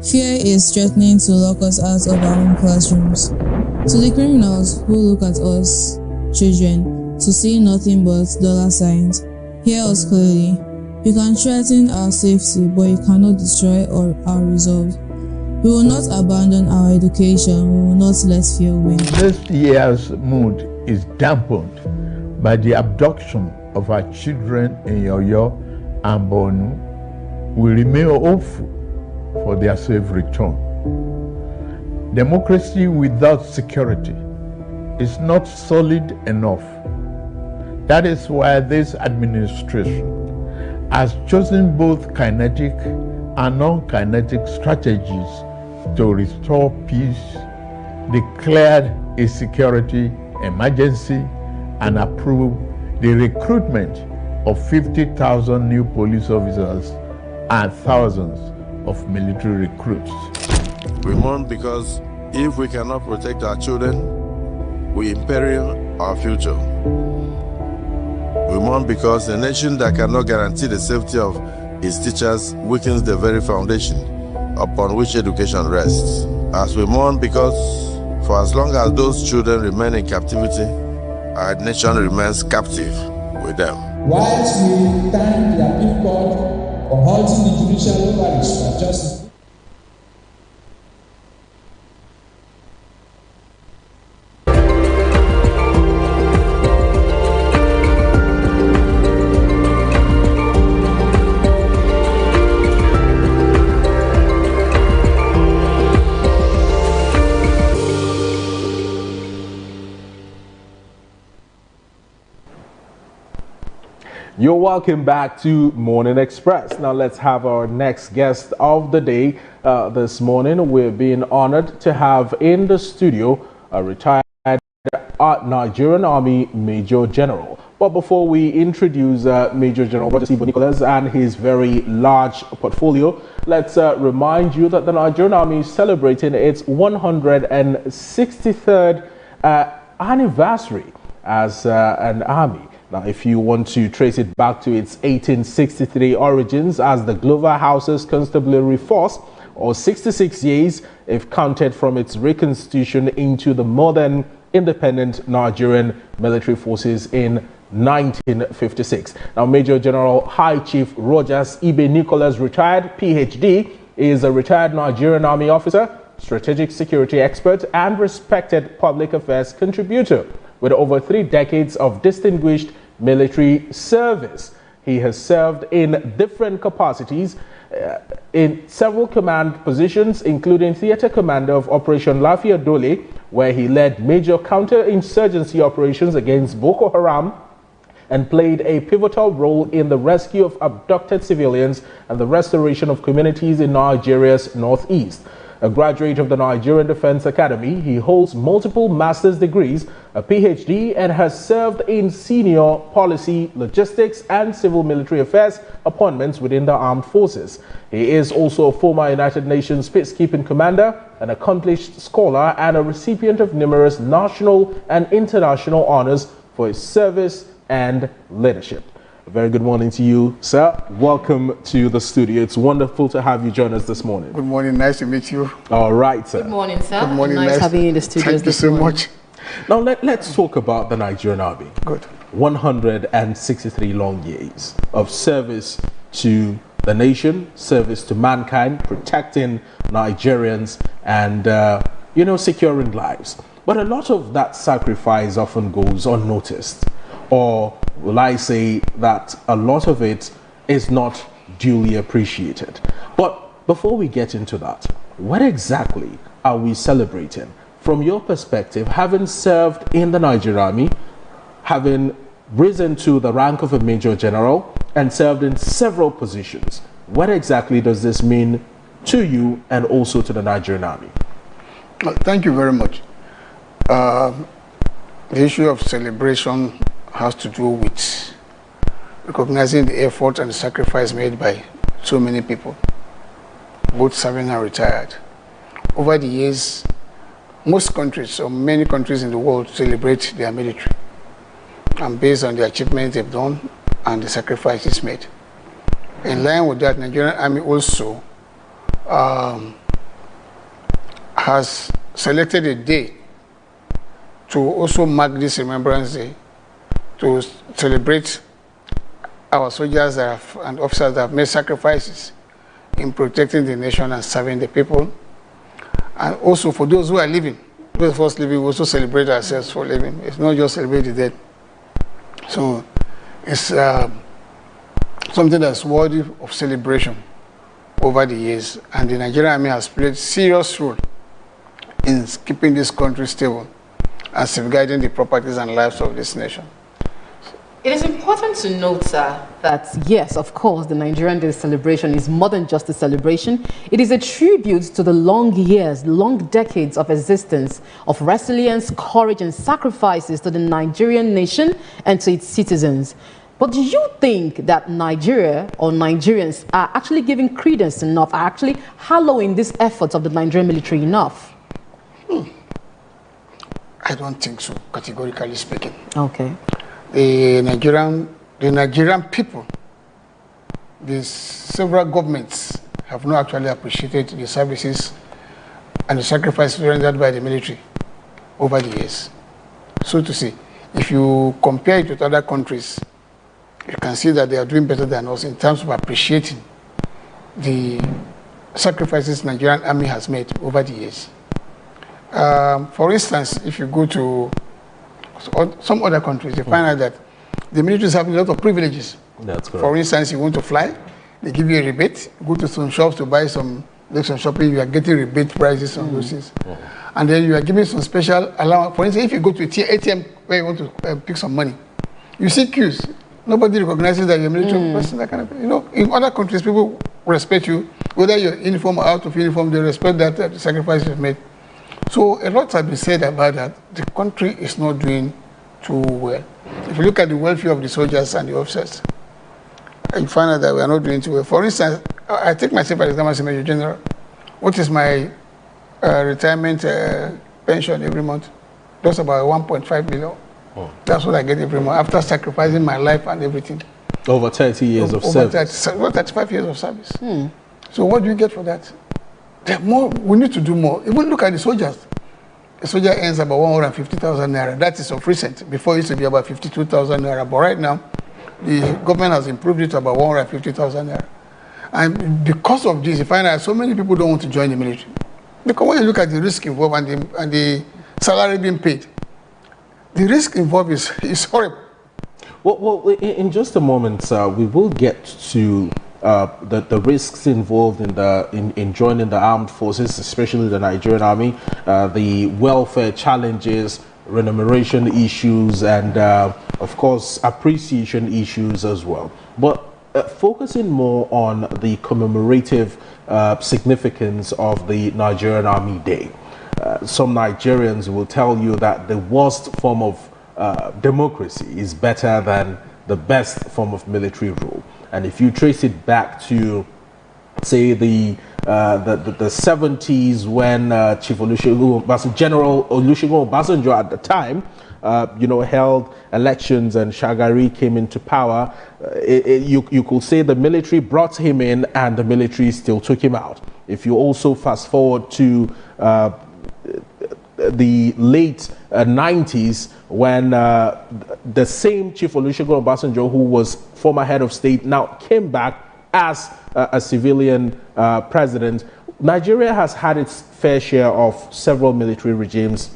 fear is threatening to lock us out of our own classrooms. To the criminals who look at us, children, to see nothing but dollar signs, hear us clearly. You can threaten our safety, but you cannot destroy our resolve. We will not abandon our education. We will not let fear win. This year's mood is dampened by the abduction of our children in Yoyo and Borno. We remain hopeful for their safe return. Democracy without security is not solid enough. That is why this administration has chosen both kinetic and non-kinetic strategies to restore peace, declared a security emergency, and approved the recruitment of 50,000 new police officers and thousands of military recruits. We mourn because if we cannot protect our children, we imperil our future. We mourn because a nation that cannot guarantee the safety of its teachers weakens the very foundation upon which education rests. As we mourn because for as long as those children remain in captivity, our nation remains captive with them. Whilst we thank the Appeal Court for halting the judicial overreach for justice. You're welcome back to Morning Express. Now let's have our next guest of the day. This morning we're being honored to have in the studio a retired Nigerian Army Major General. But before we introduce Major General Nicholas and his very large portfolio, let's remind you that the Nigerian Army is celebrating its 163rd anniversary as an army. Now, if you want to trace it back to its 1863 origins as the Glover House's Constabulary Force, or 66 years if counted from its reconstitution into the modern independent Nigerian military forces in 1956. Now, Major General High Chief Rogers Ibe Nicholas, retired PhD, is a retired Nigerian Army officer, strategic security expert, and respected public affairs contributor. With over 3 decades of distinguished military service, he has served in different capacities in several command positions, including Theater Commander of Operation Lafia Dole, where he led major counterinsurgency operations against Boko Haram and played a pivotal role in the rescue of abducted civilians and the restoration of communities in Nigeria's northeast. A graduate of the Nigerian Defense Academy, he holds multiple master's degrees, a PhD, and has served in senior policy, logistics, and civil military affairs appointments within the armed forces. He is also a former United Nations peacekeeping commander, an accomplished scholar, and a recipient of numerous national and international honors for his service and leadership. A very good morning to you, sir. Welcome to the studio. It's wonderful to have you join us this morning. Good morning. Nice to meet you. All right, sir. Good morning, sir. Good morning. Nice having you in the studio. Thank you so much. Now, let's talk about the Nigerian Army. Good. 163 long years of service to the nation, service to mankind, protecting Nigerians and, securing lives. But a lot of that sacrifice often goes unnoticed. Or will I say that a lot of it is not duly appreciated? But before we get into that, what exactly are we celebrating? From your perspective, having served in the Nigerian Army, having risen to the rank of a Major General and served in several positions, what exactly does this mean to you and also to the Nigerian Army? Thank you very much. The issue of celebration has to do with recognizing the effort and the sacrifice made by so many people, both serving and retired. Over the years, most countries, or many countries in the world, celebrate their military, and based on the achievements they've done and the sacrifices made. In line with that, Nigerian Army also has selected a day to also mark this Remembrance Day, to celebrate our soldiers and officers that have made sacrifices in protecting the nation and serving the people. And also for those who are living, those of us living, we also celebrate ourselves for living. It's not just celebrate the dead. So it's something that's worthy of celebration over the years. And the Nigerian Army has played a serious role in keeping this country stable and safeguarding the properties and lives of this nation. It is important to note, sir, that yes, of course, the Nigerian Day celebration is more than just a celebration. It is a tribute to the long years, long decades of existence of resilience, courage, and sacrifices to the Nigerian nation and to its citizens. But do you think that Nigeria or Nigerians are actually giving credence enough, are actually hallowing these efforts of the Nigerian military enough? I don't think so, categorically speaking. Okay. The Nigerian people, the several governments have not actually appreciated the services and the sacrifices rendered by the military over the years. So to say, if you compare it with other countries, you can see that they are doing better than us in terms of appreciating the sacrifices the Nigerian Army has made over the years. For instance, if you go to some other countries, you find out that the military is having a lot of privileges. That's correct. For instance, you want to fly, they give you a rebate. Go to some shops to buy some shopping, you are getting rebate prices on those things. And then you are giving some special allowance. For instance, if you go to ATM where you want to pick some money, you see queues. Nobody recognizes that you're a military person, that kind of thing. You know, in other countries, people respect you. Whether you're in uniform or out of uniform, they respect that the sacrifice you've made. So a lot has been said about that. The country is not doing too well. If you look at the welfare of the soldiers and the officers, you find out that we are not doing too well. For instance, I take myself as a Major General. What is my retirement pension every month? That's about 1.5 million. That's what I get every month after sacrificing my life and everything. Over 30 years of service. Over 35 years of service. So what do you get for that? More, we need to do more. Even look at the soldiers. A soldier earns about 150,000 naira. That is of recent. Before it used to be about 52,000 naira. But right now, the government has improved it to about 150,000 naira. And because of this, you find out so many people don't want to join the military. Because when you look at the risk involved and the salary being paid, the risk involved is horrible. Well, in just a moment, we will get to the risks involved in joining the armed forces, especially the Nigerian Army, the welfare challenges, remuneration issues, and of course appreciation issues as well. But focusing more on the commemorative significance of the Nigerian Army Day, some Nigerians will tell you that the worst form of democracy is better than the best form of military rule. And if you trace it back to, say, the 70s, when General Olusegun Obasanjo at the time, held elections and Shagari came into power, you could say the military brought him in and the military still took him out. If you also fast forward to the late 90s, when the same Chief Olusegun Obasanjo, who was former head of state, now came back as a civilian president, Nigeria has had its fair share of several military regimes.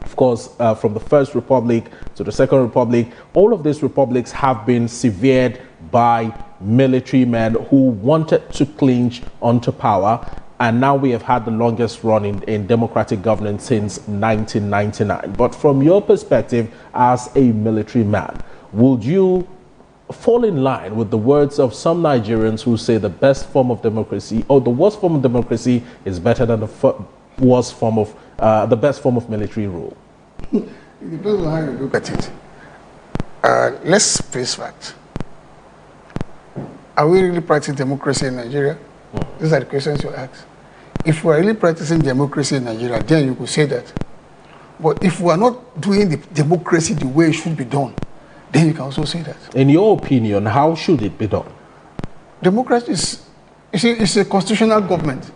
Of course, from the First Republic to the Second Republic, all of these republics have been severed by military men who wanted to clinch onto power and now we have had the longest run in democratic governance since 1999. But from your perspective as a military man, would you fall in line with the words of some Nigerians who say the best form of democracy, or the worst form of democracy, is better than the worst form of the best form of military rule? It depends on how you look at it. Let's face facts. Are we really practicing democracy in Nigeria? These are the questions you ask. If we are really practicing democracy in Nigeria, then you could say that. But if we are not doing the democracy the way it should be done, then you can also say that. In your opinion, how should it be done? Democracy is a constitutional government,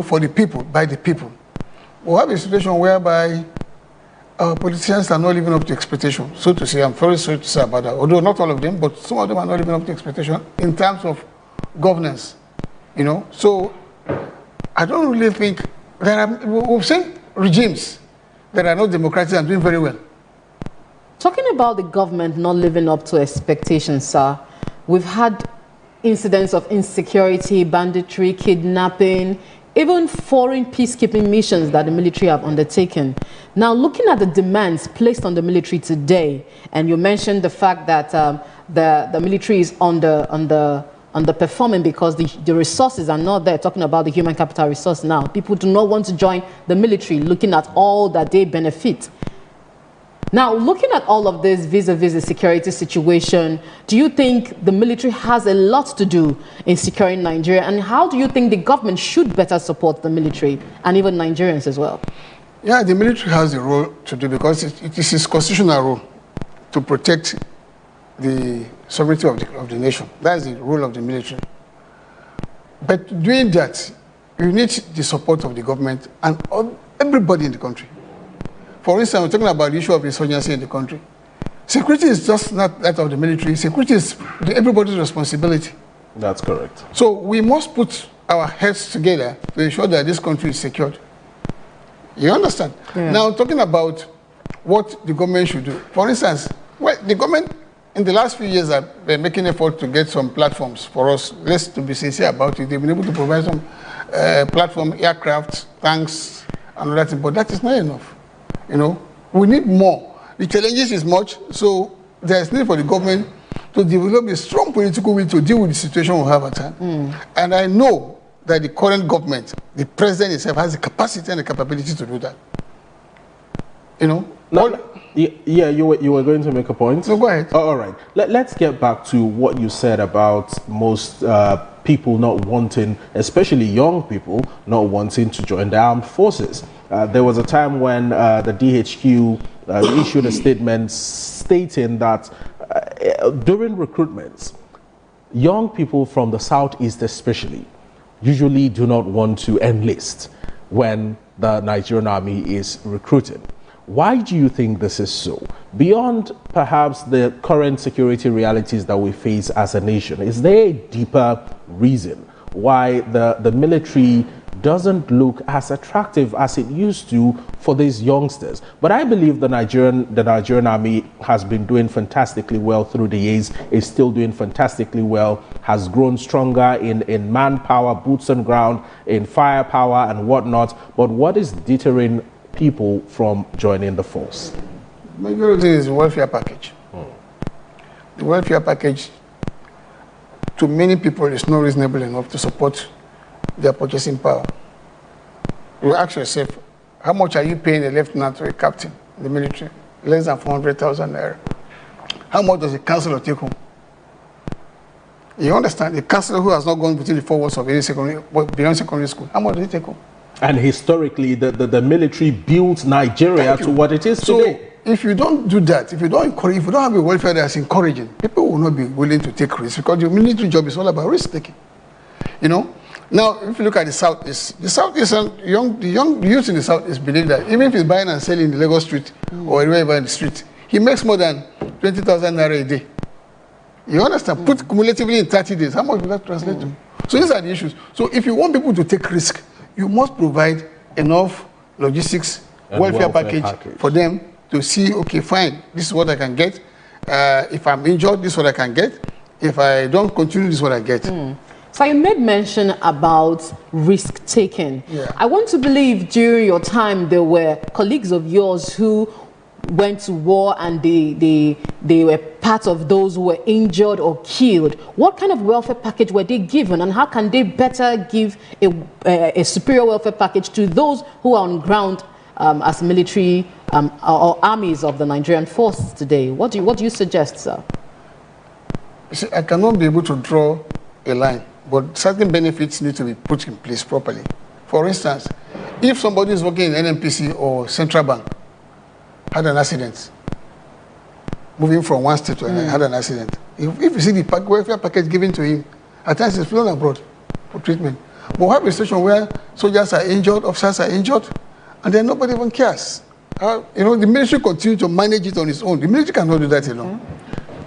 for the people, by the people. We have a situation whereby politicians are not living up to expectation, so to say. I'm very sorry to say about that, although not all of them, but some of them are not living up to expectation in terms of governance, So I don't really think we've seen regimes that are not democratic and doing very well. Talking about the government not living up to expectations, sir, we've had incidents of insecurity, banditry, kidnapping, even foreign peacekeeping missions that the military have undertaken. Now, looking at the demands placed on the military today, and you mentioned the fact that the military is underperforming because the resources are not there, talking about the human capital resource now. People do not want to join the military, looking at all that they benefit. Now, looking at all of this vis-a-vis the security situation, do you think the military has a lot to do in securing Nigeria? And how do you think the government should better support the military and even Nigerians as well? Yeah, the military has a role to do because it is its constitutional role to protect the sovereignty of the nation. That is the role of the military. But doing that, you need the support of the government and of everybody in the country. For instance, we're talking about the issue of insurgency in the country. Security is just not that of the military. Security is everybody's responsibility. That's correct. So we must put our heads together to ensure that this country is secured. You understand? Yeah. Now, talking about what the government should do. For instance, the government in the last few years have been making effort to get some platforms for us. Let's to be sincere about it. They've been able to provide some platform, aircraft, tanks, and all that, but that is not enough. We need more. The challenges is much, so there is need for the government to develop a strong political will to deal with the situation we have at hand. And I know that the current government, the president himself, has the capacity and the capability to do that. Yeah, you were going to make a point? No, go ahead. Oh, all right. Let's get back to what you said about most people not wanting, especially young people, not wanting to join the armed forces. There was a time when the DHQ issued a statement stating that during recruitments, young people from the Southeast especially usually do not want to enlist when the Nigerian army is recruiting. Why do you think this is so? Beyond perhaps the current security realities that we face as a nation, is there a deeper reason why the military doesn't look as attractive as it used to for these youngsters? But I believe the Nigerian army has been doing fantastically well through the years, is still doing fantastically well, has grown stronger in manpower, boots on ground, in firepower and whatnot. But what is deterring people from joining the force? The majority is the welfare package. The welfare package, to many people, is not reasonable enough to support their purchasing power. You ask yourself, how much are you paying a lieutenant or a captain in the military? Less than 400,000 naira. How much does a councillor take home? You understand? A councillor who has not gone between the 4 walls of any secondary, beyond secondary school, how much does he take home? And historically, the military built Nigeria to what it is today. So if you don't do that, if you don't encourage, if you don't have a welfare that's encouraging, people will not be willing to take risks because the military job is all about risk taking. Now, if you look at the Southeast, the youth in the Southeast believe that even if he's buying and selling in the Lagos street or wherever in the street, he makes more than 20,000 naira a day. You understand? Put cumulatively in 30 days, how much will that translate to? So these are the issues. So if you want people to take risk, you must provide enough logistics, welfare package for them to see, okay, fine, this is what I can get. If I'm injured, this is what I can get. If I don't continue, this is what I get. So you made mention about risk-taking. Yeah. I want to believe during your time there were colleagues of yours who went to war and they were part of those who were injured or killed. What kind of welfare package were they given, and how can they better give a superior welfare package to those who are on ground as military or armies of the Nigerian forces today? What do you suggest, sir? See, I cannot be able to draw a line, but certain benefits need to be put in place properly. For instance, if somebody is working in NNPC or Central Bank, had an accident, moving from one state to another, had an accident. If you see the welfare package given to him, at times he's flown abroad for treatment. But we have a situation where soldiers are injured, officers are injured, and then nobody even cares. The military continues to manage it on its own. The military cannot do that alone.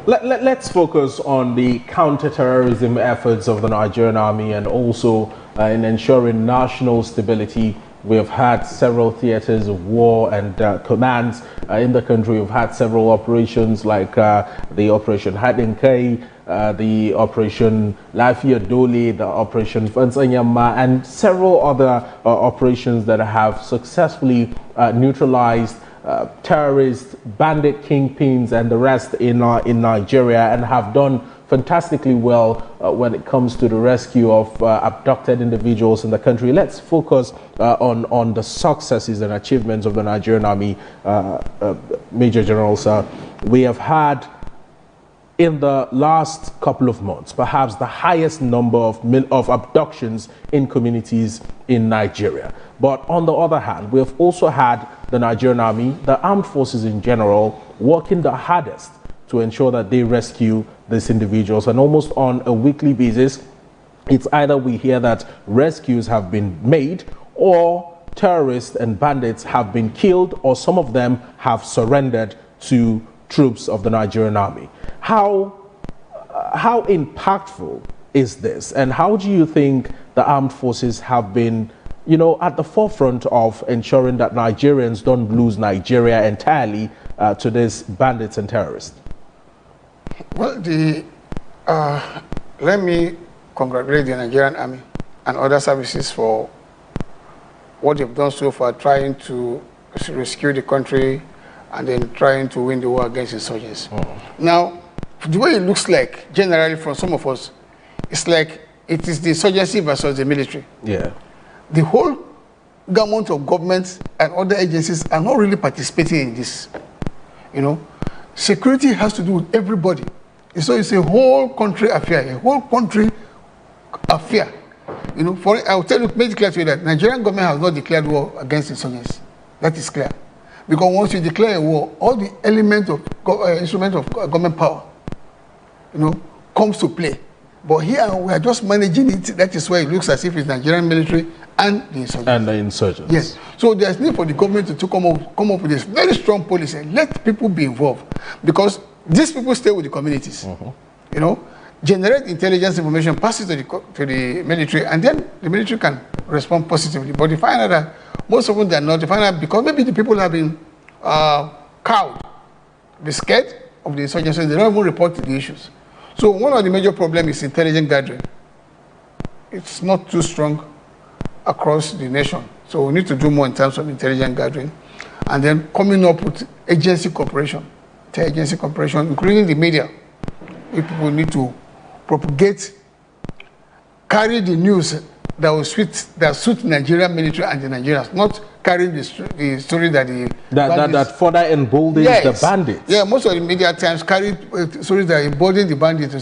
Let's focus on the counter-terrorism efforts of the Nigerian Army and also in ensuring national stability. We have had several theaters of war and commands in the country. We've had several operations like the Operation Hadinkai, the Operation Lafia Dole, the Operation Fansanyama, and several other operations that have successfully neutralized terrorists, bandit kingpins, and the rest in Nigeria, and have done fantastically well when it comes to the rescue of abducted individuals in the country. Let's focus on the successes and achievements of the Nigerian Army, Major General, sir. We have had, in the last couple of months, perhaps the highest number of abductions in communities in Nigeria. But on the other hand, we have also had the Nigerian Army, the armed forces in general, working the hardest to ensure that they rescue these individuals. And almost on a weekly basis, it's either we hear that rescues have been made, or terrorists and bandits have been killed, or some of them have surrendered to troops of the Nigerian Army. How impactful is this, and how do you think the armed forces have been, at the forefront of ensuring that Nigerians don't lose Nigeria entirely to these bandits and terrorists? Well, let me congratulate the Nigerian Army and other services for what they've done so far, trying to rescue the country and then trying to win the war against insurgents. Now, the way it looks like, generally from some of us, it's like it is the insurgency versus the military. Yeah. The whole government of governments and other agencies are not really participating in this. Security has to do with everybody. So it's a whole country affair, I'll tell you, make it clear to you that Nigerian government has not declared war against insurgents. That is clear. Because once you declare a war, all the elements of instrument of government power, comes to play. But here we are just managing it. That is why it looks as if it's Nigerian military and the insurgents. Yes. So there's need for the government to come up with this very strong policy. Let people be involved, because these people stay with the communities. Generate intelligence information, pass it to the military, and then the military can respond positively. But you find out that most of them they are not. You find out because maybe the people have been cowed, be scared of the insurgency. They don't even report the issues. So one of the major problems is intelligence gathering. It's not too strong across the nation. So we need to do more in terms of intelligence gathering, and then coming up with agency cooperation, inter-agency cooperation, including the media. People need to propagate, carry the news that will suit Nigerian military and the Nigerians, not carry the story that that further emboldens the bandits. Yeah, most of the media times carry stories that embolden the bandits.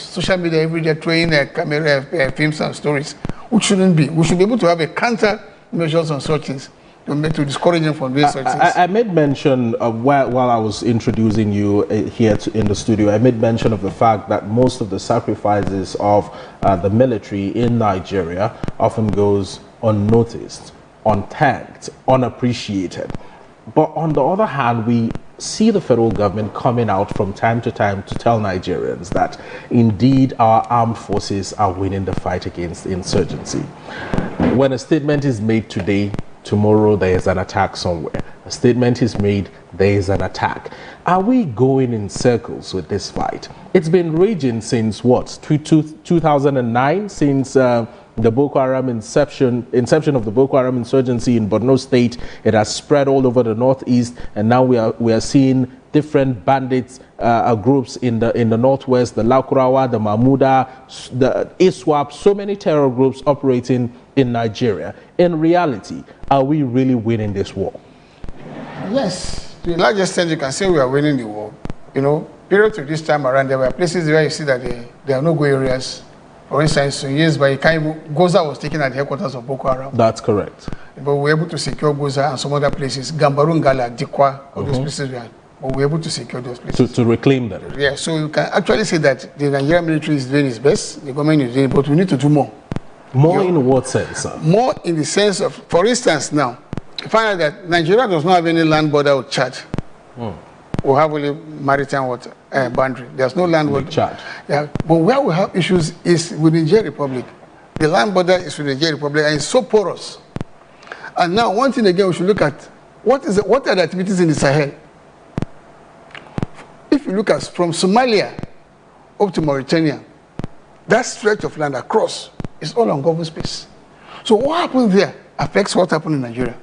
Social media every day throwing camera films and stories, which shouldn't be. We should be able to have a counter measures on such things to discourage them from doing such things. I made mention while I was introducing you here in the studio, I made mention of the fact that most of the sacrifices of the military in Nigeria often goes unnoticed, unthanked, unappreciated. But on the other hand, we see the federal government coming out from time to time to tell Nigerians that indeed our armed forces are winning the fight against insurgency. When a statement is made today, tomorrow there is an attack somewhere. a statement is made, there is an attack. Are we going in circles with this fight? It's been raging since what, 2009, since the Boko Haram inception of the Boko Haram insurgency in Borno State. It has spread all over the northeast, and now we are seeing different bandits groups in the northwest, the Lakurawa, the Mahmuda, the ISWAP, so many terror groups operating in Nigeria. In reality, are we really winning this war? Yes, to a large extent you can say we are winning the war. You know, period to this time around, there were places where you see that there are no go areas. For instance, years by Goza was taken at the headquarters of Boko Haram. That's correct. But we were able to secure Goza and some other places, Gambaru, Ngala, Dikwa, all those places we had. But we were able to secure those places. To reclaim them. Yeah, so you can actually say that the Nigerian military is doing its best, the government is doing it, but we need to do more. More in what sense, sir? More in the sense of, for instance, now, you find out that Nigeria does not have any land border with Chad. We have only maritime water boundary. There's no land border. Chad. Yeah, but where we have issues is with the Niger Republic. The land border is with the Niger Republic, and it's so porous. And now, one thing again, we should look at what are the activities in the Sahel. If you look at from Somalia up to Mauritania, that stretch of land across is all on government space. So what happens there affects what happens in Nigeria.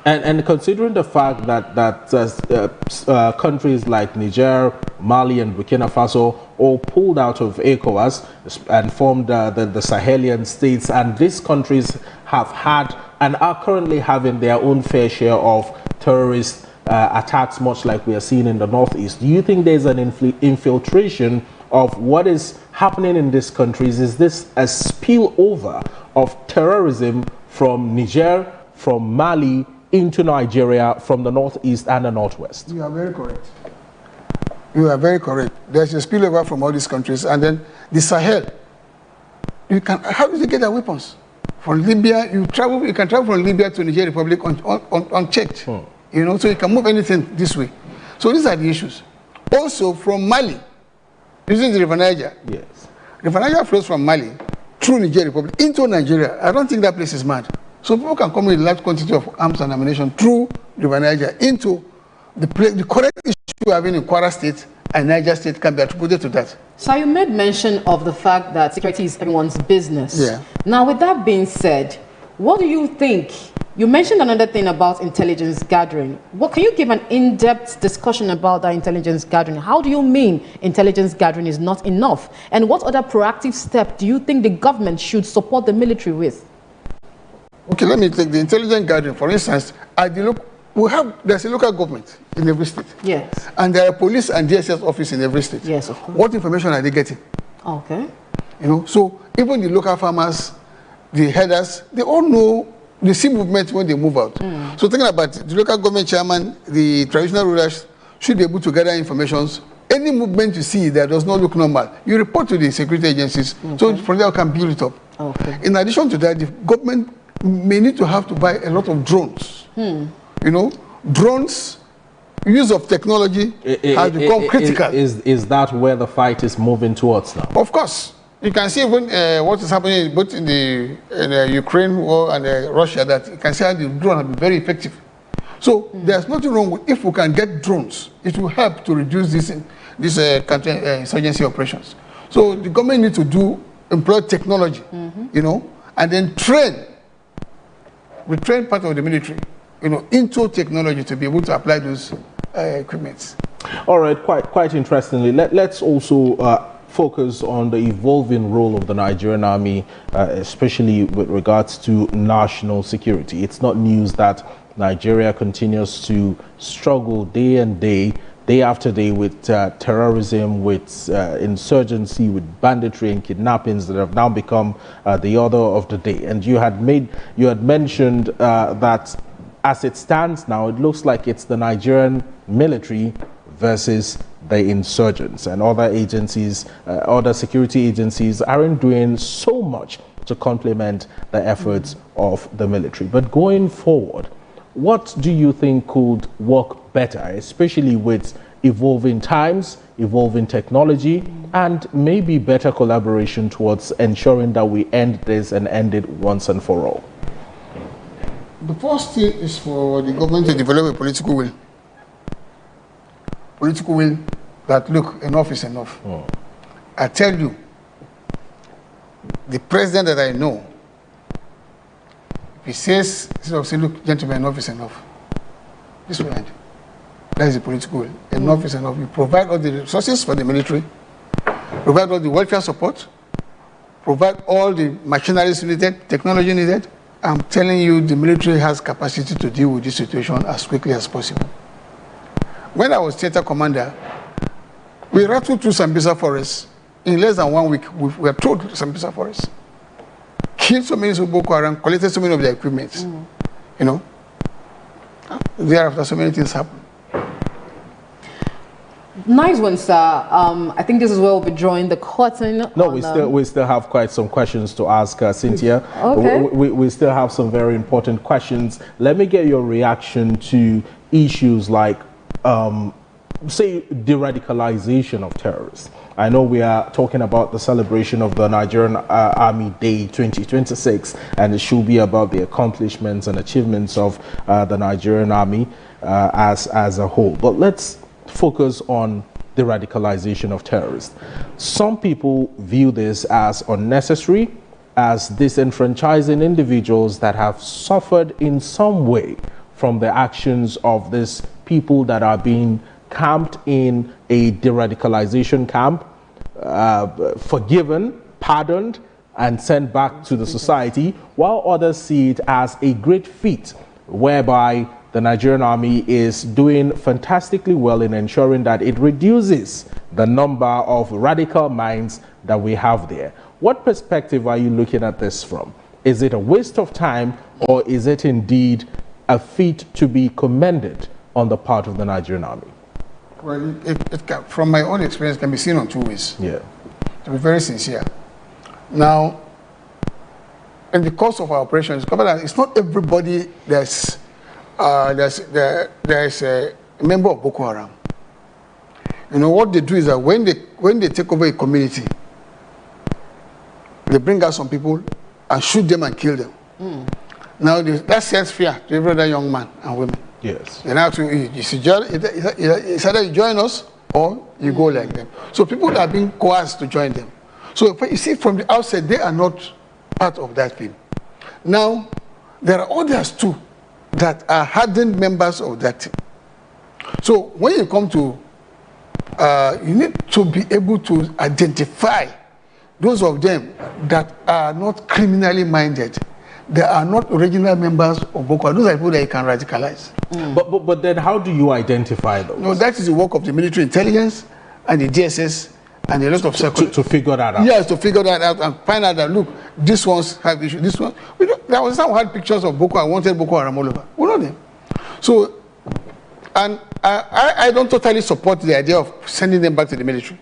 And considering the fact that countries like Niger, Mali, and Burkina Faso all pulled out of ECOWAS and formed the Sahelian states, and these countries have had and are currently having their own fair share of terrorist attacks, much like we are seeing in the northeast. Do you think there's an infiltration of what is happening in these countries? Is this a spillover of terrorism from Niger, from Mali, into Nigeria, from the northeast and the northwest? You are very correct. You are very correct. There's a spillover from all these countries, and then the Sahel. How do they get their weapons? From Libya, you can travel from Libya to Niger Republic unchecked. You know, so you can move anything this way. So these are the issues. Also from Mali, using the River Niger. Yes. River Niger flows from Mali through Niger Republic into Nigeria. I don't think that place is mad. So people can come with a large quantity of arms and ammunition through River Niger into the correct issue we're having in Kwara State and Niger State can be attributed to that. So you made mention of the fact that security is everyone's business. Yeah. Now, with that being said, what do you think? You mentioned another thing about intelligence gathering. What can you give an in-depth discussion about that intelligence gathering? How do you mean intelligence gathering is not enough? And what other proactive step do you think the government should support the military with? Okay, let me take the intelligence gathering. For instance, there's a local government in every state. Yes. And there are police and DSS office in every state. Yes, of course. What information are they getting? Okay. You know, so even the local farmers, the headers, they all know, they see movement when they move out. So thinking about the local government chairman, the traditional rulers should be able to gather information. Any movement you see that does not look normal, you report to the security agencies. So from there you can build it up. Okay. In addition to that, the government may need to have to buy a lot of drones. You know, drones, use of technology has become critical. Is that where the fight is moving towards now? Of course. You can see even what is happening both in the Ukraine war and Russia, that you can see how the drone have been very effective. So there's nothing wrong with, if we can get drones, it will help to reduce this counter-insurgency operations. So the government needs to employ technology, you know, and then retrain part of the military, you know, into technology to be able to apply those equipments. All right, quite interestingly, let's also focus on the evolving role of the Nigerian army, especially with regards to national security. It's not news that Nigeria continues to struggle day after day with terrorism, with insurgency, with banditry and kidnappings that have now become the order of the day. And you had mentioned that as it stands now, it looks like it's the Nigerian military versus the insurgents, and other agencies, other security agencies aren't doing so much to complement the efforts of the military. But going forward, what do you think could work better, especially with evolving times, evolving technology, and maybe better collaboration towards ensuring that we end this and end it once and for all? the first thing is for the government to develop a political will. Political will that, look, enough is enough. I tell you, the president that I know, if he says, instead of saying, look, gentlemen, enough is enough, this will end. That is the political will. Enough is enough. You provide all the resources for the military, provide all the welfare support, provide all the machineries needed, technology needed. I'm telling you, the military has capacity to deal with this situation as quickly as possible. When I was theater commander, we rattled through Sambisa Forest. In less than 1 week, we were told Sambisa Forest. Killed so many of Boko Haram, collected so many of their equipment. You know? Thereafter, so many things happened. Nice one, sir. I think this is where we'll be drawing the curtain. No, we still have quite some questions to ask Cynthia. Okay. We still have some very important questions. Let me get your reaction to issues like, say, de-radicalization of terrorists. I know we are talking about the celebration of the Nigerian Army Day 2026, and it should be about the accomplishments and achievements of the Nigerian Army as a whole. But let's focus on the radicalization of terrorists. Some people view this as unnecessary, as disenfranchising individuals that have suffered in some way from the actions of these people that are being camped in a de-radicalization camp, forgiven, pardoned, and sent back to the society, while others see it as a great feat whereby the Nigerian Army is doing fantastically well in ensuring that it reduces the number of radical minds that we have there. What perspective are you looking at this from? Is it a waste of time, or is it indeed a feat to be commended on the part of the Nigerian Army? Well, from my own experience, it can be seen on two ways. Yeah. To be very sincere. Now, in the course of our operations, it's not everybody there's a member of Boko Haram. You know, what they do is that when they take over a community, they bring out some people and shoot them and kill them. Now, that sets fear to every other young man and women. Yes. And now, it's either you join us or you go like them. So people are being coerced to join them. So you see, from the outset, they are not part of that thing. Now, there are others too that are hardened members of that team. So when you come to, you need to be able to identify those of them that are not criminally minded. They are not original members of Boko Haram. Those are people that you can radicalize. But then how do you identify those? No, that is the work of the military intelligence and the DSS and a lot of circles. To figure that out? Yes, to figure that out and find out that, look, these ones have issues, this one. There was some had pictures of Boko Haram, wanted Boko Haram all over. We know them. So, and I don't totally support the idea of sending them back to the military.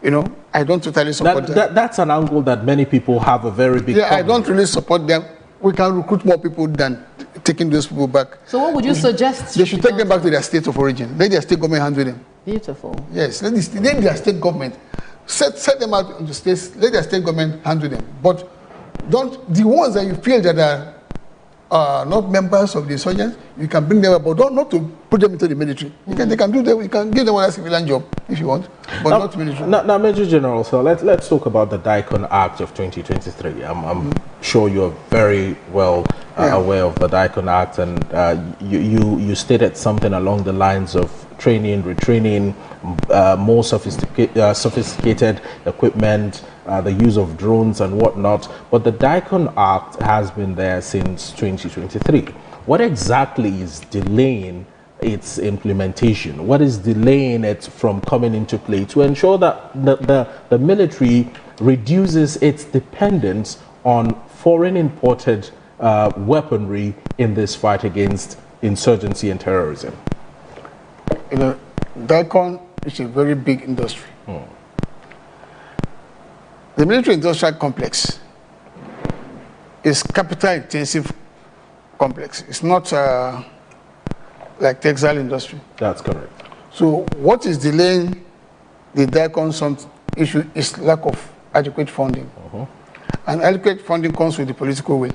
You know, I don't totally support that. That's an angle that many people have a very big problem. I don't really support them. We can recruit more people than taking those people back. So what would you suggest? They should take them back to their state of origin. Let their state government handle them. Beautiful. Yes, let their state government set them out into states. Let their state government handle them. But don't, the ones that you feel that are not members of the insurgents, you can bring them up, but not to put them into the military. They can do that. You can give them a civilian job if you want, but not military. Now, Major General, so let's talk about the DICON Act of 2023. I'm sure you're very well aware of the DICON Act, and you stated something along the lines of training, retraining, more sophisticated equipment, the use of drones and whatnot. But the DICON Act has been there since 2023. What exactly is delaying its implementation? What is delaying it from coming into play to ensure that the military reduces its dependence on foreign imported weaponry in this fight against insurgency and terrorism? You know, DICON is a very big industry. The military industrial complex is capital intensive complex. It's not like textile industry. That's correct. So what is delaying the DICON issue is lack of adequate funding. And adequate funding comes with the political will.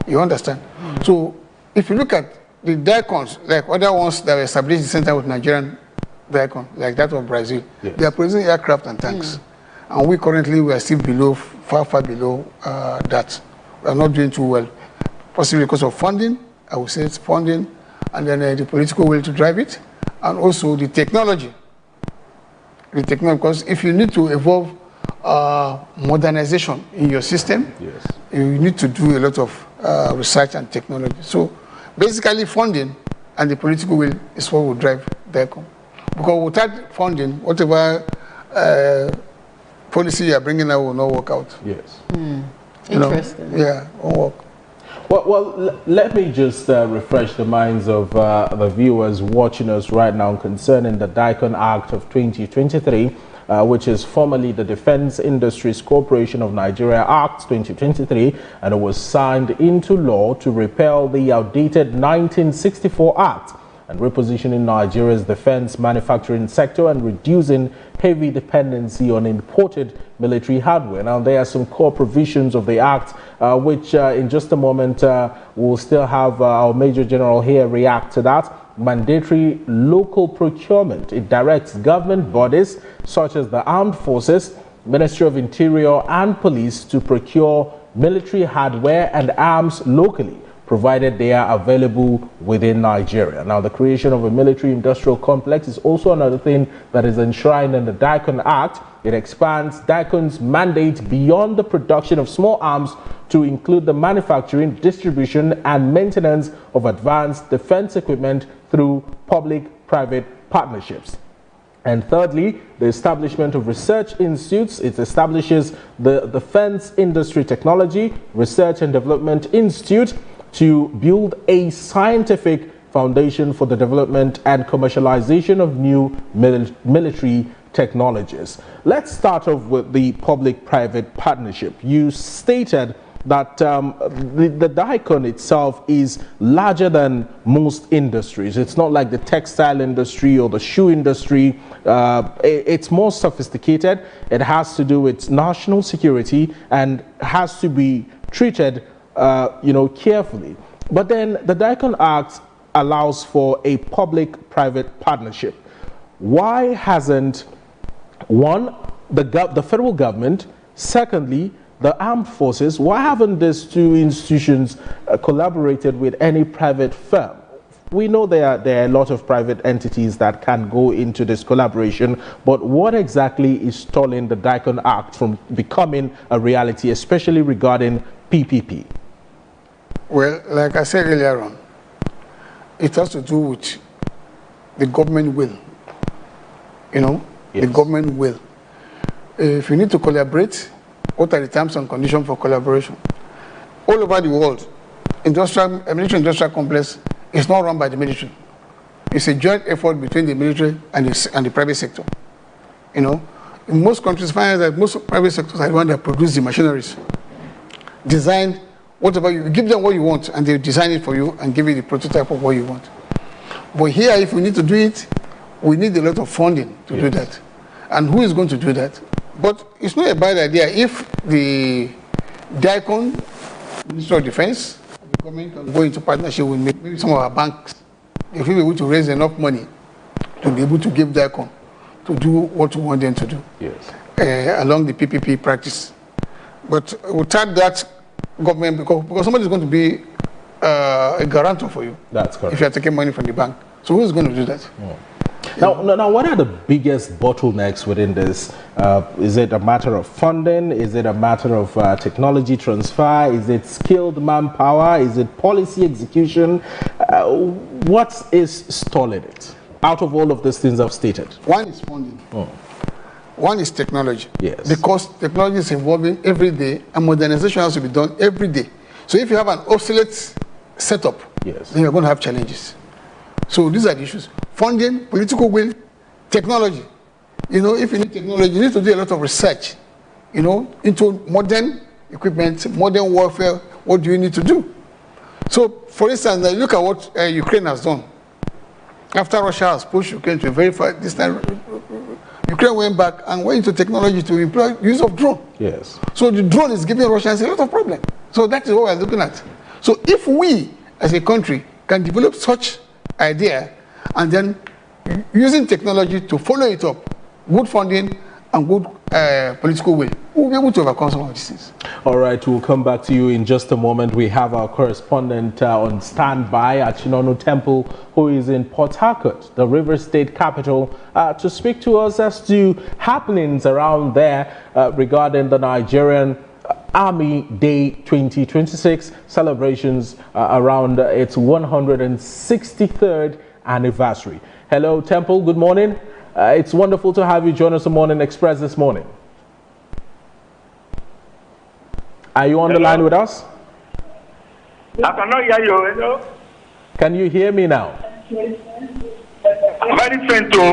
You understand? So if you look at the DICONs, like other ones that were established in the center with Nigerian DICON, like that of Brazil, they are producing aircraft and tanks. And we currently, we are still below, far below that. We are not doing too well. Possibly because of funding, I would say it's funding, and then the political will to drive it, and also the technology. The technology, because if you need to evolve modernization in your system, you need to do a lot of research and technology. So basically funding and the political will is what will drive DICON. Because without funding, whatever policy you are bringing out will not work out. Yes. Interesting. Yeah, won't work. Well, let me just refresh the minds of the viewers watching us right now concerning the DICON Act of 2023, which is formerly the Defense Industries Corporation of Nigeria Act 2023, and it was signed into law to repeal the outdated 1964 Act and repositioning Nigeria's defense manufacturing sector and reducing heavy dependency on imported military hardware. Now, there are some core provisions of the Act, which in just a moment we'll still have our Major General here react to that. Mandatory local procurement. It directs government bodies such as the Armed Forces, Ministry of Interior and Police to procure military hardware and arms locally, provided they are available within Nigeria. Now, the creation of a military-industrial complex is also another thing that is enshrined in the DICON Act. It expands DICON's mandate beyond the production of small arms to include the manufacturing, distribution, and maintenance of advanced defense equipment through public-private partnerships. And thirdly, the establishment of research institutes. It establishes the Defense Industry Technology Research and Development Institute to build a scientific foundation for the development and commercialization of new military technologies. Let's start off with the public-private partnership. You stated that the DICON itself is larger than most industries. It's not like the textile industry or the shoe industry. It's more sophisticated. It has to do with national security and has to be treated carefully. But then the DICON Act allows for a public-private partnership. Why hasn't, one, the federal government, secondly, the armed forces, why haven't these two institutions collaborated with any private firm? We know there are a lot of private entities that can go into this collaboration, but what exactly is stalling the DICON Act from becoming a reality, especially regarding PPP? Well, like I said earlier on, it has to do with the government will. The government will. If you need to collaborate, what are the terms and conditions for collaboration? All over the world, military-industrial complex is not run by the military. It's a joint effort between the military and the private sector. In most countries, find that most private sectors are the ones that produce the machineries, design whatever you give them what you want, and they design it for you and give you the prototype of what you want. But here, if we need to do it, we need a lot of funding to do that. And who is going to do that? But it's not a bad idea if the DICON, Ministry of Defense, the government can go into partnership with maybe some of our banks. If we are able to raise enough money to be able to give DICON to do what we want them to do along the PPP practice. But without that government, because somebody is going to be a guarantor for you. That's correct. If you are taking money from the bank. So who is going to do that? Now, what are the biggest bottlenecks within this? Is it a matter of funding? Is it a matter of technology transfer? Is it skilled manpower? Is it policy execution? What is stalling it out of all of these things I've stated? One is funding. One is technology. Yes. Because technology is evolving every day and modernization has to be done every day. So if you have an obsolete setup, then you're going to have challenges. So these are the issues. Funding, political will, technology. If you need technology, you need to do a lot of research, into modern equipment, modern warfare. What do you need to do? So, for instance, look at what Ukraine has done. After Russia has pushed Ukraine to a very far distance, Ukraine went back and went into technology to employ use of drone. Yes. So the drone is giving Russians a lot of problem. So that is what we're looking at. So if we, as a country can develop such idea and then using technology to follow it up, good funding and good political will, we'll be able to overcome some of these things. All right, we'll come back to you in just a moment. We have our correspondent on standby at Chinono Temple, who is in Port Harcourt, the River State capital, to speak to us as to happenings around there regarding the Nigerian Army Day 2026 celebrations around its 163rd anniversary. Hello, Temple. Good morning. It's wonderful to have you join us on Morning Express this morning. Are you on the line with us? I cannot hear you. Hello? Can you hear me now? I'm very faint too.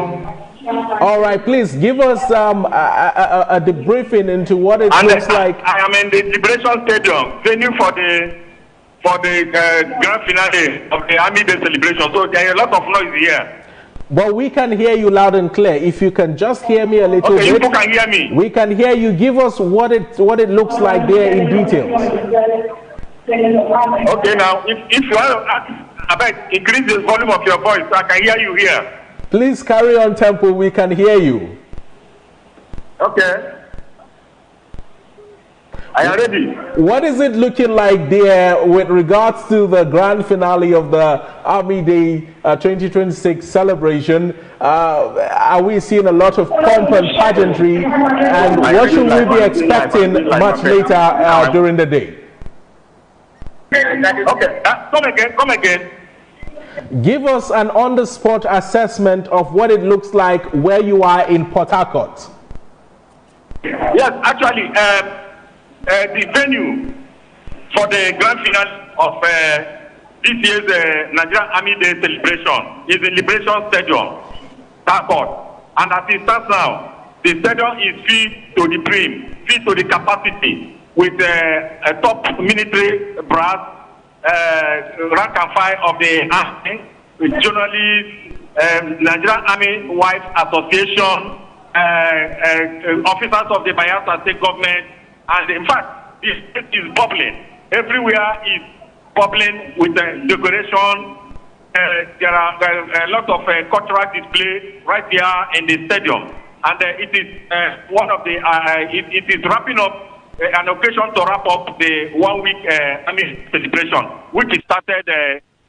All right, please give us a debriefing into what it looks like. I am in the Liberation Stadium, venue for the grand finale of the Army Day celebration. So there are a lot of noise here. Well, we can hear you loud and clear. If you can just hear me a little bit. You can hear me. We can hear you. Give us what it looks like there in details. Okay, now if you want to increase the volume of your voice so I can hear you here. Please carry on, Temple. We can hear you. Okay. I am ready. What is it looking like there with regards to the grand finale of the Army Day 2026 celebration? Are we seeing a lot of pomp and pageantry? And what should we be expecting much later during the day? Okay, come again. Give us an on-the-spot assessment of what it looks like where you are in Port Harcourt. Yes, actually, the venue for the grand finale of this year's Nigerian Army Day celebration is the Liberation Stadium, Harcourt. And as it stands now, the stadium is filled to the brim, filled to the capacity with a top military brass, rank and file of the army, with journalists, Nigerian Army Wives Association, officers of the Bayelsa State government, and in fact, this is bubbling. Everywhere is bubbling with decoration. There are a lot of cultural display right here in the stadium, and it is one of the. It is wrapping up an occasion to wrap up the 1 week celebration, which started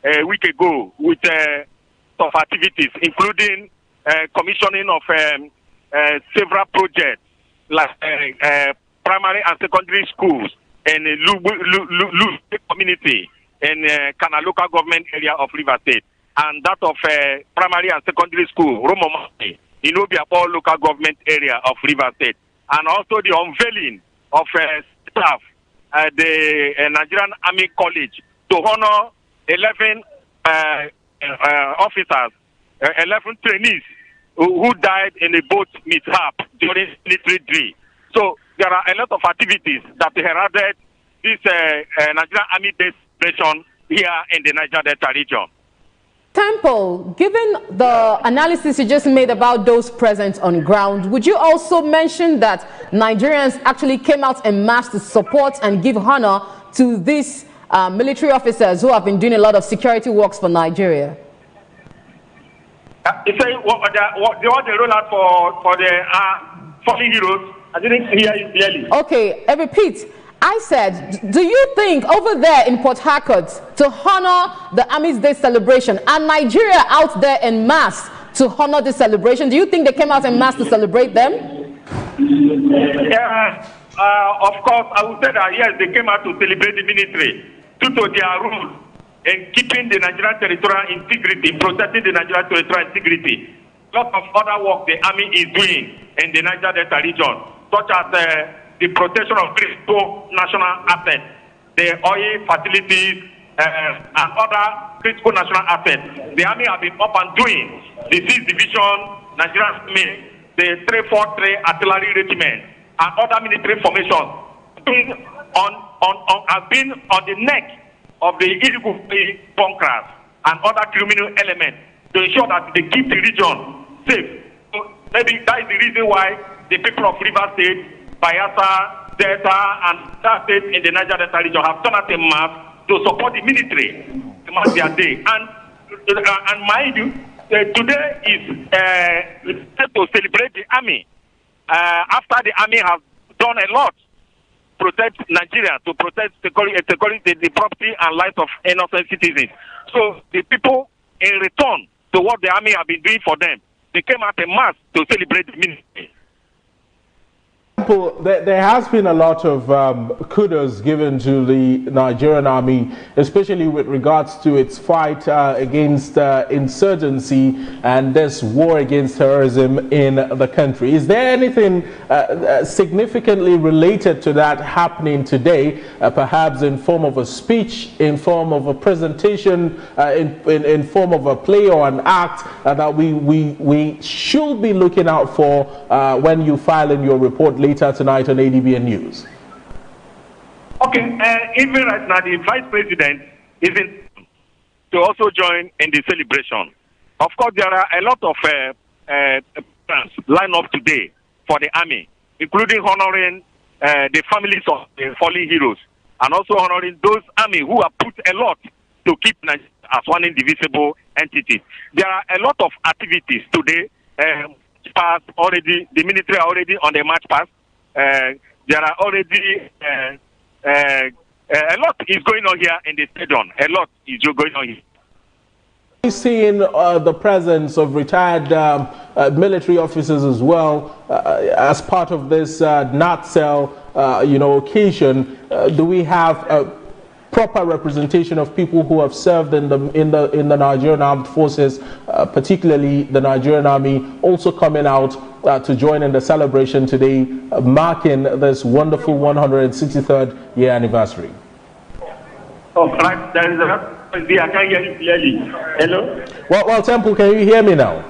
a week ago with of activities, including commissioning of several projects like primary and secondary schools in Lu community in Kana local government area of River State, and that of primary and secondary school, Romomati, in Obiapo local government area of River State, and also the unveiling of staff at the Nigerian Army College to honor 11 officers, 11 trainees who died in a boat mishap during military drill. So there are a lot of activities that heralded this Nigerian Army Day celebration here in the Niger Delta region. Temple, given the analysis you just made about those present on ground, would you also mention that Nigerians actually came out en masse to support and give honor to these military officers who have been doing a lot of security works for Nigeria? You say what they roll out for the fallen heroes? I didn't hear you clearly. Okay, I repeat. I said, do you think over there in Port Harcourt to honor the Army's Day celebration and Nigeria out there en masse to honor the celebration, do you think they came out en masse to celebrate them? Yeah, of course, I would say that yes, they came out to celebrate the military due to their role in keeping the Nigerian territorial integrity, protecting the Nigerian territorial integrity. A lot of other work the Army is doing in the Niger Delta region, such as the protection of critical national assets, the oil facilities, and other critical national assets. The Army have been up and doing the 6th Division, Nigerian Army, the 343 Artillery Regiment, and other military formations have been on the neck of the illegal bunkers and other criminal elements to ensure that they keep the region safe. So maybe that is the reason why the people of River State, Bayelsa, Delta, and that state in the Niger Delta region have turned out a mass to support the military mark their day. And mind you, today is to celebrate the army. After the army has done a lot to protect Nigeria, to protect the property and lives of innocent citizens. So the people, in return to what the army have been doing for them, they came out en masse to celebrate the ministry. There has been a lot of kudos given to the Nigerian army, especially with regards to its fight against insurgency and this war against terrorism in the country. Is there anything significantly related to that happening today, perhaps in form of a speech, in form of a presentation, in form of a play or an act that we should be looking out for when you file in your report later tonight on ADBN News? Okay, even right now, the Vice President is in to also join in the celebration. Of course, there are a lot of plans lined up today for the army, including honoring the families of the fallen heroes and also honoring those army who have put a lot to keep Nigeria as one indivisible entity. There are a lot of activities today. The military are already on the march path. There are already a lot is going on here in the stadium. A lot is going on here. We're seeing the presence of retired military officers as well as part of this NATCEL, occasion. Do we have a proper representation of people who have served in the Nigerian Armed Forces, particularly the Nigerian Army, also coming out to join in the celebration today, marking this wonderful 163rd year anniversary? Oh, right. I can hear you clearly. Hello? Well, Temple, can you hear me now?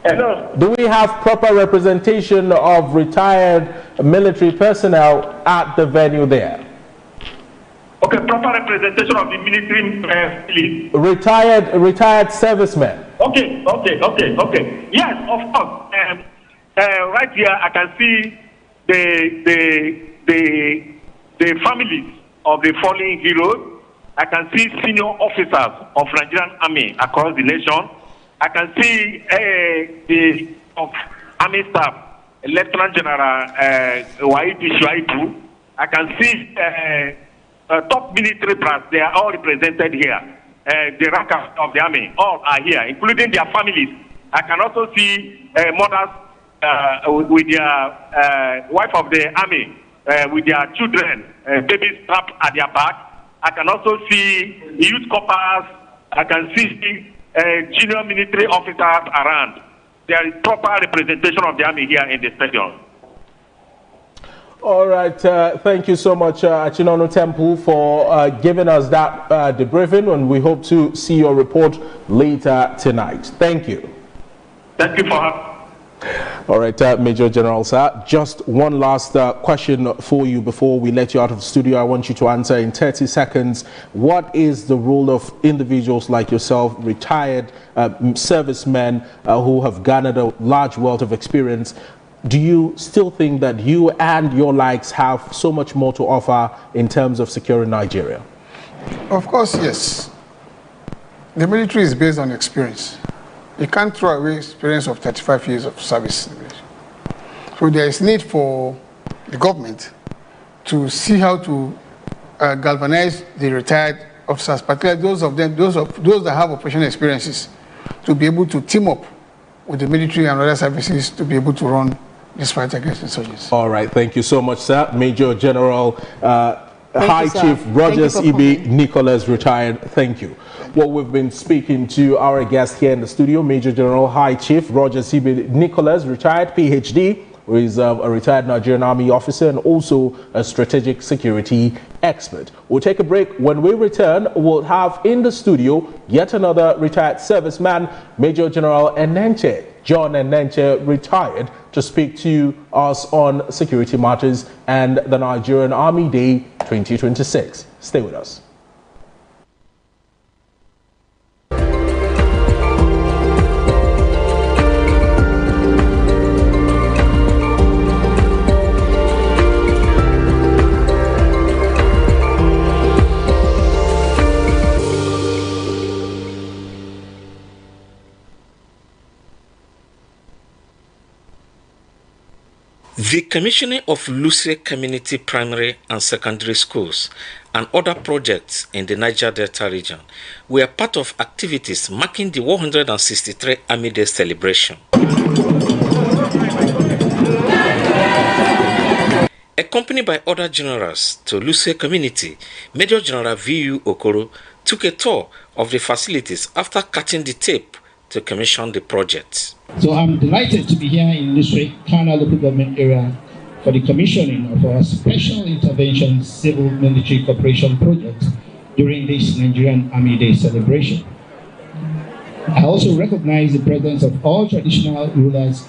Hello? Do we have proper representation of retired military personnel at the venue there? Okay, proper representation of the military retired servicemen. Okay. Yes, of course. Right here, I can see the families of the fallen heroes. I can see senior officers of Nigerian Army across the nation. I can see the Army staff, Lieutenant General Waidi Shuaibu. I can see top military brass. They are all represented here. The rank of the army, all are here, including their families. I can also see mothers with their wife of the army, with their children, babies strapped at their back. I can also see youth corps. I can see junior military officers around. There is proper representation of the army here in the stadium. All right, thank you so much, Achinono Temple, for giving us that debriefing, and we hope to see your report later tonight. Thank you. Thank you for having. All right, Major General, sir, just one last question for you before we let you out of the studio. I want you to answer in 30 seconds. What is the role of individuals like yourself, retired servicemen who have garnered a large wealth of experience? Do you still think that you and your likes have so much more to offer in terms of securing Nigeria? Of course, yes. The military is based on experience. You can't throw away experience of 35 years of service. So there is need for the government to see how to galvanize the retired officers, particularly those that have operational experiences, to be able to team up with the military and other services to be able to run this fight against insurgency. All right, thank you so much, sir. Major General High Chief Rogers Ibe Nicholas, retired. Thank you. Well, we've been speaking to our guest here in the studio, Major General High Chief Rogers Ibe Nicholas, retired PhD, who is a retired Nigerian Army officer and also a strategic security expert. We'll take a break. When we return, we'll have in the studio yet another retired serviceman, Major General Enenche, John Enenche, retired, to speak to us on security matters and the Nigerian Army Day 2026. Stay with us. The commissioning of Lusre Community Primary and Secondary Schools and other projects in the Niger Delta region were part of activities marking the 163 Army Day celebration. Accompanied by other generals to Lusre community, Major General V.U. Okoro took a tour of the facilities after cutting the tape to commission the project. So I'm delighted to be here in Lusre, Kana local government area for the commissioning of our Special Intervention Civil Military Cooperation project during this Nigerian Army Day celebration. I also recognize the presence of all traditional rulers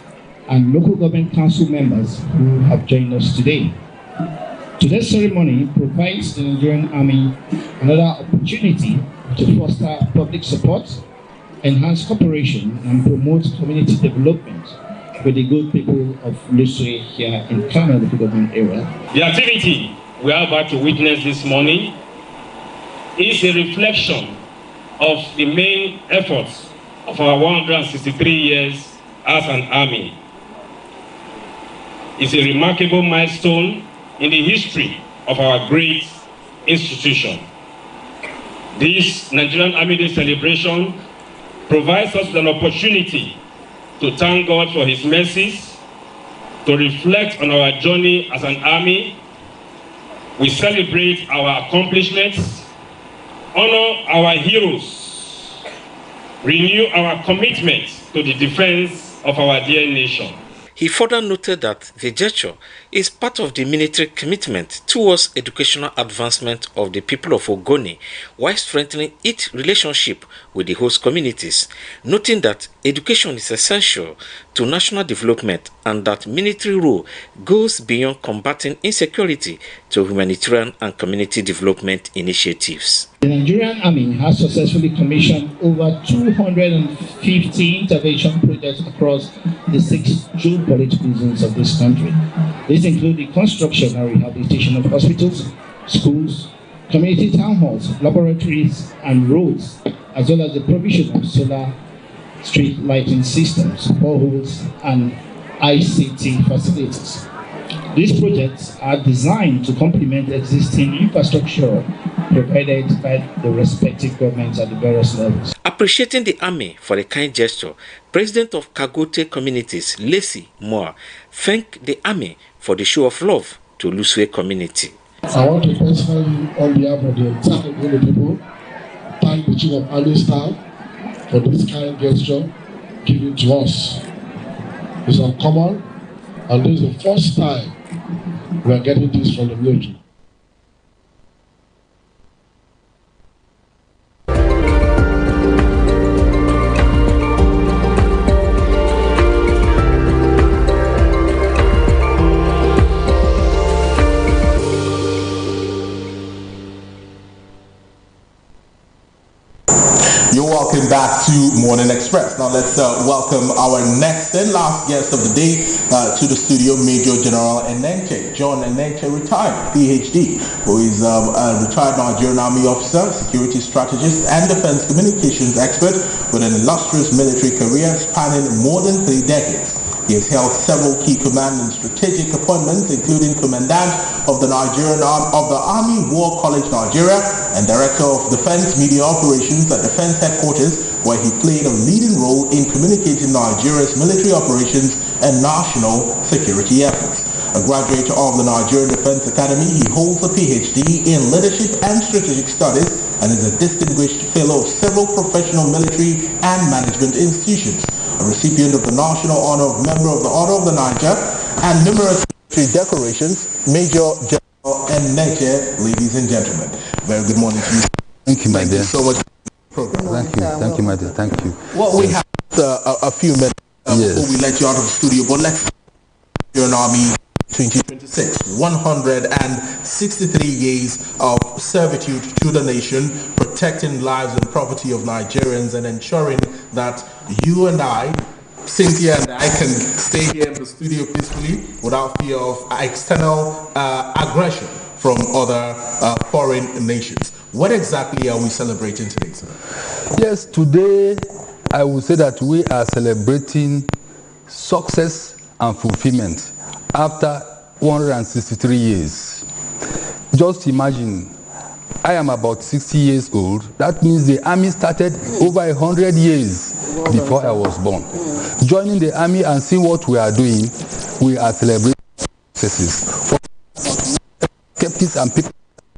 and local government council members who have joined us today. Today's ceremony provides the Nigerian Army another opportunity to foster public support, enhance cooperation, and promote community development with the good people of Lusre here in Kano, the government area. The activity we are about to witness this morning is a reflection of the main efforts of our 163 years as an army. It's a remarkable milestone in the history of our great institution. This Nigerian Army Day celebration provides us with an opportunity to thank God for His mercies, to reflect on our journey as an army. We celebrate our accomplishments, honor our heroes, renew our commitment to the defense of our dear nation. He further noted that the gesture is part of the military commitment towards educational advancement of the people of Ogoni while strengthening its relationship with the host communities, noting that education is essential to national development and that military role goes beyond combating insecurity to humanitarian and community development initiatives. The Nigerian Army has successfully commissioned over 250 intervention projects across the 6 geopolitical zones of this country. These include the construction and rehabilitation of hospitals, schools, community town halls, laboratories, and roads, as well as the provision of solar street lighting systems, boreholes, and ICT facilities. These projects are designed to complement existing infrastructure provided by the respective governments at the various levels. Appreciating the Army for the kind gesture, President of Kagote Communities, Lacey Moore, thanked the Army for the show of love to Lusre community. I want to personally, on behalf of the entire Ogoni people, thank the Chief of Army Staff for this kind gesture given to us. It's uncommon, and this is the first time we are getting this from the military. You're welcome back to Morning Express. Now let's welcome our next and last guest of the day to the studio, Major General Enenche, John Enenche, retired PhD, who is a retired Nigerian Army officer, security strategist, and defense communications expert with an illustrious military career spanning more than 3 decades. He has held several key command and strategic appointments, including Commandant of the Army War College Nigeria and Director of Defense Media Operations at Defense Headquarters, where he played a leading role in communicating Nigeria's military operations and national security efforts. A graduate of the Nigerian Defense Academy, he holds a PhD in Leadership and Strategic Studies and is a distinguished fellow of several professional military and management institutions, a recipient of the National Honor of Member of the Order of the Niger, and numerous military decorations. Major General Enenche, ladies and gentlemen, very good morning to you. Thank you, my dear. Thank you so much for the program. Thank you, my dear. Thank you. Well, we have a few minutes before we let you out of the studio, but let's your Army 2026, 163 years of servitude to the nation, protecting lives and property of Nigerians and ensuring that you and I, Cynthia and I, can stay here in the studio peacefully without fear of external aggression from other foreign nations. What exactly are we celebrating today, sir? Yes, today I would say that we are celebrating success and fulfillment after 163 years. Just imagine, I am about 60 years old. That means the army started over 100 years before I was born. Joining the army and seeing what we are doing, we are celebrating successes. For skeptics and people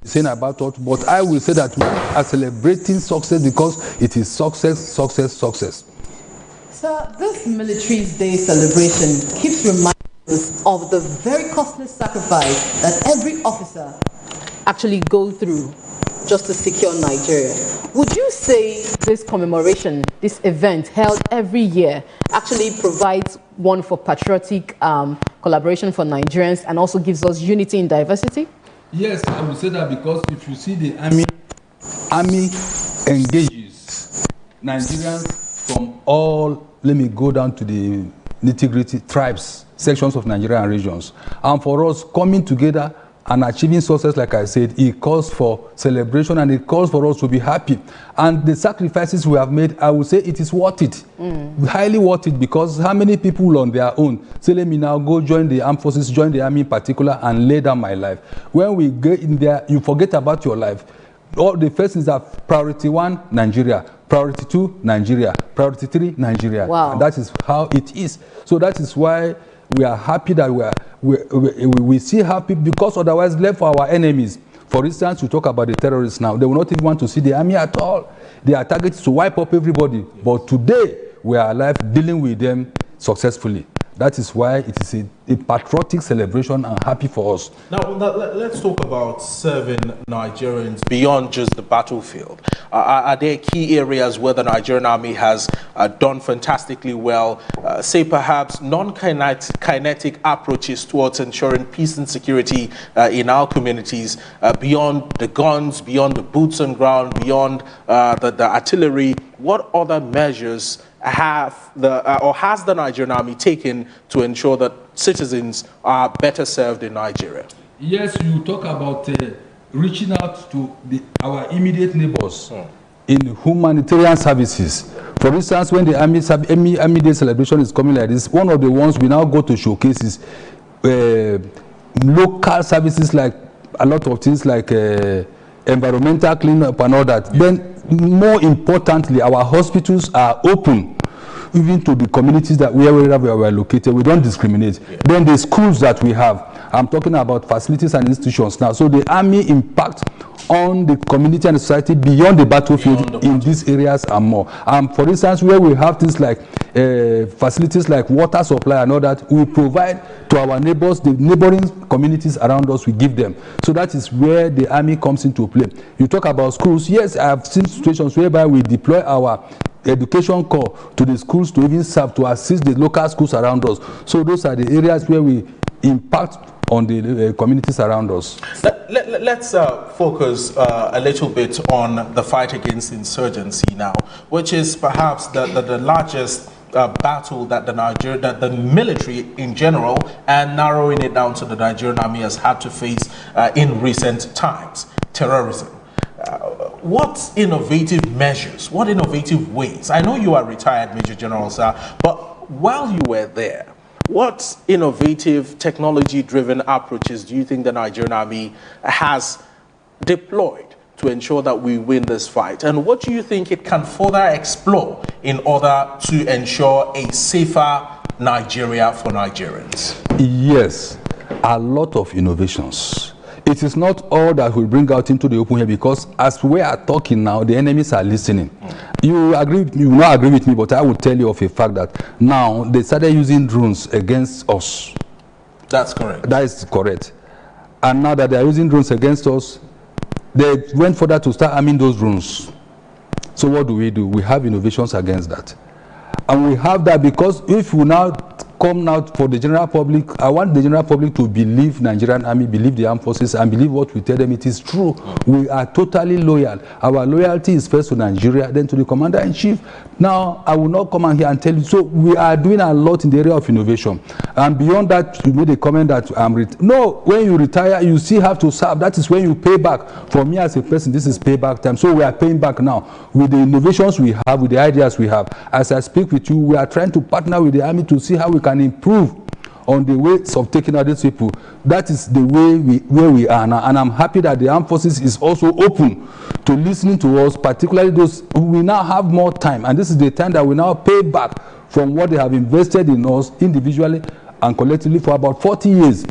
saying about us, but I will say that we are celebrating success because it is success, success, success. So this Military's Day celebration keeps reminding us of the very costly sacrifice that every officer actually go through just to secure Nigeria. Would you say this commemoration, this event held every year, actually provides one for patriotic collaboration for Nigerians and also gives us unity in diversity? Yes, I would say that because if you see the army engages Nigerians from all, let me go down to the nitty-gritty tribes, sections of Nigeria and regions. And for us, coming together and achieving success, like I said, it calls for celebration and it calls for us to be happy. And the sacrifices we have made, I would say it is worth it. Highly worth it, because how many people on their own say, let me now go join the armed forces, join the army in particular, and lay down my life. When we get in there, you forget about your life. All the first is that priority 1, Nigeria. Priority 2, Nigeria. Priority 3, Nigeria. Wow. And that is how it is. So that is why we are happy that we see happy, because otherwise left for our enemies. For instance, we talk about the terrorists now. They will not even want to see the army at all. They are targeted to wipe up everybody. But today, we are alive dealing with them successfully. That is why it is a patriotic celebration and happy for us. Now, let's talk about serving Nigerians beyond just the battlefield. Are there key areas where the Nigerian Army has done fantastically well, say perhaps non-kinetic approaches towards ensuring peace and security in our communities, beyond the guns, beyond the boots on ground, beyond the artillery? What other measures has the Nigerian Army taken to ensure that citizens are better served in Nigeria? Yes, you talk about reaching out to our immediate neighbors in humanitarian services. For instance, when the Army Day celebration is coming like this, one of the ones we now go to showcase is local services, like a lot of things like environmental cleanup and all that. Then, more importantly, our hospitals are open even to the communities that wherever we are located. We don't discriminate. Then the schools that we have, I'm talking about facilities and institutions now. So the army impact on the community and society beyond the battlefield in these areas and more. For instance, where we have things like facilities like water supply and all that, we provide to our neighbors, the neighboring communities around us, we give them. So that is where the army comes into play. You talk about schools. Yes, I have seen situations whereby we deploy our education corps to the schools to even serve, to assist the local schools around us. So those are the areas where we impact on the communities around us. Let's focus a little bit on the fight against insurgency now, which is perhaps the largest battle that the military in general, and narrowing it down to the Nigerian Army, has had to face in recent times: terrorism. What innovative measures, what innovative ways? I know you are retired, Major General, sir, but while you were there, what innovative technology-driven approaches do you think the Nigerian Army has deployed to ensure that we win this fight? And what do you think it can further explore in order to ensure a safer Nigeria for Nigerians? Yes, a lot of innovations. It is not all that will bring out into the open here, because as we are talking now, the enemies are listening. You will not agree with me, but I will tell you of a fact that now they started using drones against us. That's correct. That is correct. And now that they are using drones against us, they went further to start arming those drones. So what do? We have innovations against that. And we have that because if we now come out for the general public, I want the general public to believe Nigerian Army, believe the armed forces, and believe what we tell them. It is true. We are totally loyal. Our loyalty is first to Nigeria, then to the commander-in-chief. Now, I will not come out here and tell you. So we are doing a lot in the area of innovation. And beyond that, you made a comment that no, when you retire, you still have to serve. That is when you pay back. For me as a person, this is payback time. So we are paying back now with the innovations we have, with the ideas we have. As I speak with you, we are trying to partner with the army to see how we can improve on the ways of taking out these people. That is the way where we are now, and I'm happy that the armed forces is also open to listening to us, particularly those who will now have more time, and this is the time that we now pay back from what they have invested in us individually and collectively for about 40 years.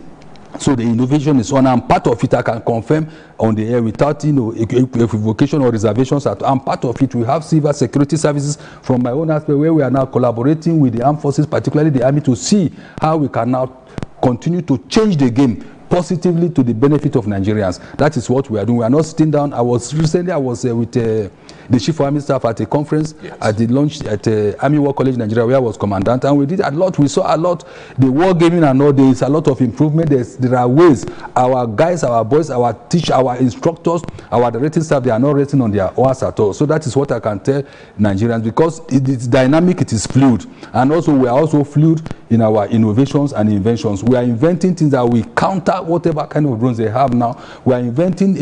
So the innovation is on, and part of it I can confirm on the air without equivocation or reservations. And part of it we have civil security services from my own aspect, where we are now collaborating with the armed forces, particularly the army, to see how we can now continue to change the game positively to the benefit of Nigerians. That is what we are doing. We are not sitting down. I was with the Chief of Army Staff at a conference at the launch at Army War College Nigeria, where I was commandant, and we did a lot. We saw a lot. The war gaming and all, there is a lot of improvement. There are ways. Our guys, our boys, our teachers, our instructors, our directing staff, they are not resting on their oars at all. So that is what I can tell Nigerians, because it is dynamic, it is fluid, and also we are also fluid in our innovations and inventions. We are inventing things that we counter whatever kind of drones they have now. We are inventing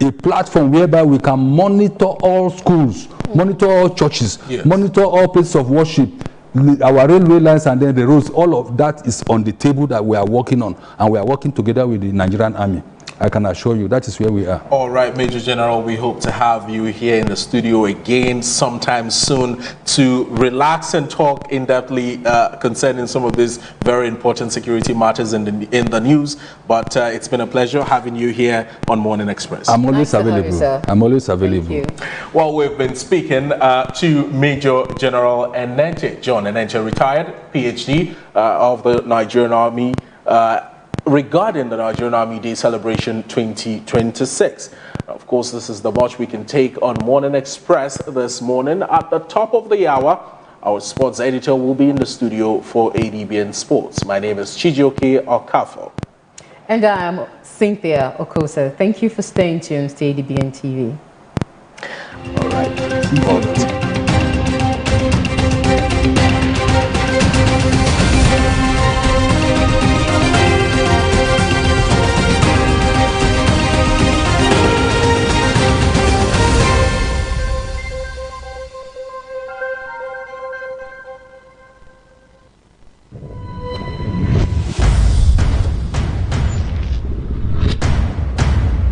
a platform whereby we can monitor all schools, monitor all churches, monitor all places of worship, our railway lines, and then the roads. All of that is on the table that we are working on, and we are working together with the Nigerian Army. I can assure you that is where we are. All right, Major General, we hope to have you here in the studio again sometime soon to relax and talk in-depthly concerning some of these very important security matters in the news. But it's been a pleasure having you here on Morning Express. I'm always available. I'm always available. Well, we've been speaking to Major General Enenche, John Enenche, retired PhD of the Nigerian Army, regarding the Nigerian Army Day celebration 2026. Of course, this is the much we can take on Morning Express this morning. At the top of the hour, our sports editor will be in the studio for ADBN Sports. My name is Chijioke Okafo. And I'm Cynthia Okosa. Thank you for staying tuned to ADBN TV. All right.